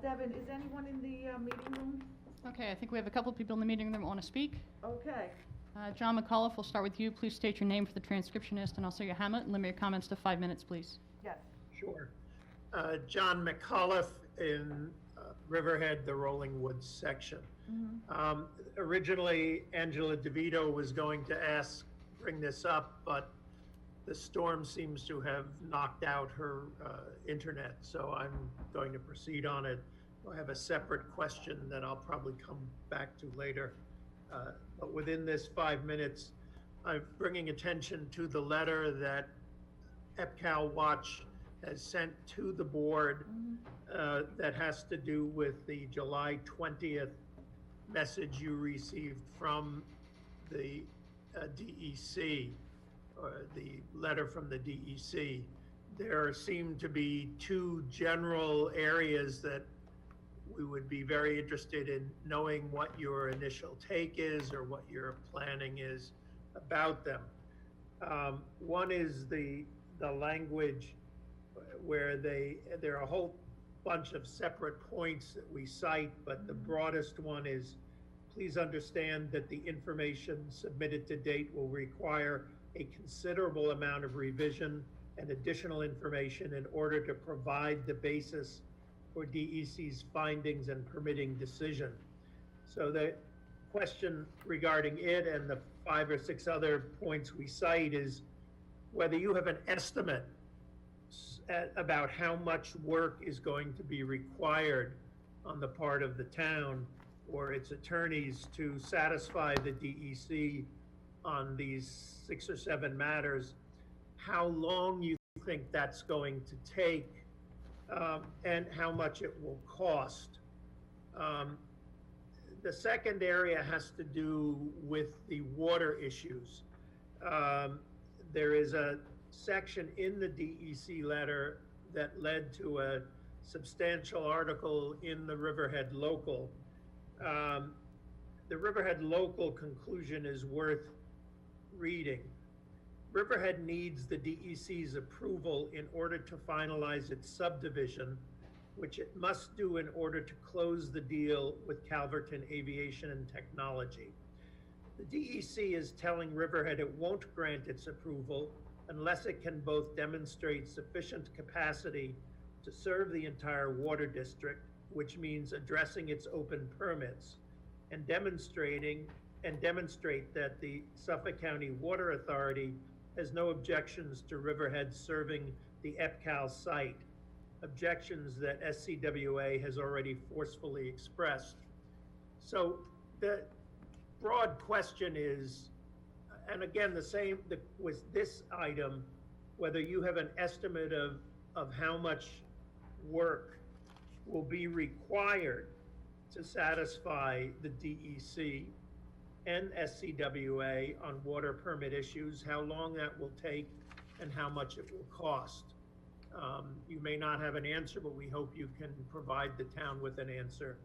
A: Devin, is anyone in the, meeting room?
H: Okay, I think we have a couple people in the meeting room that want to speak.
A: Okay.
H: John McAuliffe, we'll start with you. Please state your name for the transcriptionist and also your hamlet. Limit your comments to 5 minutes, please.
A: Yes.
I: Sure. John McAuliffe in Riverhead, the Rolling Woods section. Originally, Angela DeVito was going to bring this up, but the storm seems to have knocked out her internet, so I'm going to proceed on it. I have a separate question that I'll probably come back to later. But within this 5 minutes, I'm bringing attention to the letter that EPCAL Watch has sent to the board that has to do with the July 20th message you received from the DEC, or the letter from the DEC. There seem to be two general areas that we would be very interested in knowing what your initial take is or what your planning is about them. One is the language where there are a whole bunch of separate points that we cite, but the broadest one is, please understand that the information submitted to date will require a considerable amount of revision and additional information in order to provide the basis for DEC's findings and permitting decision. So the question regarding it and the 5 or 6 other points we cite is whether you have an estimate about how much work is going to be required on the part of the town or its attorneys to satisfy the DEC on these 6 or 7 matters, how long you think that's going to take, and how much it will cost. The second area has to do with the water issues. There is a section in the DEC letter that led to a substantial article in the Riverhead Local. The Riverhead Local conclusion is worth reading. Riverhead needs the DEC's approval in order to finalize its subdivision, which it must do in order to close the deal with Calverton Aviation and Technology. The DEC is telling Riverhead it won't grant its approval unless it can both demonstrate sufficient capacity to serve the entire water district, which means addressing its open permits, and demonstrate that the Suffolk County Water Authority has no objections to Riverhead serving the EPCAL site, objections that SCWA has already forcefully expressed. So the broad question is, and again, the same with this item, whether you have an estimate of how much work will be required to satisfy the DEC and SCWA on water permit issues, how long that will take, and how much it will cost. You may not have an answer, but we hope you can provide the town with an answer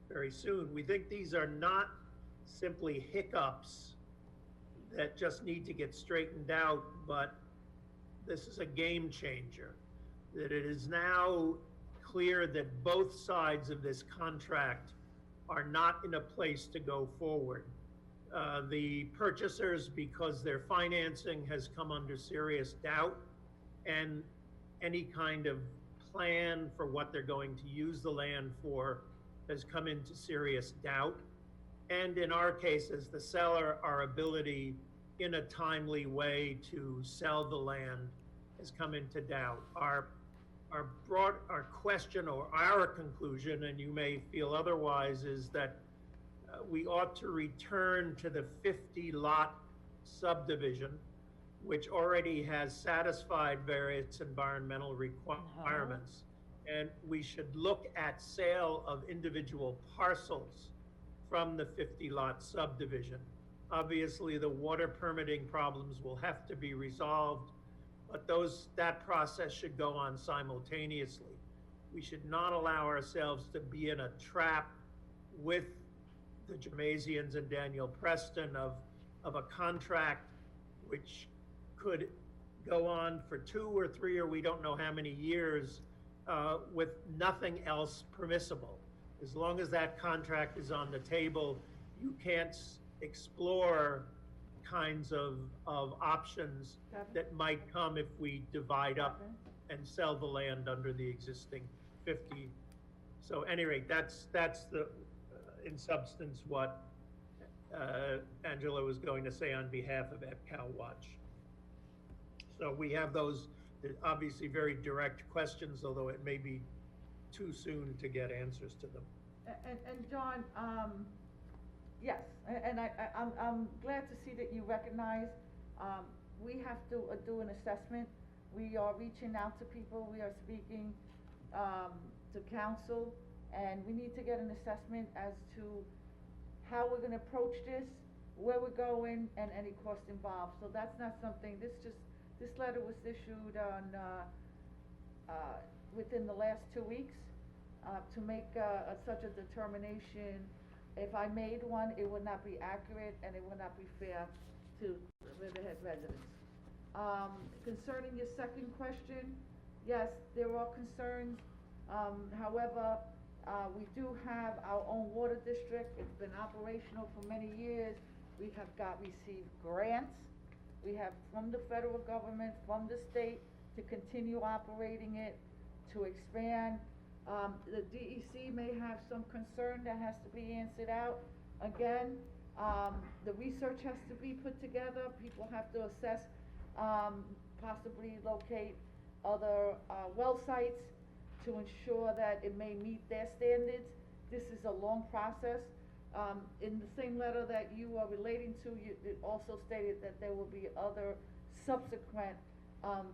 I: very soon. We think these are not simply hiccups that just need to get straightened out, but this is a game changer. That it is now clear that both sides of this contract are not in a place to go forward. The purchasers, because their financing has come under serious doubt, and any kind of plan for what they're going to use the land for has come into serious doubt. And in our case, as the seller, our ability in a timely way to sell the land has come into doubt. Our question, or our conclusion, and you may feel otherwise, is that we ought to return to the 50-lot subdivision, which already has satisfied various environmental requirements. And we should look at sale of individual parcels from the 50-lot subdivision. Obviously, the water permitting problems will have to be resolved, but that process should go on simultaneously. We should not allow ourselves to be in a trap with the Jamasians and Daniel Preston of a contract which could go on for 2 or 3 or we don't know how many years with nothing else permissible. As long as that contract is on the table, you can't explore kinds of options that might come if we divide up and sell the land under the existing 50. So at any rate, that's the, in substance, what Angela was going to say on behalf of EPCAL Watch. So we have those obviously very direct questions, although it may be too soon to get answers to them.
A: And John, yes, and I'm glad to see that you recognize, we have to do an assessment. We are reaching out to people, we are speaking to council, and we need to get an assessment as to how we're gonna approach this, where we're going, and any cost involved. So that's not something, this letter was issued on, within the last 2 weeks, to make such a determination. If I made one, it would not be accurate and it would not be fair to Riverhead residents. Concerning your second question, yes, there are concerns. However, we do have our own water district. It's been operational for many years. We have received grants. We have from the federal government, from the state, to continue operating it, to expand. The DEC may have some concern that has to be answered out. Again, the research has to be put together. People have to assess, possibly locate other well sites to ensure that it may meet their standards. This is a long process. In the same letter that you are relating to, it also stated that there will be other subsequent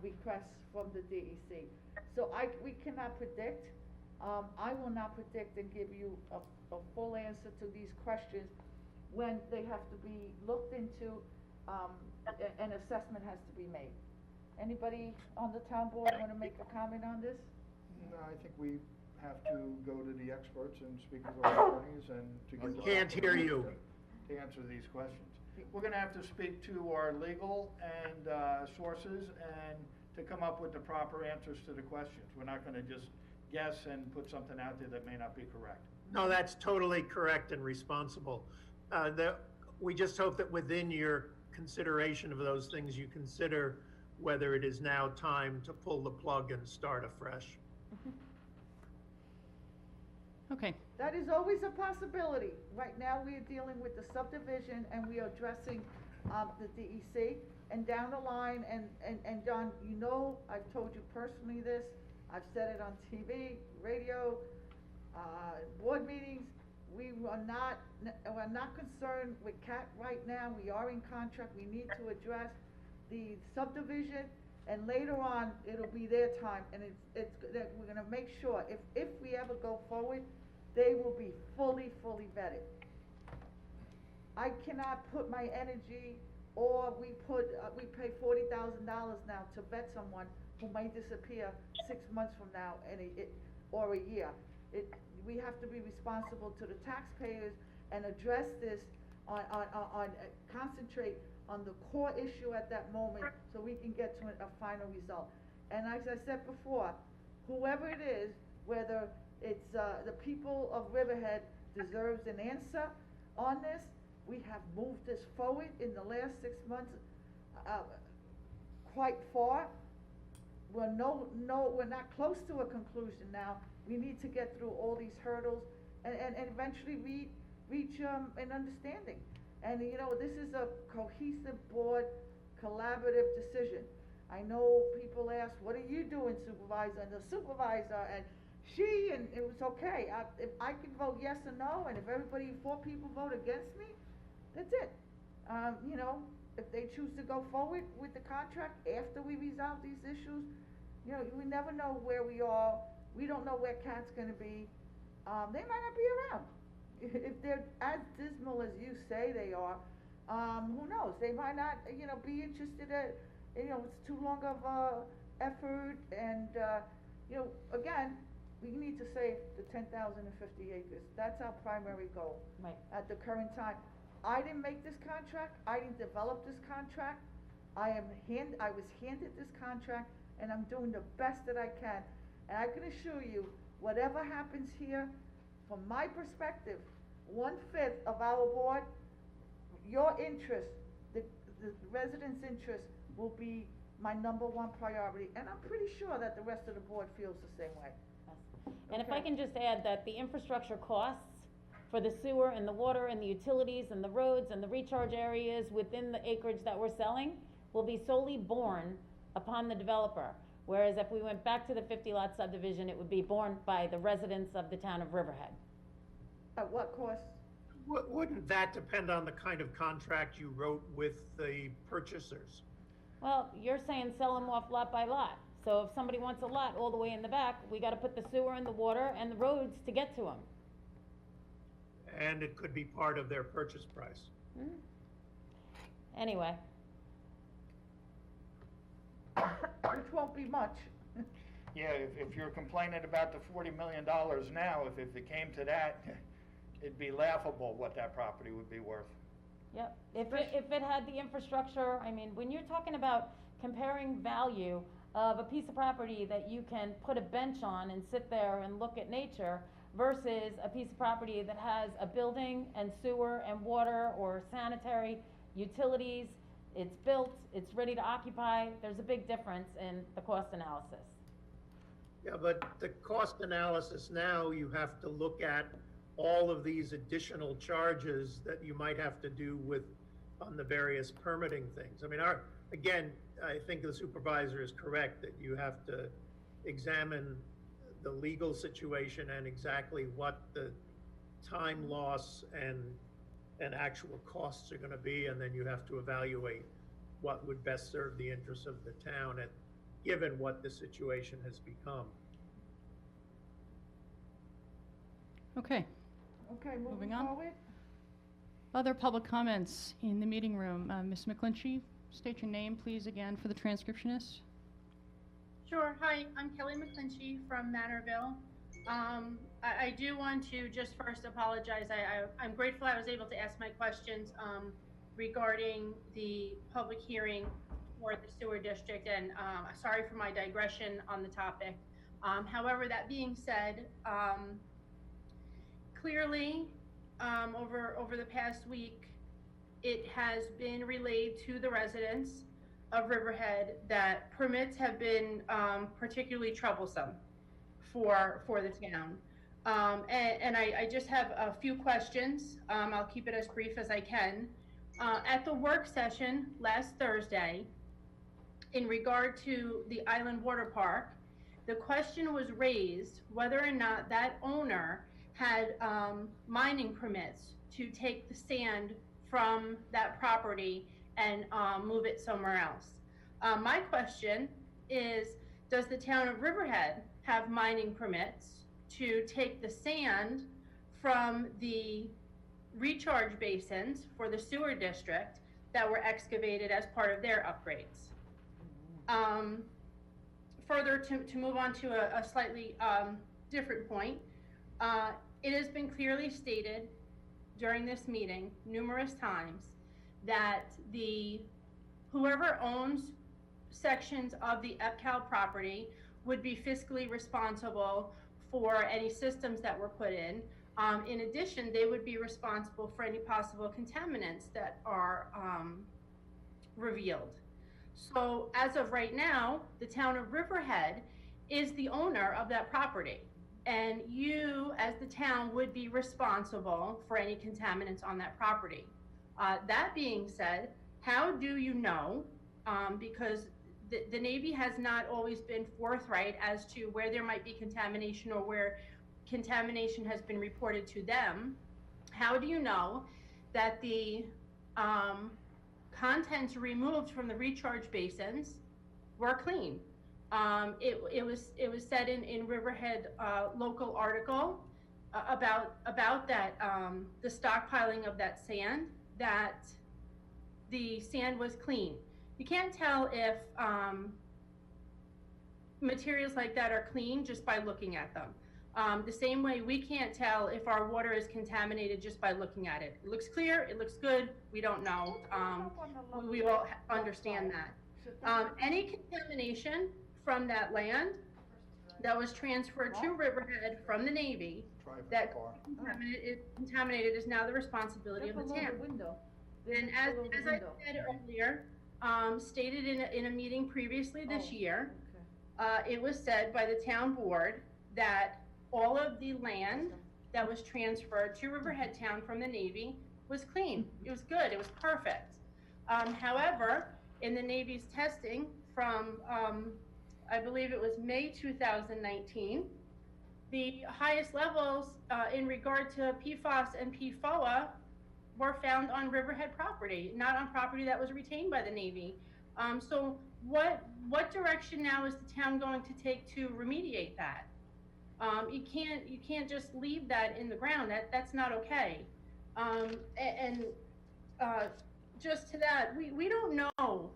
A: requests from the DEC. So we cannot predict. I will not predict and give you a full answer to these questions when they have to be looked into, an assessment has to be made. Anybody on the town board want to make a comment on this?
E: No, I think we have to go to the experts and speak with our attorneys and to get.
I: I can't hear you.
E: To answer these questions. We're gonna have to speak to our legal and sources and to come up with the proper answers to the questions. We're not gonna just guess and put something out there that may not be correct.
I: No, that's totally correct and responsible. We just hope that within your consideration of those things, you consider whether it is now time to pull the plug and start afresh.
H: Okay.
A: That is always a possibility. Right now, we are dealing with the subdivision and we are addressing the DEC. And down the line, and John, you know, I've told you personally this, I've said it on TV, radio, board meetings. We're not concerned with CAT right now. We are in contract. We need to address the subdivision, and later on, it'll be their time. And it's that we're gonna make sure, if we ever go forward, they will be fully vetted. I cannot put my energy, or we pay $40,000 now to vet someone who might disappear 6 months from now or a year. We have to be responsible to the taxpayers and address this concentrate on the core issue at that moment so we can get to a final result. And as I said before, whoever it is, whether it's the people of Riverhead deserves an answer on this. We have moved this forward in the last 6 months quite far. We're we're not close to a conclusion now. We need to get through all these hurdles and eventually reach an understanding. And you know, this is a cohesive board, collaborative decision. I know people ask, what are you doing, supervisor? And the supervisor and she, and it was okay. If I can vote yes or no, and if 4 people vote against me, that's it. You know, if they choose to go forward with the contract after we resolve these issues, you know, we never know where we are. We don't know where Cat's gonna be. They might not be around. If they're as dismal as you say they are, who knows? They might not, you know, be interested you know, it's too long of effort, and you know, again, we need to save the 10,050 acres. That's our primary goal.
K: Right.
A: At the current time. I didn't make this contract, I didn't develop this contract. I was handed this contract, and I'm doing the best that I can. And I can assure you, whatever happens here, from my perspective, 1/5 of our board, your interest, the residents' interest will be my #1 priority. And I'm pretty sure that the rest of the board feels the same way.
K: And if I can just add that the infrastructure costs for the sewer and the water and the utilities and the roads and the recharge areas within the acreage that we're selling will be solely borne upon the developer. Whereas if we went back to the 50-lot subdivision, it would be borne by the residents of the town of Riverhead.
A: At what cost?
I: Wouldn't that depend on the kind of contract you wrote with the purchasers?
K: Well, you're saying sell them off lot by lot. So if somebody wants a lot all the way in the back, we gotta put the sewer and the water and the roads to get to them.
I: And it could be part of their purchase price.
K: Anyway.
A: Which won't be much.
E: Yeah, if you're complaining about the $40 million now, if it came to that, it'd be laughable what that property would be worth.
K: Yep, if it had the infrastructure, I mean, when you're talking about comparing value of a piece of property that you can put a bench on and sit there and look at nature versus a piece of property that has a building and sewer and water or sanitary utilities, it's built, it's ready to occupy, there's a big difference in the cost analysis.
I: Yeah, but the cost analysis now, you have to look at all of these additional charges that you might have to do on the various permitting things. I mean, again, I think the supervisor is correct that you have to examine the legal situation and exactly what the time loss and actual costs are gonna be, and then you have to evaluate what would best serve the interests of the town given what the situation has become.
H: Okay.
A: Okay,
H: Moving
A: moving
H: on.
A: forward.
H: Other public comments in the meeting room. Ms. McClinchy, state your name, please, again, for the transcriptionist.
Q: Sure. Hi, I'm Kelly McClinchy from Manorville. I do want to just first apologize. I'm grateful I was able to ask my questions regarding the public hearing for the sewer district, and sorry for my digression on the topic. However, that being said, clearly, over the past week, it has been relayed to the residents of Riverhead that permits have been particularly troublesome for the town. And I just have a few questions. I'll keep it as brief as I can. At the work session last Thursday, in regard to the Island Water Park, the question was raised whether or not that owner had mining permits to take the sand from that property and move it somewhere else. My question is, does the town of Riverhead have mining permits to take the sand from the recharge basins for the sewer district that were excavated as part of their upgrades? Further, to move on to a slightly different point, it has been clearly stated during this meeting numerous times that whoever owns sections of the EPCAL property would be fiscally responsible for any systems that were put in. In addition, they would be responsible for any possible contaminants that are revealed. So as of right now, the town of Riverhead is the owner of that property. And you, as the town, would be responsible for any contaminants on that property. That being said, how do you know? Because the Navy has not always been forthright as to where there might be contamination or where contamination has been reported to them. How do you know that the contents removed from the recharge basins were clean? It was said in Riverhead local article about that the stockpiling of that sand, that the sand was clean. You can't tell if materials like that are clean just by looking at them. The same way we can't tell if our water is contaminated just by looking at it. It looks clear, it looks good, we don't know. We all understand that. Any contamination from that land that was transferred to Riverhead from the Navy that contaminated is now the responsibility of the town. And as I said earlier, stated in a meeting previously this year, it was said by the town board that all of the land that was transferred to Riverhead Town from the Navy was clean. It was good, it was perfect. However, in the Navy's testing from, I believe it was May 2019, the highest levels in regard to PFOS and PFOA were found on Riverhead property, not on property that was retained by the Navy. So what direction now is the town going to take to remediate that? You can't just leave that in the ground. That's not okay. Just to that, we don't know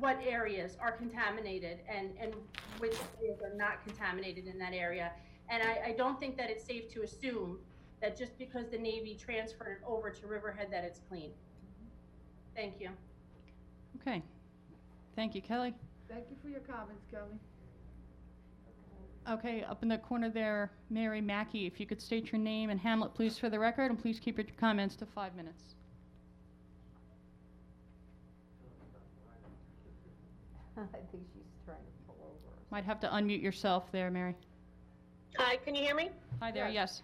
Q: what areas are contaminated and which areas are not contaminated in that area. And I don't think that it's safe to assume that just because the Navy transferred it over to Riverhead that it's clean. Thank you.
H: Okay. Thank you, Kelly.
A: Thank you for your comments, Kelly.
H: Okay, up in the corner there, Mary Mackey, if you could state your name and hamlet, please, for the record, and please keep your comments to 5 minutes.
B: I think she's trying to pull over.
H: Might have to unmute yourself there, Mary.
J: Hi, can you hear me?
H: Hi there, yes.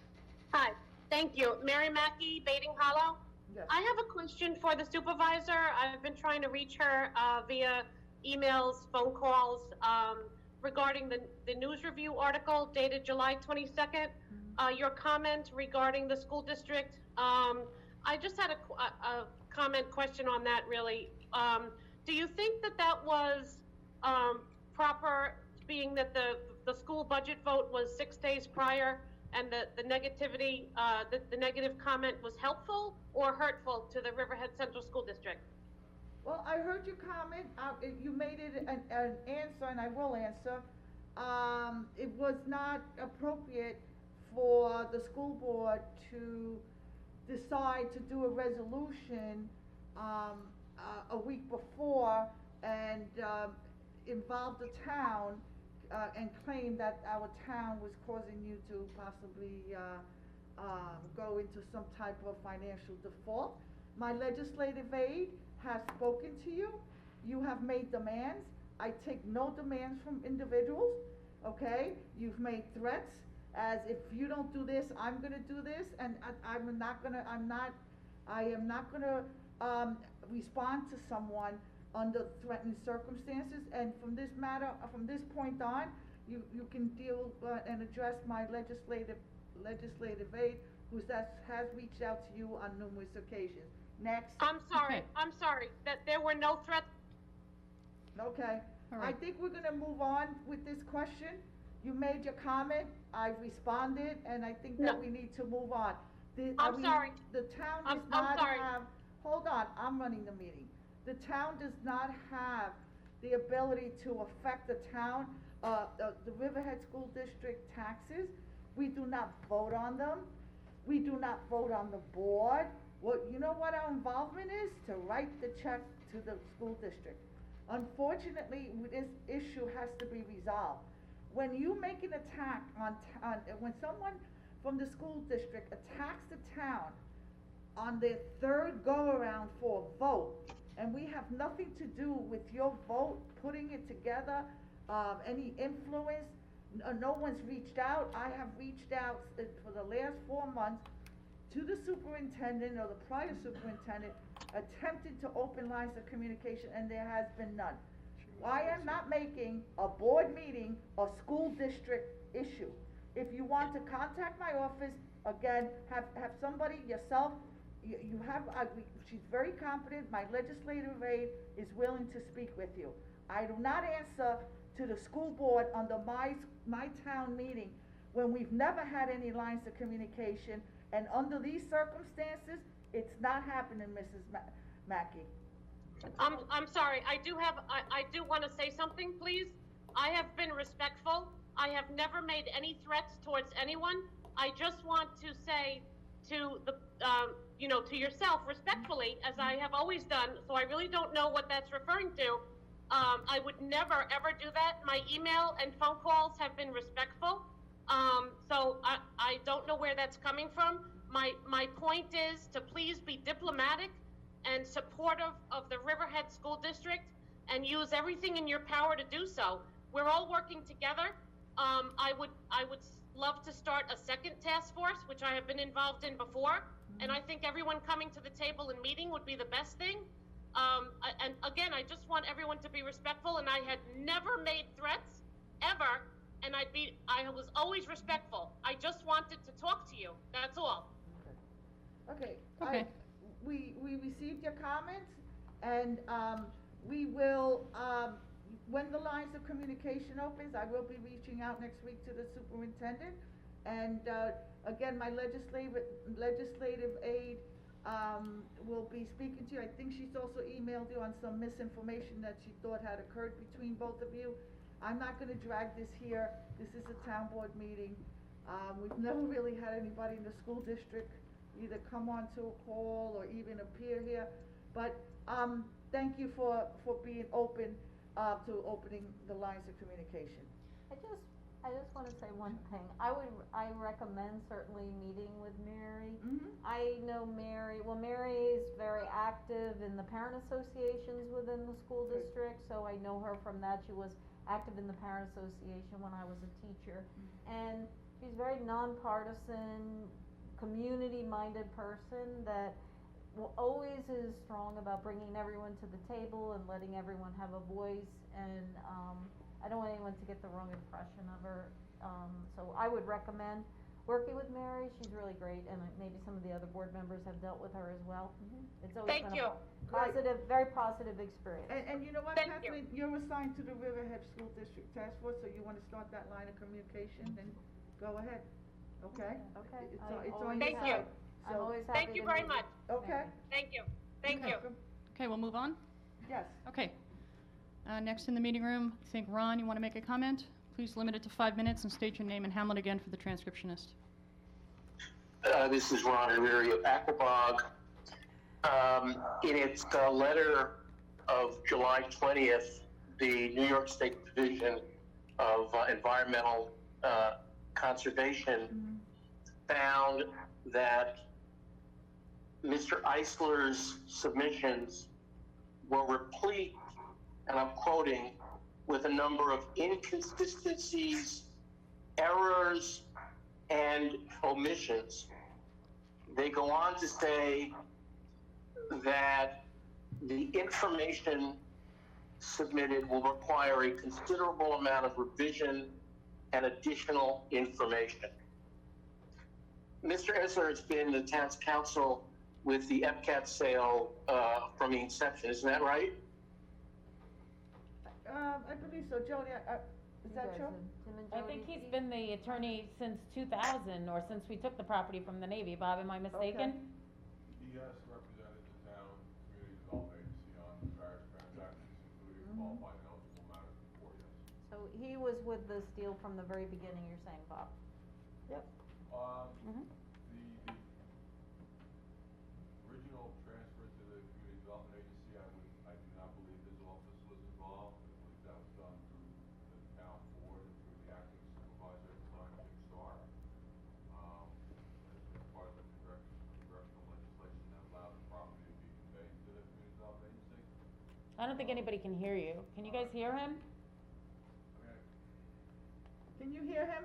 J: Hi, thank you. Mary Mackey, Baiting Hollow.
A: Yes.
J: I have a question for the supervisor. I've been trying to reach her via emails, phone calls, regarding the news review article dated July 22nd. Your comment regarding the school district. I just had a comment question on that, really. Do you think that that was proper, being that the school budget vote was 6 days prior, and the negativity, the negative comment was helpful or hurtful to the Riverhead Central School District?
A: Well, I heard your comment. You made it an answer, and I will answer. It was not appropriate for the school board to decide to do a resolution a week before and involve the town and claim that our town was causing you to possibly go into some type of financial default. My legislative aide has spoken to you. You have made demands. I take no demands from individuals, okay? You've made threats as if you don't do this, I'm gonna do this, and I am not gonna respond to someone under threatened circumstances. And from this point on, you can deal and address my legislative aide, who has reached out to you on numerous occasions. Next.
J: I'm sorry.
H: Okay.
J: I'm sorry that there were no threats.
A: Okay.
H: All right.
A: I think we're gonna move on with this question. You made your comment, I've responded, and I think that we need to move on.
J: I'm sorry.
A: The town
J: I'm
A: does not
J: sorry.
A: have, hold on, I'm running the meeting. The town does not have the ability to affect the town, the Riverhead School District taxes. We do not vote on them. We do not vote on the board. Well, you know what our involvement is? To write the check to the school district. Unfortunately, this issue has to be resolved. When you make an attack when someone from the school district attacks the town on their third go-around for a vote, and we have nothing to do with your vote, putting it together, any influence, no one's reached out. I have reached out for the last 4 months to the superintendent or the prior superintendent, attempted to open lines of communication, and there has been none. I am not making a board meeting a school district issue. If you want to contact my office, again, have somebody, yourself, you have, she's very competent, my legislative aide is willing to speak with you. I do not answer to the school board under my town meeting when we've never had any lines of communication, and under these circumstances, it's not happening, Mrs. Mackey.
J: I'm sorry, I do want to say something, please. I have been respectful. I have never made any threats towards anyone. I just want to say to the, to yourself respectfully, as I have always done, so I really don't know what that's referring to. I would never, ever do that. My email and phone calls have been respectful. So I don't know where that's coming from. My point is to please be diplomatic and supportive of the Riverhead School District and use everything in your power to do so. We're all working together. I would love to start a second task force, which I have been involved in before, and I think everyone coming to the table and meeting would be the best thing. And again, I just want everyone to be respectful, and I had never made threats, ever, and I was always respectful. I just wanted to talk to you, that's all.
A: Okay.
H: Okay.
A: We received your comments, and we will, when the lines of communication opens, I will be reaching out next week to the superintendent. And again, my legislative aide will be speaking to you. I think she's also emailed you on some misinformation that she thought had occurred between both of you. I'm not gonna drag this here. This is a town board meeting. We've never really had anybody in the school district either come on to a call or even appear here. But thank you for being open to opening the lines of communication.
B: I just want to say one thing. I recommend certainly meeting with Mary. I know Mary is very active in the parent associations within the school district, so I know her from that. She was active in the parent association when I was a teacher. And she's very nonpartisan, community-minded person that always is strong about bringing everyone to the table and letting everyone have a voice. And I don't want anyone to get the wrong impression of her. So I would recommend working with Mary. She's really great, and maybe some of the other board members have dealt with her as well. It's always
J: Thank
B: been
J: you.
B: a positive, very positive experience.
A: And you know what,
J: Thank
A: Kathleen, you're assigned to the Riverhead School District Task Force, so you wanna start that line of communication, then go ahead, okay?
B: Okay.
A: It's
B: I'm
A: on your
B: always
J: Thank
A: side.
J: you.
B: I'm
A: So-
B: always happy
J: Thank you
B: to
J: very
B: meet
J: much.
B: with
A: Okay,
J: Thank you. Thank you.
H: Okay, we'll move on.
A: yes.
H: Okay. Next in the meeting room, I think, Ron, you want to make a comment? Please limit it to 5 minutes and state your name and hamlet again for the transcriptionist.
D: This is Ron O'Leary of Aquabog. In its letter of July 20th, the New York State Division of Environmental Conservation found that Mr. Eisler's submissions were replete, and I'm quoting, with a number of inconsistencies, errors, and omissions. They go on to say that the information submitted will require a considerable amount of revision and additional information. Mr. Eisler has been the town's counsel with the EPCAT sale from the inception, isn't that right?
A: I believe so, Jody, is that true?
K: I think he's been the attorney since 2000, or since we took the property from the Navy. Bob, am I mistaken?
N: He has represented the town community development agency on various transactions, including qualified and eligible matters before, yes.
B: So he was with the steel from the very beginning, you're saying, Bob? Yep.
N: The
K: I don't think anybody can hear you. Can you guys hear him?
A: Can you hear him?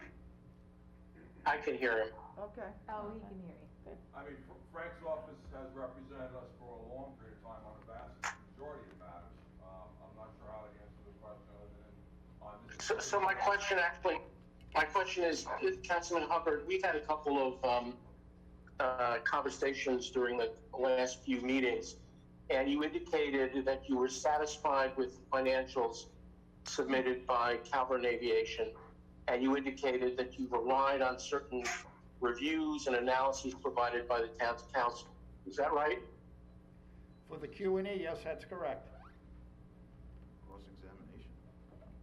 D: I can hear him.
A: Okay.
K: Oh, he can hear you. Good.
N: I mean, Frank's office has represented us for a long period of time on a vast majority of matters. I'm not sure how to answer the question other than on this.
D: So my question is, Councilman Hubbard, we've had a couple of conversations during the last few meetings, and you indicated that you were satisfied with financials submitted by Calvert Aviation, and you indicated that you relied on certain reviews and analyses provided by the town's council. Is that right?
E: For the Q&A, yes, that's correct.
C: Cross-examination.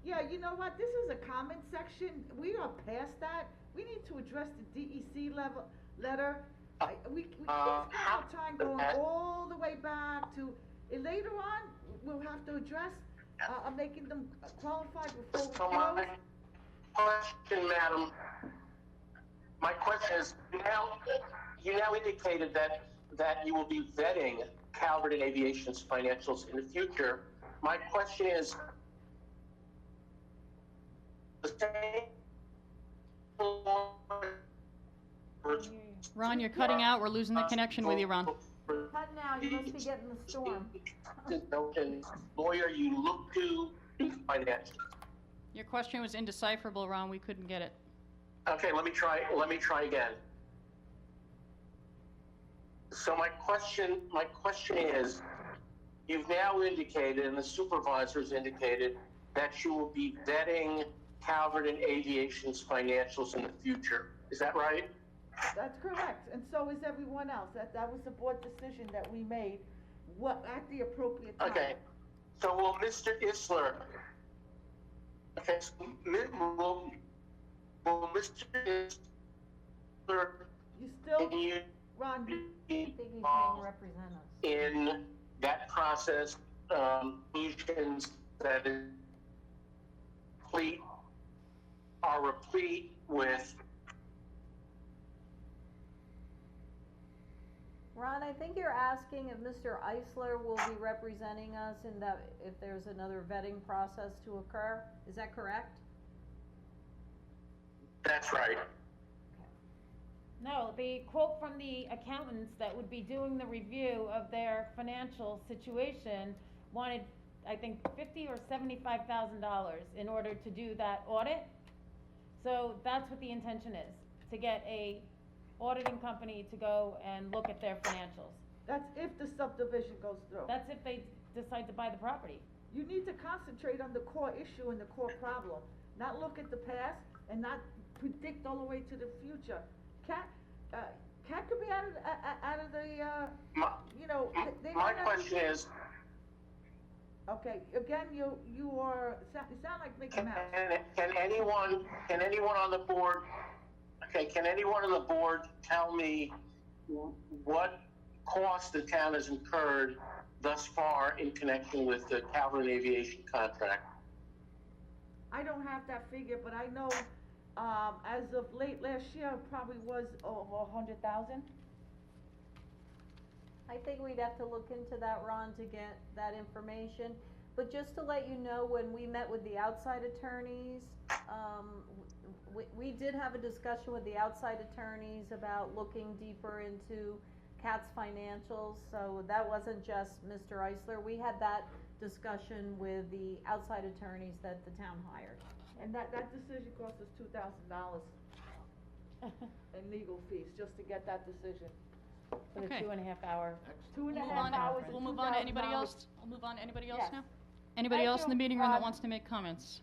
A: Yeah, you know what, this is a comment section, we are past that, we need to address the DEC letter. We spend our time going all the way back to, and later on, we'll have to address, making them qualified before we
D: So
A: close.
D: my question, madam, my question is, you now indicated that you will be vetting Calvert and Aviation's financials in the future. My question is, the same.
H: Ron, you're cutting out. We're losing the connection with you, Ron.
B: Cut now, you must be getting the storm.
D: Lawyer you look to financials.
H: Your question was indecipherable, Ron. We couldn't get it.
D: Okay, let me try again. So my question is, you've now indicated, and the supervisors indicated, that you will be vetting Calvert and Aviation's financials in the future. Is that right?
A: That's correct, and so is everyone else, that was the board decision that we made, at the appropriate time.
D: Okay, so will Mr. Isler, okay, so will Mr. Isler,
A: You still,
D: can you
A: Ron,
B: I think he's trying to represent us.
D: in that process, solutions that is are replete with
B: Ron, I think you're asking if Mr. Eisler will be representing us in that, if there's another vetting process to occur. Is that correct?
D: That's right.
K: No, the quote from the accountants that would be doing the review of their financial situation wanted, I think, $50,000 or $75,000 in order to do that audit. So that's what the intention is, to get a auditing company to go and look at their financials.
A: that's if the subdivision goes through.
K: That's if they decide to buy the property.
A: You need to concentrate on the core issue and the core problem, not look at the past and not predict all the way to the future. Cat could be out of the, you know, they
D: My
A: might not be-
D: question is,
A: Okay, again, you sound like Mickey Mouse.
D: can anyone on the board, can anyone on the board tell me what cost the town has incurred thus far in connection with the Calvert Aviation contract?
A: I don't have that figure, but I know, as of late last year, it probably was over 100,000.
B: I think we'd have to look into that, Ron, to get that information. But just to let you know, when we met with the outside attorneys, we did have a discussion with the outside attorneys about looking deeper into CAT's financials. So that wasn't just Mr. Eisler. We had that discussion with the outside attorneys that the town hired.
A: And that decision cost us $2,000 in legal fees, just to get that decision.
K: For the
H: Okay.
K: 2.5 hour.
A: Two and a
H: We'll move
A: half
H: on-
A: hours.
H: We'll
A: and
H: move on to anybody
A: $2,000.
H: else. We'll move on to anybody else
A: Yes.
H: now? Anybody
A: Thank
H: else in the
A: you,
H: meeting room that
A: Ron.
H: wants to make comments?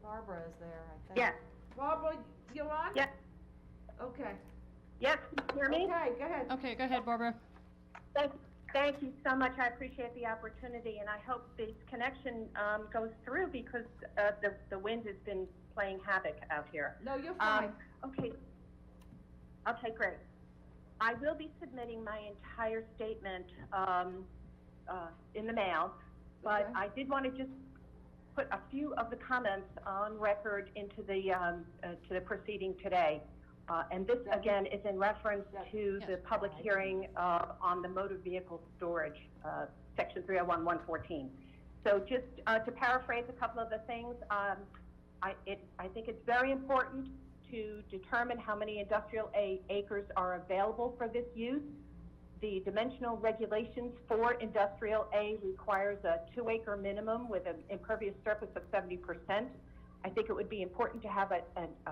B: Barbara is there, I think.
R: Yes,
A: Barbara, you're on?
R: yes,
A: Okay.
R: yes, can you hear me?
A: Okay, go ahead.
H: Okay, go ahead, Barbara.
R: Thank you so much. I appreciate the opportunity, and I hope this connection goes through because the wind has been playing havoc out here.
A: No, you're fine.
R: Okay, great. I will be submitting my entire statement in the mail, but
A: Okay.
R: I did want to just put a few of the comments on record into the to the proceeding today. And this, again, is in reference to the public hearing on the motor vehicle storage Section 301-114. So just to paraphrase a couple of the things, I think it's very important to determine how many industrial acres are available for this use. The dimensional regulations for industrial A requires a 2-acre minimum with an impervious surface of 70%. I think it would be important to have a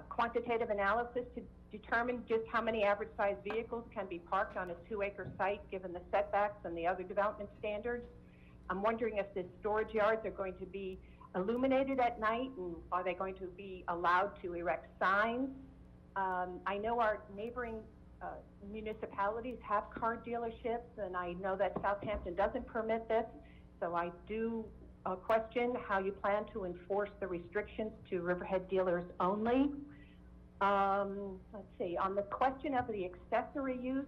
R: quantitative analysis to determine just how many average sized vehicles can be parked on a 2-acre site given the setbacks and the other development standards. I'm wondering if the storage yards are going to be illuminated at night, and are they going to be allowed to erect signs? I know our neighboring municipalities have car dealerships, and I know that Southampton doesn't permit this, so I do question how you plan to enforce the restrictions to Riverhead dealers only. Let's see, on the question of the accessory use,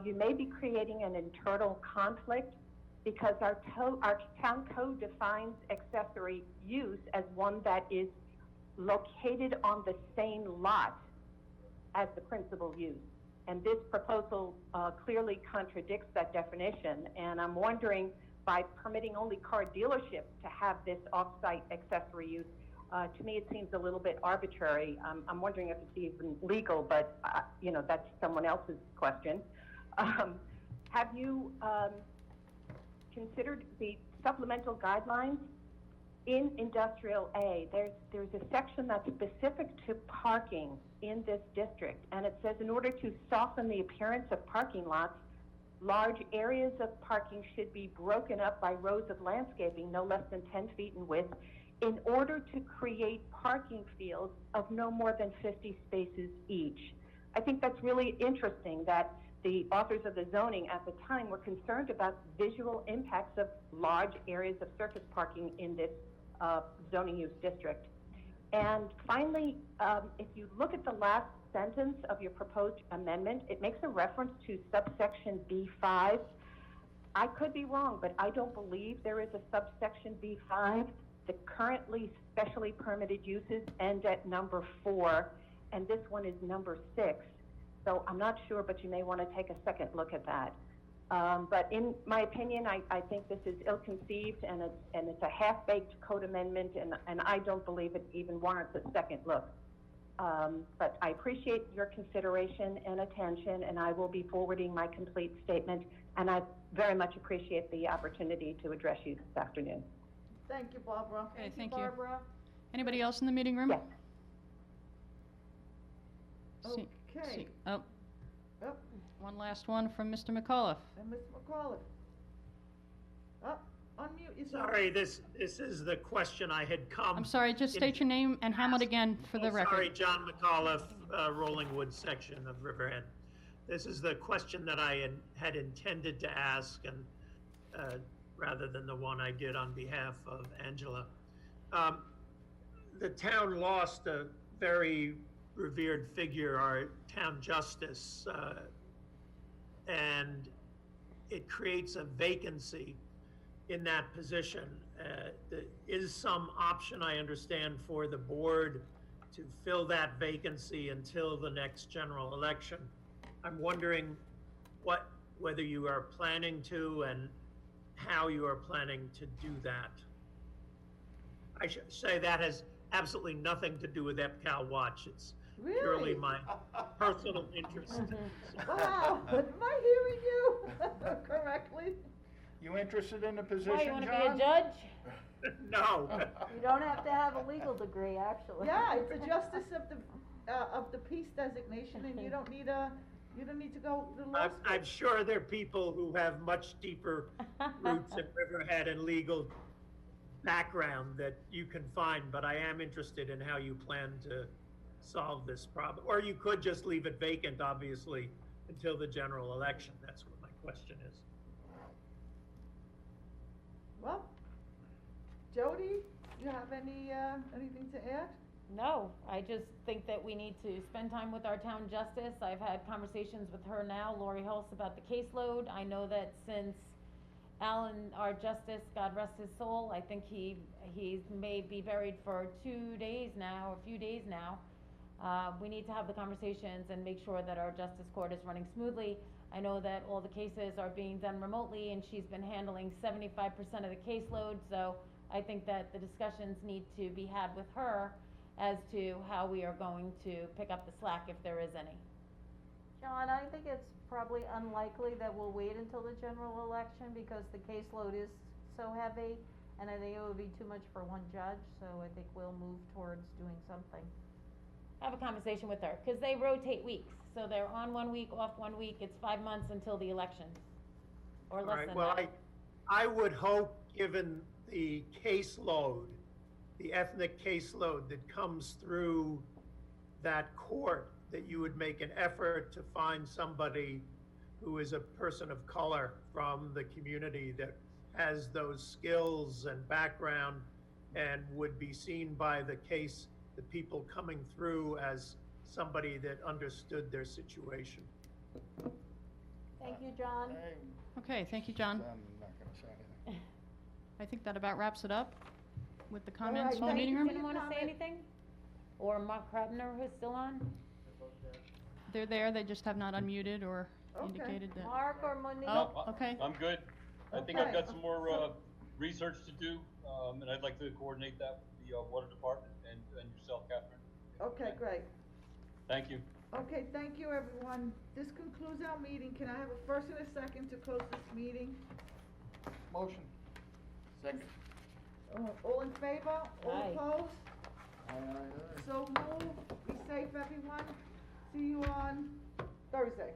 R: you may be creating an internal conflict because our town code defines accessory use as one that is located on the same lot as the principal use. And this proposal clearly contradicts that definition. And I'm wondering, by permitting only car dealerships to have this off-site accessory use, to me it seems a little bit arbitrary. I'm wondering if it's even legal, but you know, that's someone else's question. Have you considered the supplemental guidelines? In Industrial A, there's a section that's specific to parking in this district, and it says in order to soften the appearance of parking lots, large areas of parking should be broken up by rows of landscaping no less than 10 feet in width in order to create parking fields of no more than 50 spaces each. I think that's really interesting that the authors of the zoning at the time were concerned about visual impacts of large areas of surface parking in this zoning use district. And finally, if you look at the last sentence of your proposed amendment, it makes a reference to subsection B5. I could be wrong, but I don't believe there is a subsection B5. The currently specially permitted uses end at number 4, and this one is number 6. So I'm not sure, but you may want to take a second look at that. But in my opinion, I think this is ill-conceived, and it's a half-baked code amendment, and I don't believe it even warrants a second look. But I appreciate your consideration and attention, and I will be forwarding my complete statement, and I very much appreciate the opportunity to address you this afternoon.
A: Thank you, Barbara.
H: Okay, thank you.
A: Barbara.
H: Anybody else in the meeting room?
R: Yes.
A: Okay.
H: Oh,
A: Yep.
H: one last one from Mr. McAuliffe.
A: And Mr. McAuliffe. Unmute yourself.
I: Sorry, this is the question I had come.
H: I'm sorry, just state your name and Hamlet again for the record.
I: Sorry, John McAuliffe, Rollingwood section of Riverhead. This is the question that I had intended to ask, and rather than the one I did on behalf of Angela. The town lost a very revered figure, our town justice, and it creates a vacancy in that position. There is some option, I understand, for the board to fill that vacancy until the next general election. I'm wondering whether you are planning to and how you are planning to do that. I should say that has absolutely nothing to do with EPCAL Watch. It's purely my personal interest.
A: Wow, am I hearing you correctly?
E: You interested in the position,
K: Why, you want to
E: John?
K: be a judge?
I: No.
B: You don't have to have a legal degree, actually.
A: Yeah, it's a justice of the peace designation, and you don't need to go to law school.
I: I'm sure there are people who have much deeper roots in Riverhead and legal background that you can find, but I am interested in how you plan to solve this problem. Or you could just leave it vacant, obviously, until the general election. That's what my question is.
A: Well, Jody, do you have anything to add?
K: No, I just think that we need to spend time with our town justice. I've had conversations with her now, Lori Hulse, about the caseload. I know that since Alan, our justice, God rest his soul, I think he's may be buried for a few days now. We need to have the conversations and make sure that our justice court is running smoothly. I know that all the cases are being done remotely, and she's been handling 75% of the caseload, so I think that the discussions need to be had with her as to how we are going to pick up the slack if there is any.
B: John, I think it's probably unlikely that we'll wait until the general election because the caseload is so heavy, and I think it would be too much for one judge, so I think we'll move towards doing something.
K: Have a conversation with her, because they rotate weeks, so they're on 1 week, off 1 week, it's 5 months until the election, or
I: All
K: less
I: right,
K: than
I: well,
K: that.
I: I would hope, given the caseload, the ethnic caseload that comes through that court, that you would make an effort to find somebody who is a person of color from the community that has those skills and background and would be seen by the people coming through as somebody that understood their situation.
B: Thank you, John.
H: Okay, thank you, John.
E: I'm not gonna say anything.
H: I think that about wraps it up with the
K: All
H: comments
K: right,
H: from the
K: thank
H: meeting
K: you.
H: room.
K: Anyone wanna say anything? Or Mark Krabner, who's still on?
H: They're there, they just have not unmuted or
B: Okay.
H: indicated that.
B: Mark or Monique?
H: Oh, okay.
L: I'm good. I think I've
B: Okay.
L: got some more research to do, and I'd like to coordinate that with the water department and yourself, Catherine.
A: Okay, great.
L: Thank you.
A: Okay, thank you, everyone. This concludes our meeting. Can I have a first and a second to close this meeting?
E: Motion.
C: Second.
A: All in favor? All
K: Aye.
A: opposed? So move. Be safe, everyone. See you on Thursday.